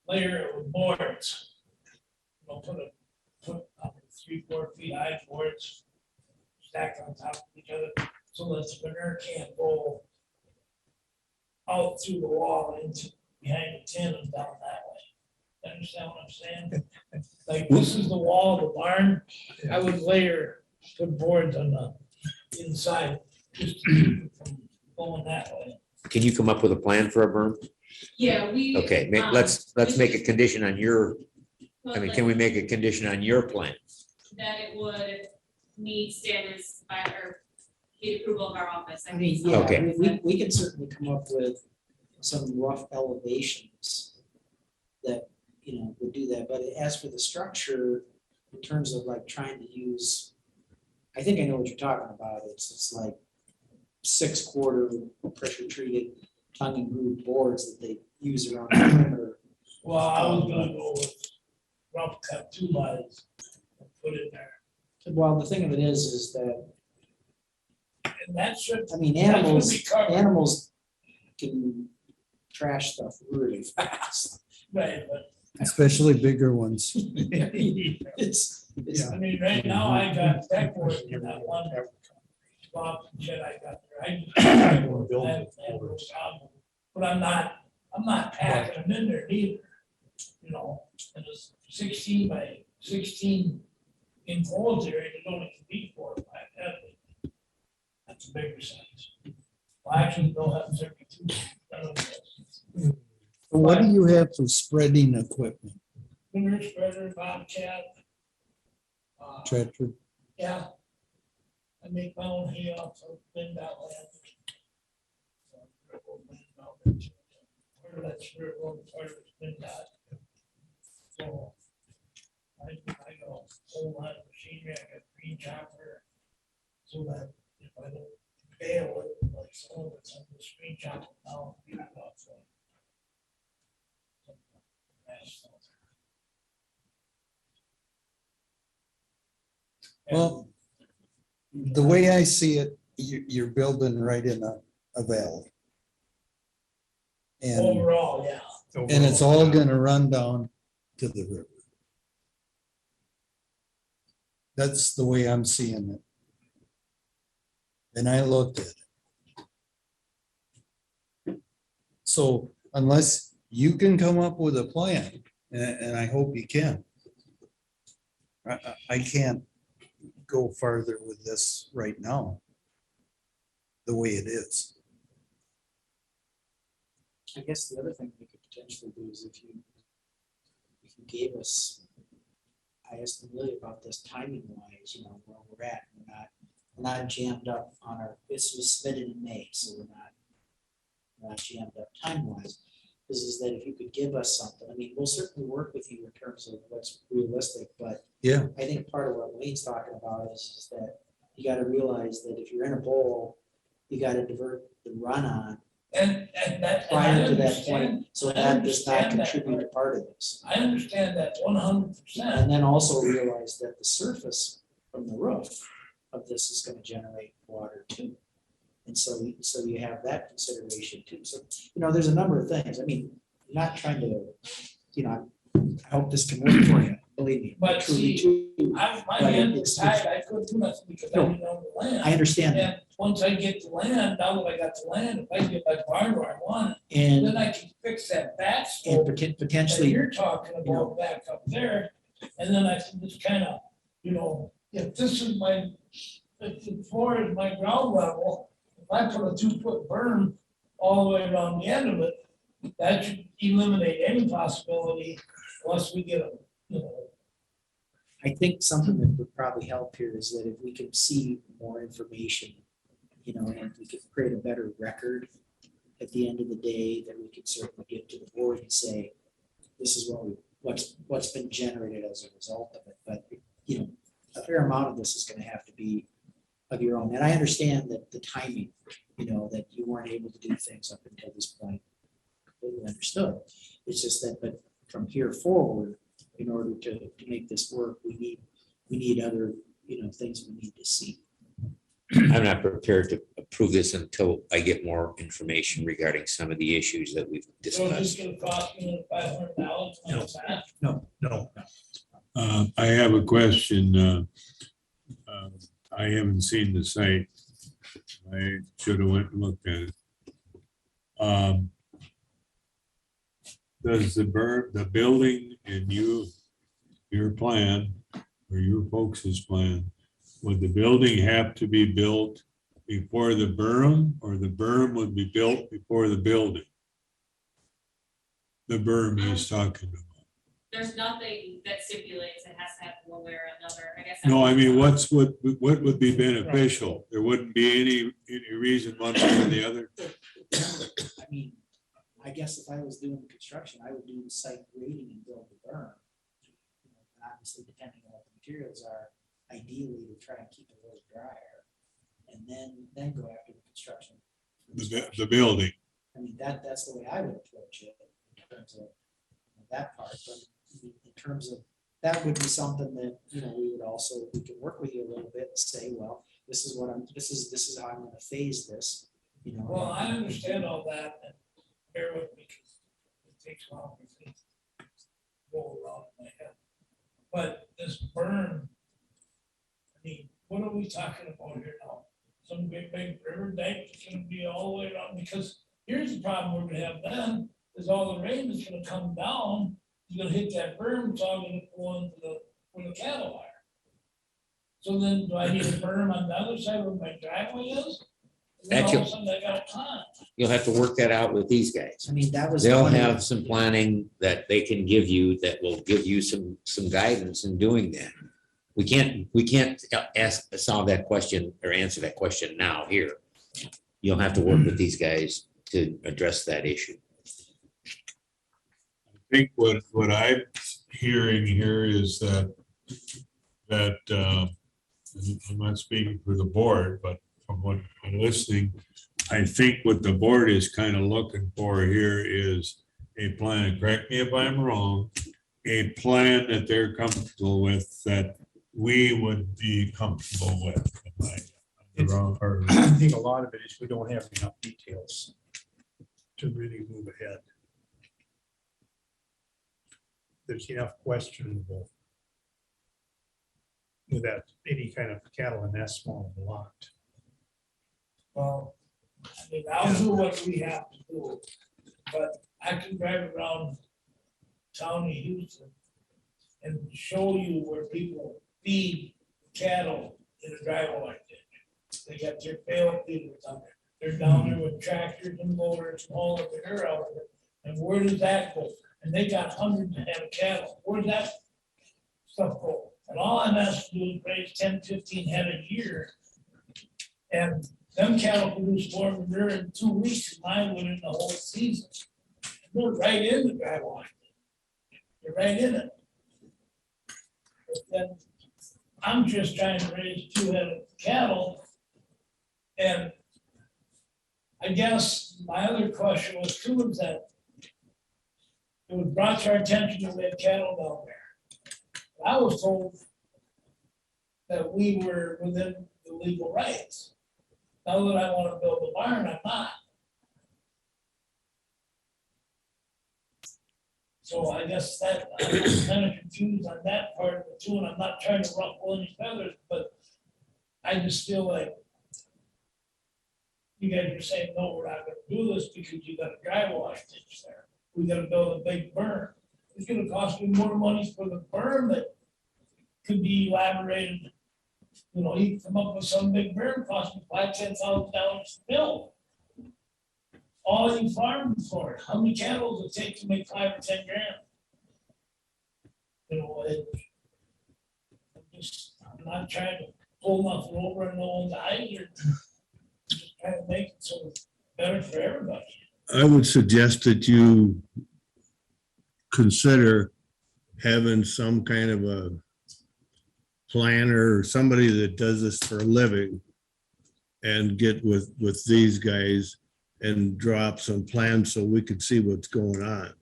layer it with boards. You know, put 3-4 feet high boards stacked on top of each other, so that the manure can't go out through the wall into behind the tin and down that way. You understand what I'm saying? Like, this is the wall of the barn, I would put boards on the inside, just to keep it from going that way. Can you come up with a plan for a berm? yeah, we. Okay, let's make a condition on your, I mean, can we make a condition on your plan? That it would meet standards by, or the approval of our office. I mean, think yeah, Okay. we can certainly come up with some rough elevations that, you know, would do that, but as for the structure, in terms of like trying to use, I think I know what you're talking about, it's like 6-quarter pressure treated tongue and groove boards that they use around the perimeter. Well, I was gonna go with rough cut 2x and put it there. Well, the thing of it is that, And that should, I mean, that should be covered, animals can trash stuff really fast. right, but Especially bigger ones. It's, I mean, right now I got that board in that one spot shed I got there. I just- I have no problem. But I'm not packing them in there neither, you know, and it's 16 by 16 enclosed area, there's only can be 4 or 5 head. That's a bigger size. Well, actually, they'll have 32. I don't know. What do you have for spreading equipment, Winter spreader, bobcat. Tractor? Yeah. I make my own hay off of Lindau land. Part of that's where it was, part of it's Lindau. So I got a whole lot of machinery, I got green chopper. So that if I don't bail it, like some of it's on the screen chopper now. beat it up, so. Well, the way I see it, you're building right in a valley. And, Overall, yeah. and it's all gonna run down to the river. That's the way I'm seeing it. And I looked at it. So unless you can come up with a plan, and I hope you can. I can't go farther with this right now. The way it is. I guess the other thing we could potentially do is if you gave us, I asked Amelia about this timing wise, you know, where we're at, we're not jammed up on our, this was submitted in May, so we're not jammed up time wise. Is that if you could give us something, I mean, we'll certainly work with you in terms of what's realistic, but Yeah. I think part of what Wayne's talking about is that you gotta realize that if you're in a bowl, you gotta divert the run on And that. and I prior to that understand- point, so I that does not understand that contribute to part. part of this. I understand that 100%. And then also realize that the surface from the roof of this is gonna generate water too. And so you have that consideration too. So, you know, there's a number of things. I mean, I'm not trying to, you know, I hope this can work for you, believe me. But truly see, do. My But hands it's- were tied, I couldn't do nothing because I No. didn't own the land. I understand that. And once I get the land, now that I got the land, if I get my barn where I want it, then And, I can fix that back and slope that potentially, you're talking you know. about back up there. And then I can just kind of, you know, if this is my, if the floor is my ground level, if I put a 2-foot berm all the way around the end of it, that should eliminate any possibility unless we get a, you know, I think something that would probably help here is that if we can see more information, you know, and we could create a better record at the end of the day, that we could certainly give to the board and say, this is what's been generated as a result of it. But, you know, a fair amount of this is gonna have to be of your own. And I understand that the timing, you know, that you weren't able to do things up until this point, completely understood. It's just that, but from here forward, in order to make this work, we need other, you know, things we need to see. I'm not prepared to approve this until I get more information regarding some of the issues that we've so it's just discussed. gonna cost me $500. No. I have a question. I haven't seen the site. I should have went and looked at it. Does the building in your plan, or your folks' plan, would the building have to be built before the berm, or the berm would be built before the building? The berm he's talking about. There's nothing that stipulates it has to happen one way or another, I guess. No, I mean, what would be beneficial? There wouldn't be any reason one way or the other? I mean, I guess if I was doing the construction, I would do the site grading and build the berm. You know, and obviously, depending on what the materials are, ideally to try and keep it a little drier. And then go after the construction. The building. I mean, that's the way I would approach it in terms of that part, but in terms of, that would be something that, you know, we can work with you a little bit and say, well, this is how I'm gonna phase this, you know. Well, I understand all that, and bear with me, because it takes a while for things to go around in my head. But this berm, I mean, what are we talking about here now? Some big river dike is gonna be all the way around, because here's the problem we're gonna have then, is all the rain is gonna come down, it's gonna hit that berm, it's all gonna go into where the cattle are. So then, do I need a berm on the other side where my driveway is? And then all of a sudden I got a pond. You'll have to work that out with these guys. I mean, that was. They'll one of the- have some planning that they can give you that will give you some guidance in doing that. We can't solve that question or answer that question now here. You'll have to work with these guys to address that issue. I think what I'm hearing here is that I'm not speaking for the board, but from what I'm listening, I think what the board is kind of looking for here is a plan, correct me if I'm wrong, a plan that they're comfortable with, that we would be comfortable with. Am I wrong, or- I think a lot of it is we don't have enough details to really move ahead. There's enough questionable without any kind of cattle in that small of a lot. Well, I mean, I'll do what we have to do, but I can drive around town in Houston and show you where people feed cattle in a driveway. They got their failed people down there. They're down there with tractors and motors and all of their out there. And where does that go? And they got hundreds of head of cattle. Where's that stuff go? And all I'm asked to do is raise 10, 15 head a year. And them cattle produce more manure in 2 weeks than mine would in the whole season. They're right in the driveway. You're right in it. But then I'm just trying to raise 2 head of cattle. And I guess my other question was too, is that it was brought to our attention that we had cattle down there. I was told that we were within the legal rights. Now that I want to build a barn, I'm not. So I guess that, I'm kind of confused on that part of it too, and I'm not trying to ruffle any feathers, but I just feel like you guys are saying, no, we're not gonna do this because you got a dry wash ditch there. We gotta build a big berm. It's gonna cost me more money for the berm that could be elaborated. You know, you come up with some big berm, cost me $5,000-$10,000 to build. All you farm for it. How many cattle does it take to make 5 or 10 grand? You know, I'm not trying to pull nothing over and no one's eyes or just trying to make it so it's better for everybody. I would suggest that you consider having some kind of a planner or somebody that does this for a living and get with these guys and draw up some plans so we could see what's going on.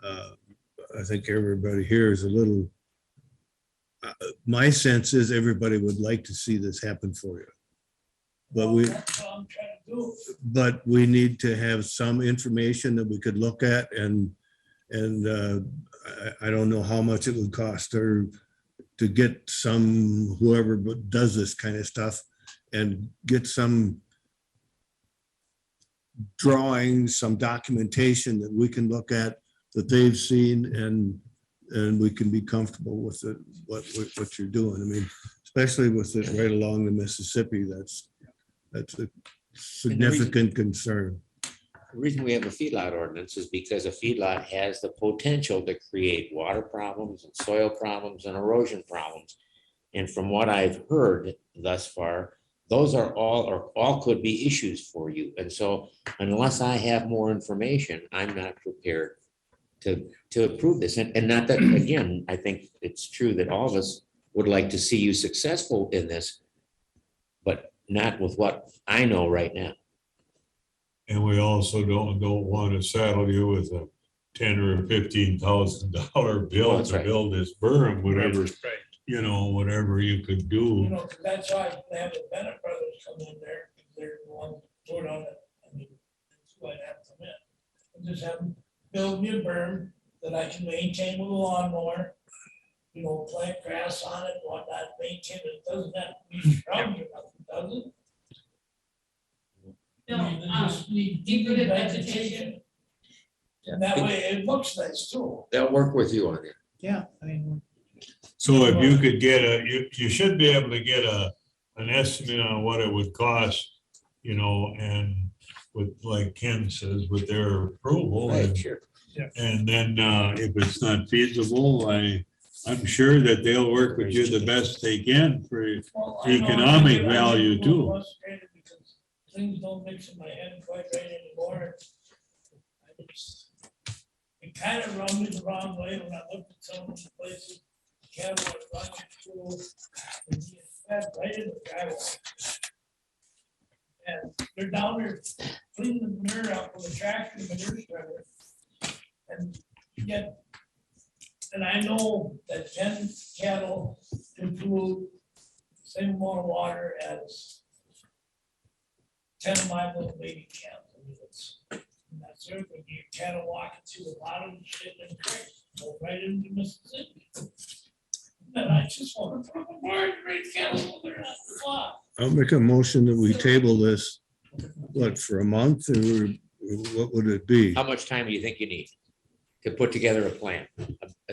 I think everybody here is a little, my sense is everybody would like to see this happen for you. But That's what I'm trying to do. but we need to have some information that we could look at and I don't know how much it would cost her to get some, whoever does this kind of stuff and get some drawings, some documentation that we can look at that they've seen and we can be comfortable with it, what you're doing. I mean, especially with it right along the Mississippi, that's a significant concern. The reason we have a feedlot ordinance is because a feedlot has the potential to create water problems and soil problems and erosion problems. And from what I've heard thus far, those are all could be issues for you. And so unless I have more information, I'm not prepared to approve this. And not that, again, I think it's true that all of us would like to see you successful in this, but not with what I know right now. And we also don't want to saddle you with a $10,000 or $15,000 bill That's to right. build this berm, whatever, Right. you know, whatever you could You do. know, 'cause that's why they have the Bennett brothers come in there, 'cause they're the ones put on it. I mean, that's why they have to come in. And just have them build me a berm that I can maintain with a lawnmower. You know, plant grass on it, whatnot, maintain it. It doesn't have to be shrubs or nothing, does it? No, I mean, they just need deep-rooted deep vegetation. And that way it looks nice too. They'll work with you on it. Yeah, I mean, So if you could get you should be able to get an estimate on what it would cost, you know, and with, like Ken says, with their approval. Right, sure. And then if it's not feasible, I'm sure that they'll work with you the best they can for Well, I know economic I get value a little too. frustrated because things don't mix in my head quite right anymore. It kind of rubbed me the wrong way when I looked at some of the places cattle are running through and being fed right in the driveway. And they're down there cleaning the manure out with a tractor and manure spreader. And yet, and I know that 10 cattle control the same amount of water as 10 of my little baby calves. I mean, that's it, when you cattle walking through a lot of shit and creeks, go right into Mississippi. And I just want to put a barn, raise cattle over there at the flock. I'll make a motion that we table this, what, for a month or what would it be? How much time do you think you need to put together a plan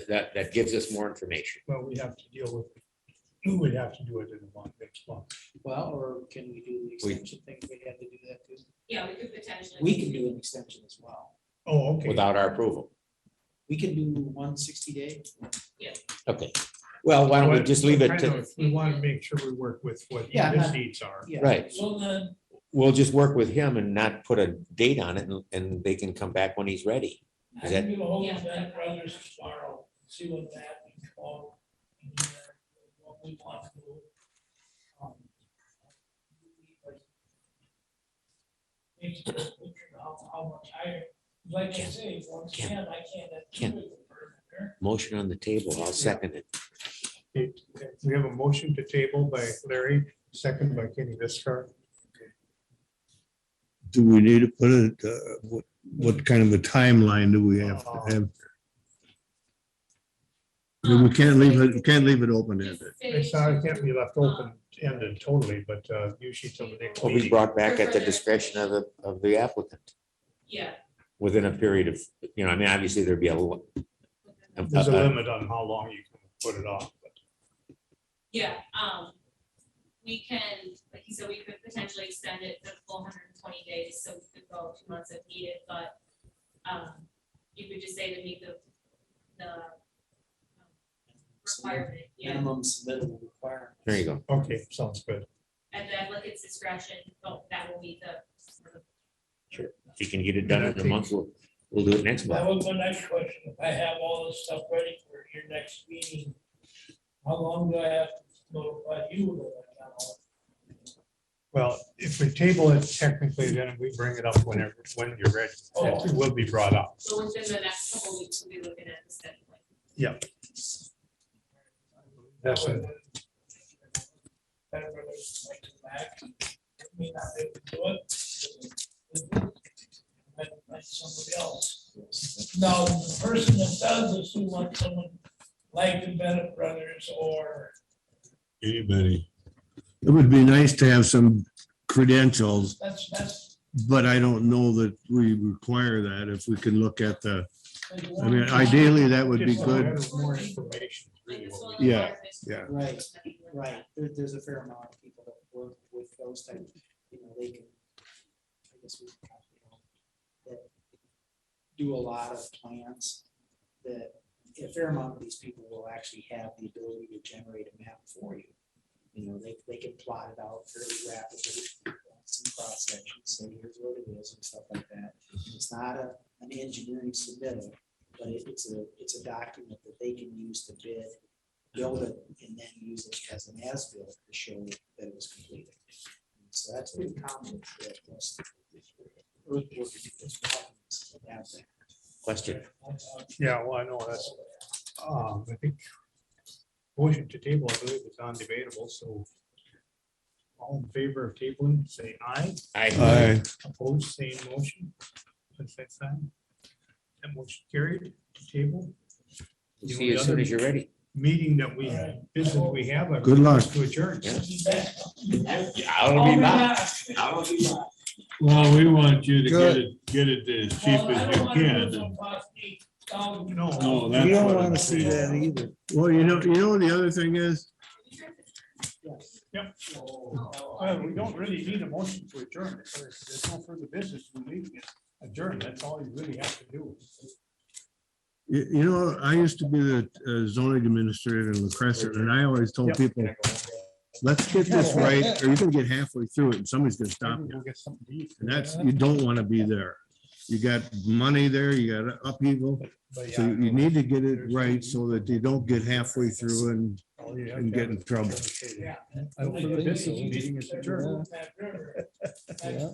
that gives us more information? Well, we have to deal with We would have to do it in a month, next month. Well, or can we do the extension thing? We had to do that too. Yeah, we could potentially. We can do an extension as well. Oh, okay. Without our approval. We can do 160 day. Okay. Well, why don't we just leave it Kind to, of, we want to make sure we work with what Yeah, his not- needs are. Yeah. right. So then, We'll just work with him and not put a date on it and they can come back when he's ready. I Is that- can get a hold of Bennett Brothers tomorrow, see what that we come out, and what we want to do. Um, Makes it look how much higher, like I say, once again, I can't. do it for- Motion on the table. I'll second it. Okay, we have a motion to table by Larry, second by Kenny Viscar. Do we need to put it, what kind of a timeline do we have to have? We can't leave it open-ended. It's not, it can't be left open ended totally, but usually till the next Will be meeting. brought back at the discretion of the applicant Yeah. within a period of, I mean, obviously there'd be a There's a limit on how long you can put it off. but Yeah, we can, like you said, we could potentially extend it to the full 120 days, so we could go 2 months if needed, but you could just say to meet the requirement, yeah, Minimum submittable requirement. There you go. Okay, sounds good. and then look its discretion, but that will be the sort of. If you can get it done in a month, we'll do it next That month. was my next question. If I have all this stuff ready for your next meeting, how long do I have to notify you? Well, if we table it technically, then we bring it up when you're ready. It will be brought up. So within the next couple of weeks, we'll be looking at the study plan. Yeah. That's it. Better whether it's like back, may not be able to do it. Might find somebody else. Now, the person that does this, who wants someone like the Bennett Brothers or Anybody, It would be nice to have some credentials, that's. but I don't know that we require that. If we can look at I mean, ideally, that would be Just good. More information. is really what we- Yeah, yeah. Right, right. There's a fair amount of people that work with those type, they can, I guess we can, that do a lot of plans that a fair amount of these people will actually have the ability to generate a map for you. They can plot it out fairly rapidly, some cross sections, say here's what it is and stuff like that. It's not an engineering submittal, but it's a document that they can use to build it, and then use it as an as-built to show that it was completed. So that's pretty common. For most earthworks have that. Question. Yeah, well, I know that's, I think motion to table, I believe, is undebatable, so all in favor of tabling, say aye. I, Opposed, same motion. Same sign. That motion carried to table. see you as soon as you're ready. Meeting that business we have. I Good luck. To adjourn. I'll be back. well, we want you to Good. get it as cheap as you can. No. No, that's We don't what want I'm to see that saying. either. Well, the other thing is, Yep. Well, we don't really need a motion to adjourn. If there's no further business, we leave it adjourned. That's all you really have to do. I used to be the zoning administrator in La Crescent, and I always told people, let's get this right, or you're gonna get halfway through it and somebody's gonna stop you. We'll get something to eat. And you don't want to be there. You got money there, you got upheaval, But so yeah, you need to get it right so that you don't get halfway through and all you have and to get have in trouble. I don't think this meeting is adjourned. Yeah.